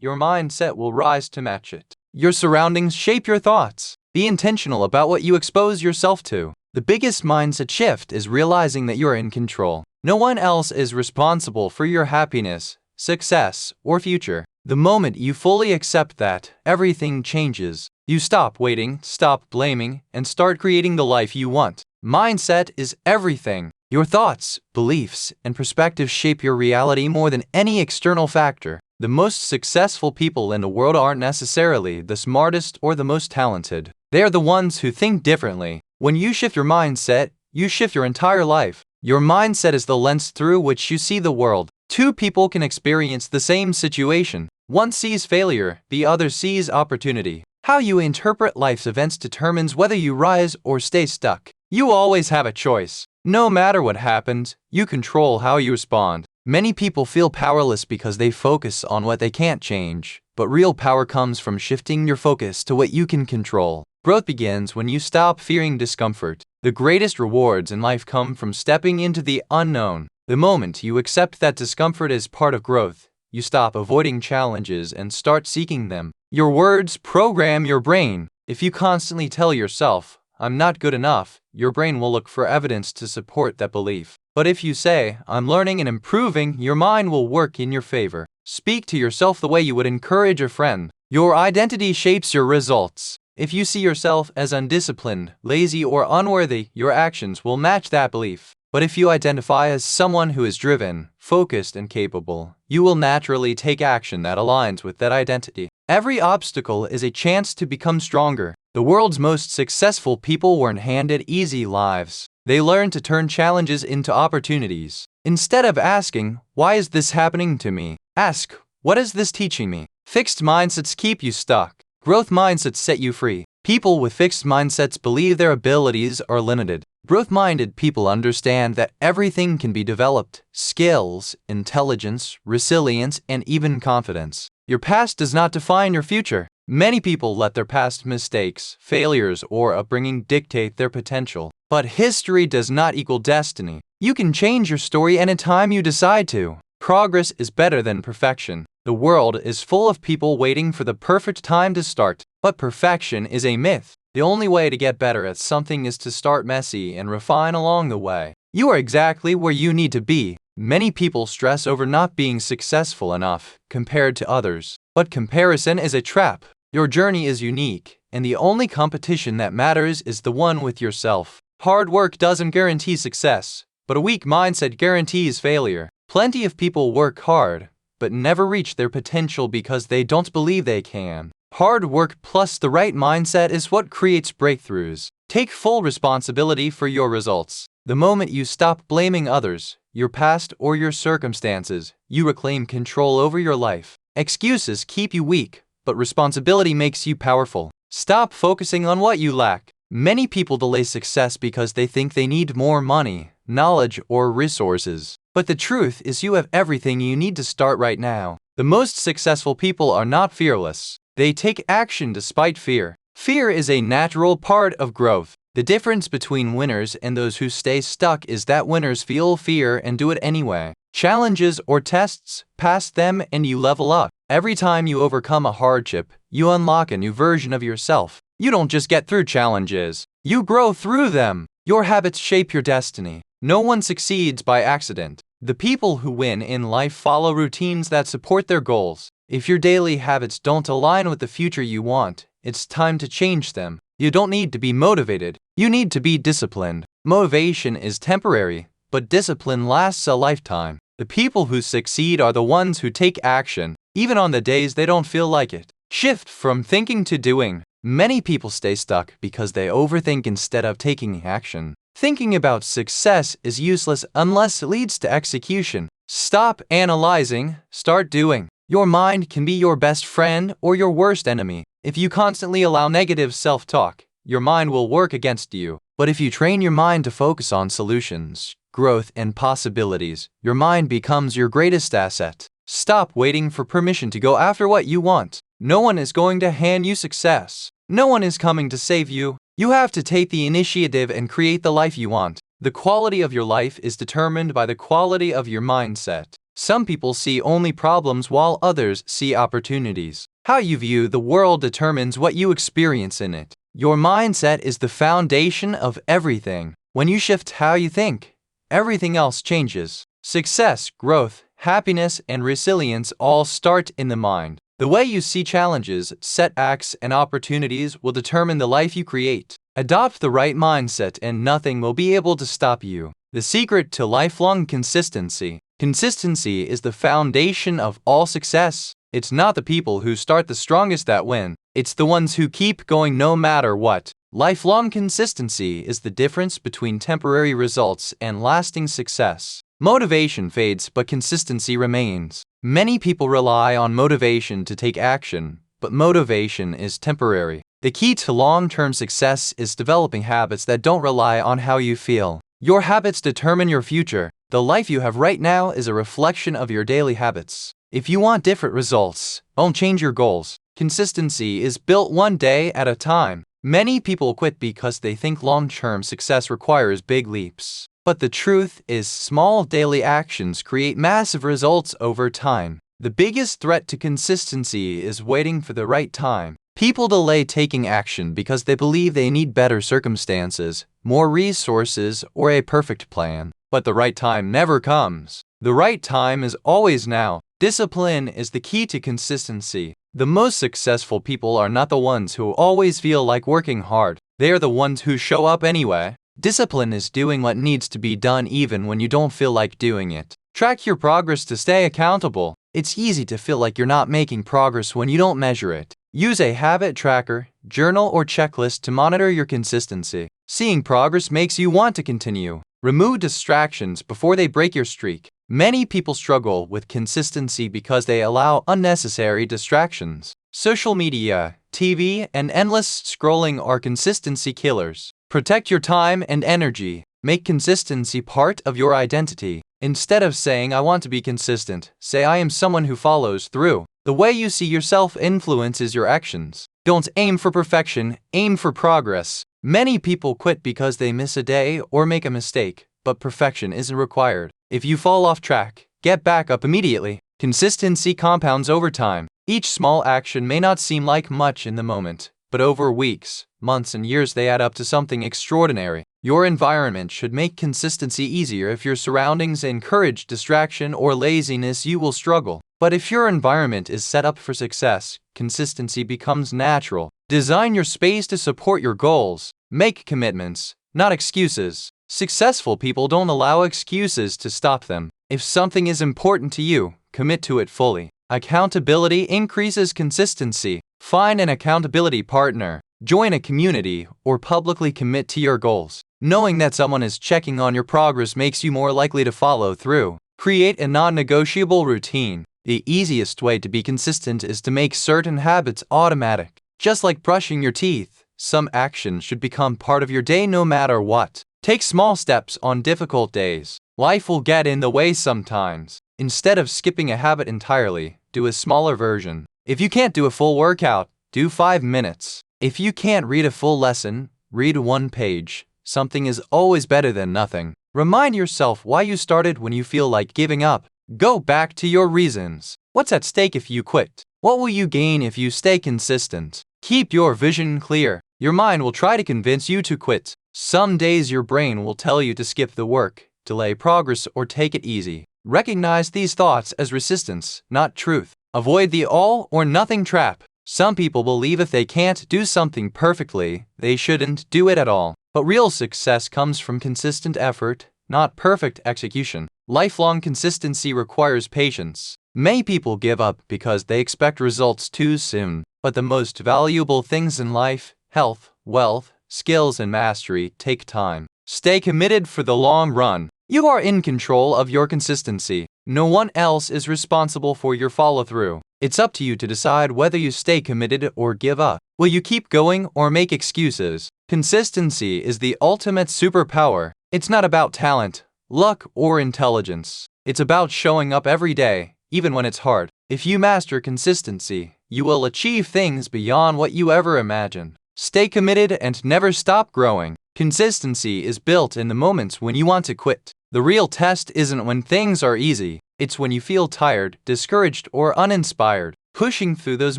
your mindset will rise to match it. Your surroundings shape your thoughts. Be intentional about what you expose yourself to. The biggest mindset shift is realizing that you are in control. No one else is responsible for your happiness, success, or future. The moment you fully accept that, everything changes. You stop waiting, stop blaming, and start creating the life you want. Mindset is everything. Your thoughts, beliefs, and perspectives shape your reality more than any external factor. The most successful people in the world aren't necessarily the smartest or the most talented. They are the ones who think differently. When you shift your mindset, you shift your entire life. Your mindset is the lens through which you see the world. Two people can experience the same situation. One sees failure, the other sees opportunity. How you interpret life's events determines whether you rise or stay stuck. You always have a choice. No matter what happens, you control how you respond. Many people feel powerless because they focus on what they can't change, but real power comes from shifting your focus to what you can control. Growth begins when you stop fearing discomfort. The greatest rewards in life come from stepping into the unknown. The moment you accept that discomfort is part of growth, you stop avoiding challenges and start seeking them. Your words program your brain. If you constantly tell yourself, "I'm not good enough," your brain will look for evidence to support that belief. But if you say, "I'm learning and improving," your mind will work in your favor. Speak to yourself the way you would encourage a friend. Your identity shapes your results. If you see yourself as undisciplined, lazy, or unworthy, your actions will match that belief. But if you identify as someone who is driven, focused, and capable, you will naturally take action that aligns with that identity. Every obstacle is a chance to become stronger. The world's most successful people weren't handed easy lives. They learned to turn challenges into opportunities. Instead of asking, "Why is this happening to me?" ask, "What is this teaching me?" Fixed mindsets keep you stuck. Growth mindsets set you free. People with fixed mindsets believe their abilities are limited. Growth-minded people understand that everything can be developed: skills, intelligence, resilience, and even confidence. Your past does not define your future. Many people let their past mistakes, failures, or upbringing dictate their potential. But history does not equal destiny. You can change your story anytime you decide to. Progress is better than perfection. The world is full of people waiting for the perfect time to start. But perfection is a myth. The only way to get better at something is to start messy and refine along the way. You are exactly where you need to be. Many people stress over not being successful enough compared to others. But comparison is a trap. Your journey is unique, and the only competition that matters is the one with yourself. Hard work doesn't guarantee success, but a weak mindset guarantees failure. Plenty of people work hard, but never reach their potential because they don't believe they can. Hard work plus the right mindset is what creates breakthroughs. Take full responsibility for your results. The moment you stop blaming others, your past, or your circumstances, you reclaim control over your life. Excuses keep you weak, but responsibility makes you powerful. Stop focusing on what you lack. Many people delay success because they think they need more money, knowledge, or resources. But the truth is you have everything you need to start right now. The most successful people are not fearless. They take action despite fear. Fear is a natural part of growth. The difference between winners and those who stay stuck is that winners feel fear and do it anyway. Challenges or tests, pass them and you level up. Every time you overcome a hardship, you unlock a new version of yourself. You don't just get through challenges, you grow through them. Your habits shape your destiny. No one succeeds by accident. The people who win in life follow routines that support their goals. If your daily habits don't align with the future you want, it's time to change them. You don't need to be motivated, you need to be disciplined. Motivation is temporary, but discipline lasts a lifetime. The people who succeed are the ones who take action, even on the days they don't feel like it. Shift from thinking to doing. Many people stay stuck because they overthink instead of taking action. Thinking about success is useless unless it leads to execution. Stop analyzing, start doing. Your mind can be your best friend or your worst enemy. If you constantly allow negative self-talk, your mind will work against you. But if you train your mind to focus on solutions, growth, and possibilities, your mind becomes your greatest asset. Stop waiting for permission to go after what you want. No one is going to hand you success. No one is coming to save you. You have to take the initiative and create the life you want. The quality of your life is determined by the quality of your mindset. Some people see only problems while others see opportunities. How you view the world determines what you experience in it. Your mindset is the foundation of everything. When you shift how you think, everything else changes. Success, growth, happiness, and resilience all start in the mind. The way you see challenges, setbacks, and opportunities will determine the life you create. Adopt the right mindset and nothing will be able to stop you. The secret to lifelong consistency. Consistency is the foundation of all success. It's not the people who start the strongest that win. It's the ones who keep going no matter what. Lifelong consistency is the difference between temporary results and lasting success. Motivation fades, but consistency remains. Many people rely on motivation to take action, but motivation is temporary. The key to long-term success is developing habits that don't rely on how you feel. Your habits determine your future. The life you have right now is a reflection of your daily habits. If you want different results, don't change your goals. Consistency is built one day at a time. Many people quit because they think long-term success requires big leaps. But the truth is, small daily actions create massive results over time. The biggest threat to consistency is waiting for the right time. People delay taking action because they believe they need better circumstances, more resources, or a perfect plan. But the right time never comes. The right time is always now. Discipline is the key to consistency. The most successful people are not the ones who always feel like working hard. They are the ones who show up anyway. Discipline is doing what needs to be done even when you don't feel like doing it. Track your progress to stay accountable. It's easy to feel like you're not making progress when you don't measure it. Use a habit tracker, journal, or checklist to monitor your consistency. Seeing progress makes you want to continue. Remove distractions before they break your streak. Many people struggle with consistency because they allow unnecessary distractions. Social media, TV, and endless scrolling are consistency killers. Protect your time and energy. Make consistency part of your identity. Instead of saying, "I want to be consistent," say, "I am someone who follows through." The way you see yourself influences your actions. Don't aim for perfection, aim for progress. Many people quit because they miss a day or make a mistake, but perfection isn't required. If you fall off track, get back up immediately. Consistency compounds over time. Each small action may not seem like much in the moment, but over weeks, months, and years they add up to something extraordinary. Your environment should make consistency easier. If your surroundings encourage distraction or laziness, you will struggle. But if your environment is set up for success, consistency becomes natural. Design your space to support your goals. Make commitments, not excuses. Successful people don't allow excuses to stop them. If something is important to you, commit to it fully. Accountability increases consistency. Find an accountability partner. Join a community or publicly commit to your goals. Knowing that someone is checking on your progress makes you more likely to follow through. Create a non-negotiable routine. The easiest way to be consistent is to make certain habits automatic. Just like brushing your teeth, some actions should become part of your day no matter what. Take small steps on difficult days. Life will get in the way sometimes. Instead of skipping a habit entirely, do a smaller version. If you can't do a full workout, do 5 minutes. If you can't read a full lesson, read 1 page. Something is always better than nothing. Remind yourself why you started when you feel like giving up. Go back to your reasons. What's at stake if you quit? What will you gain if you stay consistent? Keep your vision clear. Your mind will try to convince you to quit. Some days your brain will tell you to skip the work, delay progress, or take it easy. Recognize these thoughts as resistance, not truth. Avoid the all or nothing trap. Some people believe if they can't do something perfectly, they shouldn't do it at all. But real success comes from consistent effort, not perfect execution. Lifelong consistency requires patience. Many people give up because they expect results too soon. But the most valuable things in life, health, wealth, skills, and mastery, take time. Stay committed for the long run. You are in control of your consistency. No one else is responsible for your follow-through. It's up to you to decide whether you stay committed or give up. Will you keep going or make excuses? Consistency is the ultimate superpower. It's not about talent, luck, or intelligence. It's about showing up every day, even when it's hard. If you master consistency, you will achieve things beyond what you ever imagined. Stay committed and never stop growing. Consistency is built in the moments when you want to quit. The real test isn't when things are easy. It's when you feel tired, discouraged, or uninspired. Pushing through those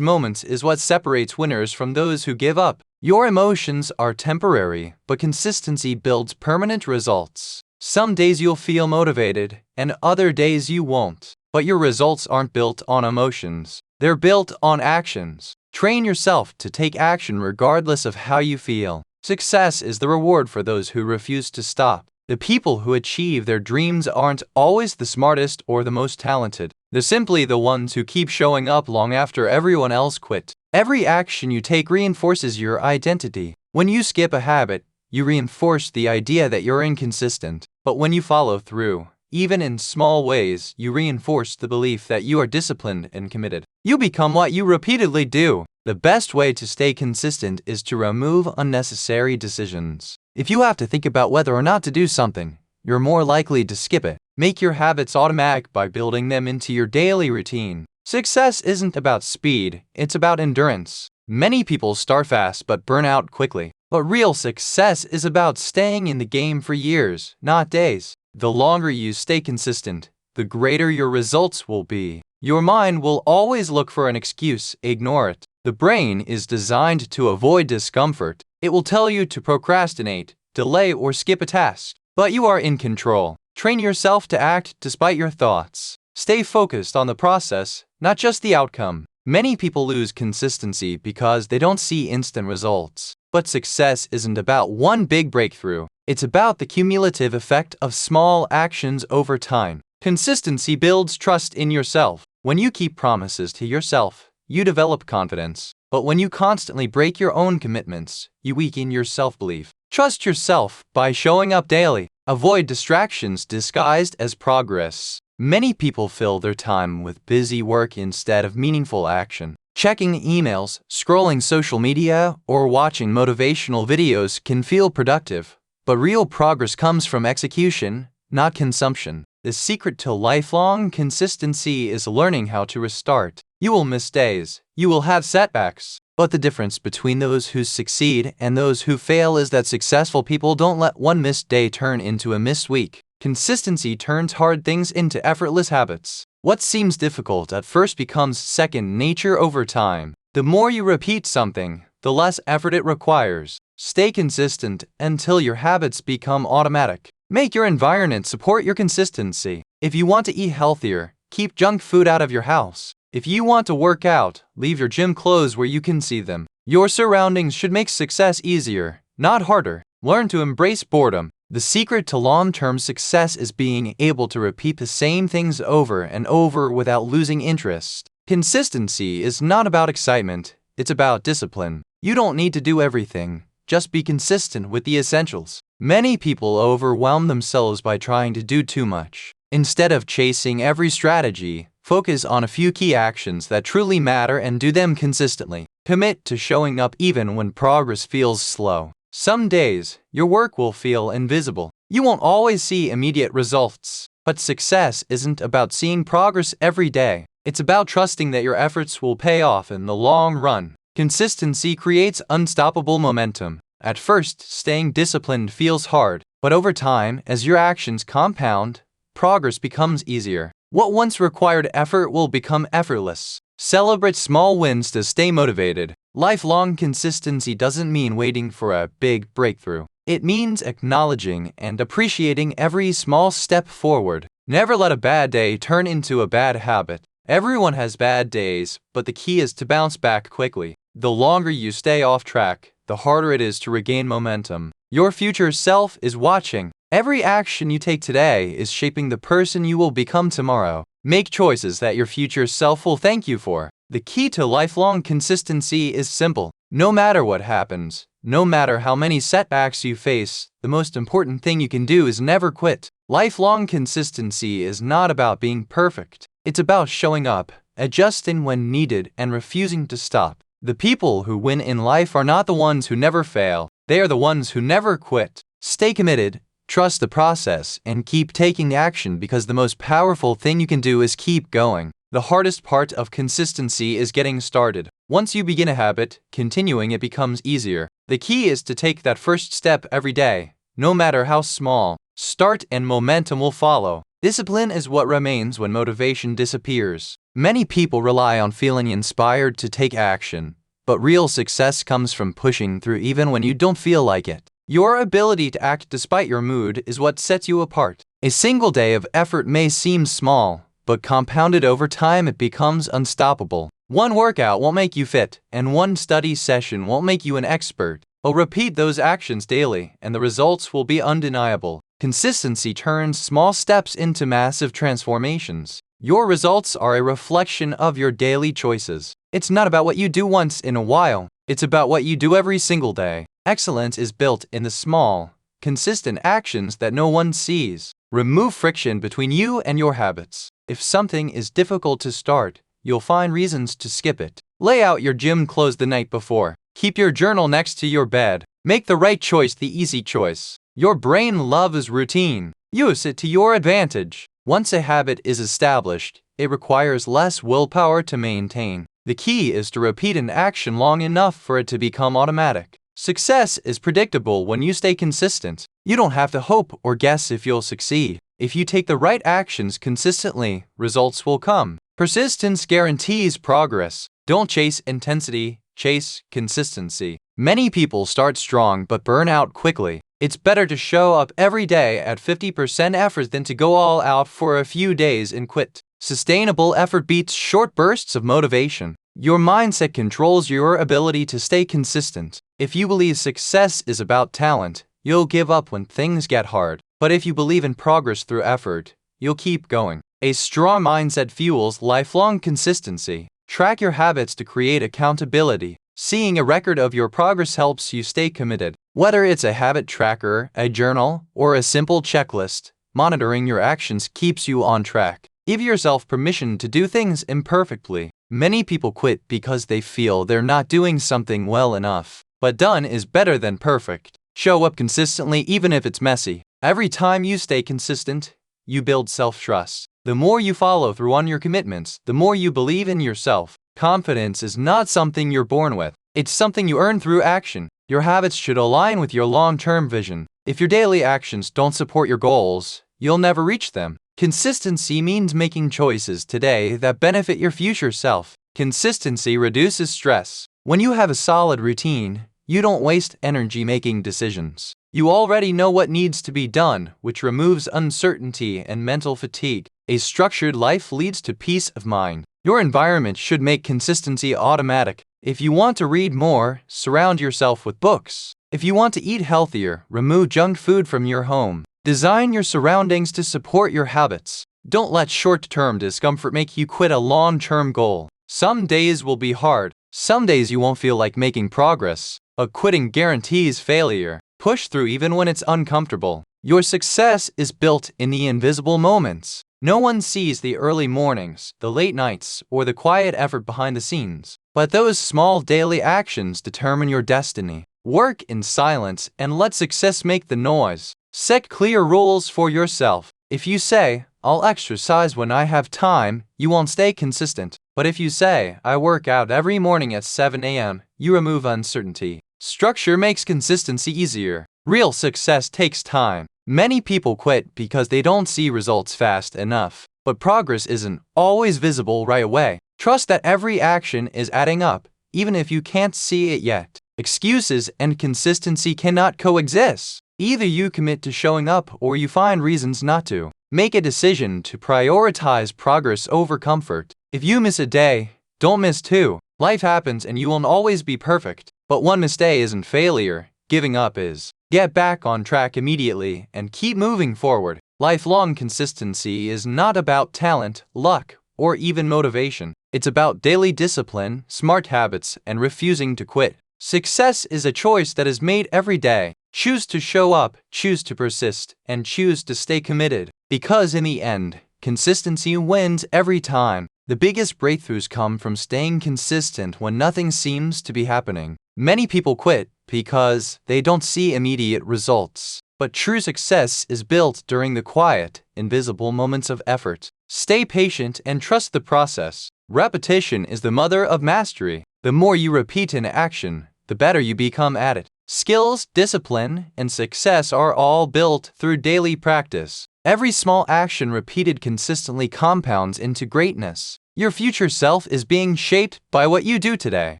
moments is what separates winners from those who give up. Your emotions are temporary, but consistency builds permanent results. Some days you'll feel motivated, and other days you won't. But your results aren't built on emotions. They're built on actions. Train yourself to take action regardless of how you feel. Success is the reward for those who refuse to stop. The people who achieve their dreams aren't always the smartest or the most talented. They're simply the ones who keep showing up long after everyone else quit. Every action you take reinforces your identity. When you skip a habit, you reinforce the idea that you're inconsistent. But when you follow through, even in small ways, you reinforce the belief that you are disciplined and committed. You become what you repeatedly do. The best way to stay consistent is to remove unnecessary decisions. If you have to think about whether or not to do something, you're more likely to skip it. Make your habits automatic by building them into your daily routine. Success isn't about speed, it's about endurance. Many people start fast but burn out quickly. But real success is about staying in the game for years, not days. The longer you stay consistent, the greater your results will be. Your mind will always look for an excuse, ignore it. The brain is designed to avoid discomfort. It will tell you to procrastinate, delay, or skip a task. But you are in control. Train yourself to act despite your thoughts. Stay focused on the process, not just the outcome. Many people lose consistency because they don't see instant results. But success isn't about one big breakthrough. It's about the cumulative effect of small actions over time. Consistency builds trust in yourself. When you keep promises to yourself, you develop confidence. But when you constantly break your own commitments, you weaken your self-belief. Trust yourself by showing up daily. Avoid distractions disguised as progress. Many people fill their time with busy work instead of meaningful action. Checking emails, scrolling social media, or watching motivational videos can feel productive. But real progress comes from execution, not consumption. The secret to lifelong consistency is learning how to restart. You will miss days. You will have setbacks. But the difference between those who succeed and those who fail is that successful people don't let one missed day turn into a missed week. Consistency turns hard things into effortless habits. What seems difficult at first becomes second nature over time. The more you repeat something, the less effort it requires. Stay consistent until your habits become automatic. Make your environment support your consistency. If you want to eat healthier, keep junk food out of your house. If you want to work out, leave your gym clothes where you can see them. Your surroundings should make success easier, not harder. Learn to embrace boredom. The secret to long-term success is being able to repeat the same things over and over without losing interest. Consistency is not about excitement, it's about discipline. You don't need to do everything, just be consistent with the essentials. Many people overwhelm themselves by trying to do too much. Instead of chasing every strategy, focus on a few key actions that truly matter and do them consistently. Commit to showing up even when progress feels slow. Some days, your work will feel invisible. You won't always see immediate results. But success isn't about seeing progress every day. It's about trusting that your efforts will pay off in the long run. Consistency creates unstoppable momentum. At first, staying disciplined feels hard, but over time, as your actions compound, progress becomes easier. What once required effort will become effortless. Celebrate small wins to stay motivated. Lifelong consistency doesn't mean waiting for a big breakthrough. It means acknowledging and appreciating every small step forward. Never let a bad day turn into a bad habit. Everyone has bad days, but the key is to bounce back quickly. The longer you stay off track, the harder it is to regain momentum. Your future self is watching, Every action you take today is shaping the person you will become tomorrow. Make choices that your future self will thank you for. The key to lifelong consistency is simple. No matter what happens, no matter how many setbacks you face, the most important thing you can do is never quit. Lifelong consistency is not about being perfect. It's about showing up, adjusting when needed, and refusing to stop. The people who win in life are not the ones who never fail. They are the ones who never quit. Stay committed, trust the process, and keep taking action, because the most powerful thing you can do is keep going. The hardest part of consistency is getting started. Once you begin a habit, continuing it becomes easier. The key is to take that first step every day, no matter how small. Start and momentum will follow. Discipline is what remains when motivation disappears. Many people rely on feeling inspired to take action, but real success comes from pushing through even when you don't feel like it. Your ability to act despite your mood is what sets you apart. A single day of effort may seem small, but compounded over time it becomes unstoppable. One workout won't make you fit, and one study session won't make you an expert. But repeat those actions daily, and the results will be undeniable. Consistency turns small steps into massive transformations. Your results are a reflection of your daily choices. It's not about what you do once in a while. It's about what you do every single day. Excellence is built in the small, consistent actions that no one sees. Remove friction between you and your habits. If something is difficult to start, you'll find reasons to skip it. Lay out your gym clothes the night before. Keep your journal next to your bed. Make the right choice the easy choice. Your brain loves routine. Use it to your advantage. Once a habit is established, it requires less willpower to maintain. The key is to repeat an action long enough for it to become automatic. Success is predictable when you stay consistent. You don't have to hope or guess if you'll succeed. If you take the right actions consistently, results will come. Persistence guarantees progress. Don't chase intensity, chase consistency. Many people start strong but burn out quickly. It's better to show up every day at 50% effort than to go all out for a few days and quit. Sustainable effort beats short bursts of motivation. Your mindset controls your ability to stay consistent. If you believe success is about talent, you'll give up when things get hard. But if you believe in progress through effort, you'll keep going. A strong mindset fuels lifelong consistency. Track your habits to create accountability. Seeing a record of your progress helps you stay committed. Whether it's a habit tracker, a journal, or a simple checklist, monitoring your actions keeps you on track. Give yourself permission to do things imperfectly. Many people quit because they feel they're not doing something well enough. But done is better than perfect. Show up consistently even if it's messy. Every time you stay consistent, you build self-trust. The more you follow through on your commitments, the more you believe in yourself. Confidence is not something you're born with. It's something you earn through action. Your habits should align with your long-term vision. If your daily actions don't support your goals, you'll never reach them. Consistency means making choices today that benefit your future self. Consistency reduces stress. When you have a solid routine, you don't waste energy making decisions. You already know what needs to be done, which removes uncertainty and mental fatigue. A structured life leads to peace of mind. Your environment should make consistency automatic. If you want to read more, surround yourself with books. If you want to eat healthier, remove junk food from your home. Design your surroundings to support your habits. Don't let short-term discomfort make you quit a long-term goal. Some days will be hard. Some days you won't feel like making progress. But quitting guarantees failure. Push through even when it's uncomfortable. Your success is built in the invisible moments. No one sees the early mornings, the late nights, or the quiet effort behind the scenes. But those small daily actions determine your destiny. Work in silence and let success make the noise. Set clear rules for yourself. If you say, "I'll exercise when I have time," you won't stay consistent. But if you say, "I work out every morning at 7 a.m., you remove uncertainty. Structure makes consistency easier. Real success takes time. Many people quit because they don't see results fast enough. But progress isn't always visible right away. Trust that every action is adding up, even if you can't see it yet. Excuses and consistency cannot coexist. Either you commit to showing up or you find reasons not to. Make a decision to prioritize progress over comfort. If you miss a day, don't miss two. Life happens and you won't always be perfect. But one mistake isn't failure. Giving up is. Get back on track immediately and keep moving forward. Lifelong consistency is not about talent, luck, or even motivation. It's about daily discipline, smart habits, and refusing to quit. Success is a choice that is made every day. Choose to show up, choose to persist, and choose to stay committed. Because in the end, consistency wins every time. The biggest breakthroughs come from staying consistent when nothing seems to be happening. Many people quit because they don't see immediate results. But true success is built during the quiet, invisible moments of effort. Stay patient and trust the process. Repetition is the mother of mastery. The more you repeat an action, the better you become at it. Skills, discipline, and success are all built through daily practice. Every small action repeated consistently compounds into greatness. Your future self is being shaped by what you do today.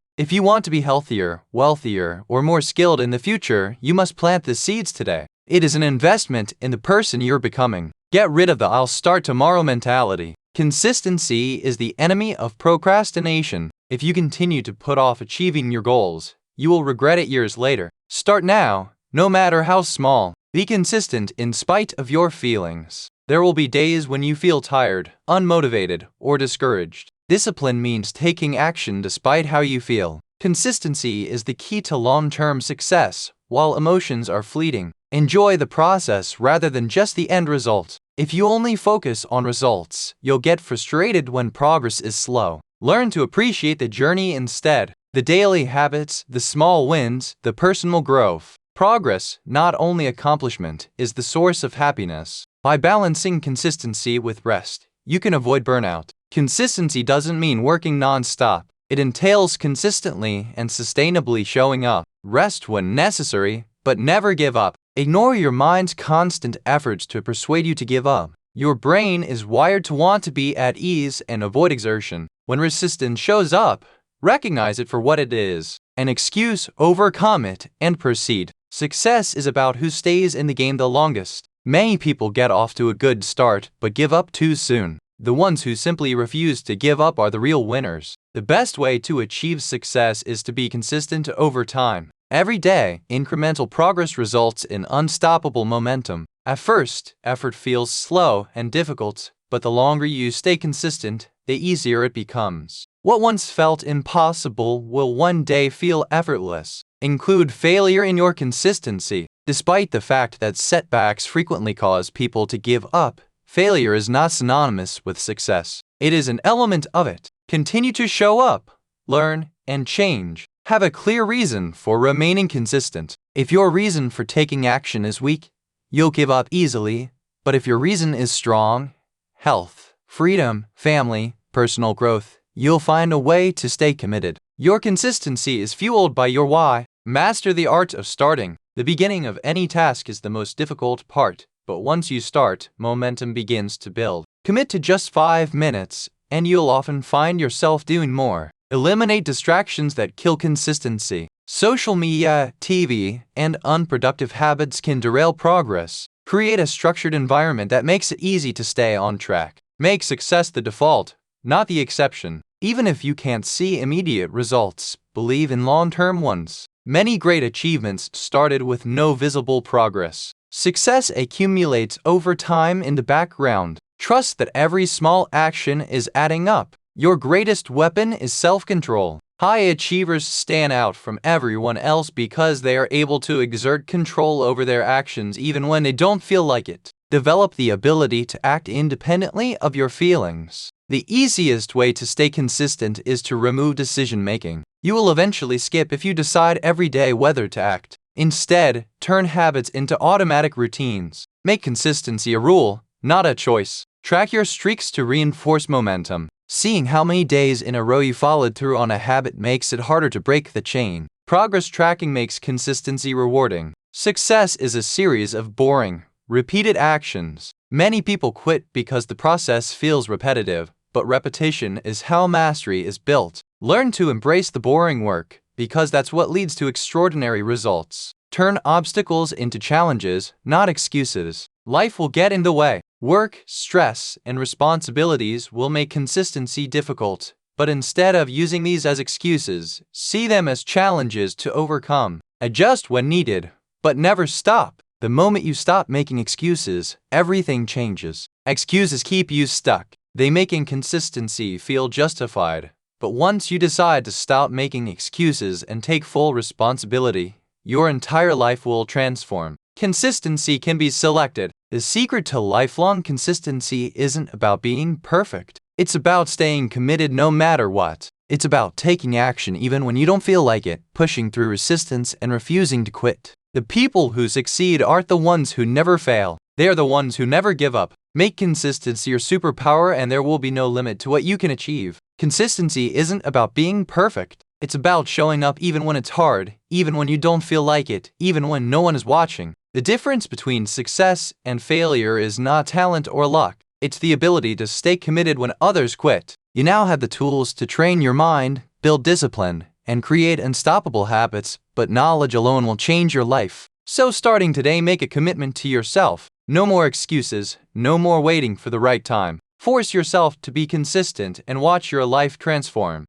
If you want to be healthier, wealthier, or more skilled in the future, you must plant the seeds today. It is an investment in the person you're becoming. Get rid of the "I'll start tomorrow" mentality. Consistency is the enemy of procrastination. If you continue to put off achieving your goals, you will regret it years later. Start now, no matter how small. Be consistent in spite of your feelings. There will be days when you feel tired, unmotivated, or discouraged. Discipline means taking action despite how you feel. Consistency is the key to long-term success, while emotions are fleeting. Enjoy the process rather than just the end result. If you only focus on results, you'll get frustrated when progress is slow. Learn to appreciate the journey instead. The daily habits, the small wins, the personal growth. Progress, not only accomplishment, is the source of happiness. By balancing consistency with rest, you can avoid burnout. Consistency doesn't mean working non-stop. It entails consistently and sustainably showing up. Rest when necessary, but never give up. Ignore your mind's constant efforts to persuade you to give up. Your brain is wired to want to be at ease and avoid exertion. When resistance shows up, recognize it for what it is. An excuse, overcome it, and proceed. Success is about who stays in the game the longest. Many people get off to a good start but give up too soon. The ones who simply refuse to give up are the real winners. The best way to achieve success is to be consistent over time. Every day, incremental progress results in unstoppable momentum. At first, effort feels slow and difficult, but the longer you stay consistent, the easier it becomes. What once felt impossible will one day feel effortless. Include failure in your consistency. Despite the fact that setbacks frequently cause people to give up, failure is not synonymous with success. It is an element of it. Continue to show up, learn, and change. Have a clear reason for remaining consistent. If your reason for taking action is weak, you'll give up easily. But if your reason is strong, health, freedom, family, personal growth, you'll find a way to stay committed. Your consistency is fueled by your why. Master the art of starting. The beginning of any task is the most difficult part, but once you start, momentum begins to build. Commit to just 5 minutes, and you'll often find yourself doing more. Eliminate distractions that kill consistency. Social media, TV, and unproductive habits can derail progress. Create a structured environment that makes it easy to stay on track. Make success the default, not the exception. Even if you can't see immediate results, believe in long-term ones. Many great achievements started with no visible progress. Success accumulates over time in the background. Trust that every small action is adding up. Your greatest weapon is self-control. High achievers stand out from everyone else because they are able to exert control over their actions even when they don't feel like it. Develop the ability to act independently of your feelings. The easiest way to stay consistent is to remove decision-making. You will eventually skip if you decide every day whether to act. Instead, turn habits into automatic routines. Make consistency a rule, not a choice. Track your streaks to reinforce momentum. Seeing how many days in a row you followed through on a habit makes it harder to break the chain. Progress tracking makes consistency rewarding. Success is a series of boring, repeated actions. Many people quit because the process feels repetitive, but repetition is how mastery is built. Learn to embrace the boring work, because that's what leads to extraordinary results. Turn obstacles into challenges, not excuses. Life will get in the way. Work, stress, and responsibilities will make consistency difficult, but instead of using these as excuses, see them as challenges to overcome. Adjust when needed, but never stop. The moment you stop making excuses, everything changes. Excuses keep you stuck. They make inconsistency feel justified. But once you decide to stop making excuses and take full responsibility, your entire life will transform. Consistency can be selected. The secret to lifelong consistency isn't about being perfect. It's about staying committed no matter what. It's about taking action even when you don't feel like it, pushing through resistance and refusing to quit. The people who succeed aren't the ones who never fail. They are the ones who never give up. Make consistency your superpower and there will be no limit to what you can achieve. Consistency isn't about being perfect. It's about showing up even when it's hard, even when you don't feel like it, even when no one is watching. The difference between success and failure is not talent or luck. It's the ability to stay committed when others quit. You now have the tools to train your mind, build discipline, and create unstoppable habits, but knowledge alone will change your life. So starting today, make a commitment to yourself. No more excuses, no more waiting for the right time. Force yourself to be consistent and watch your life transform.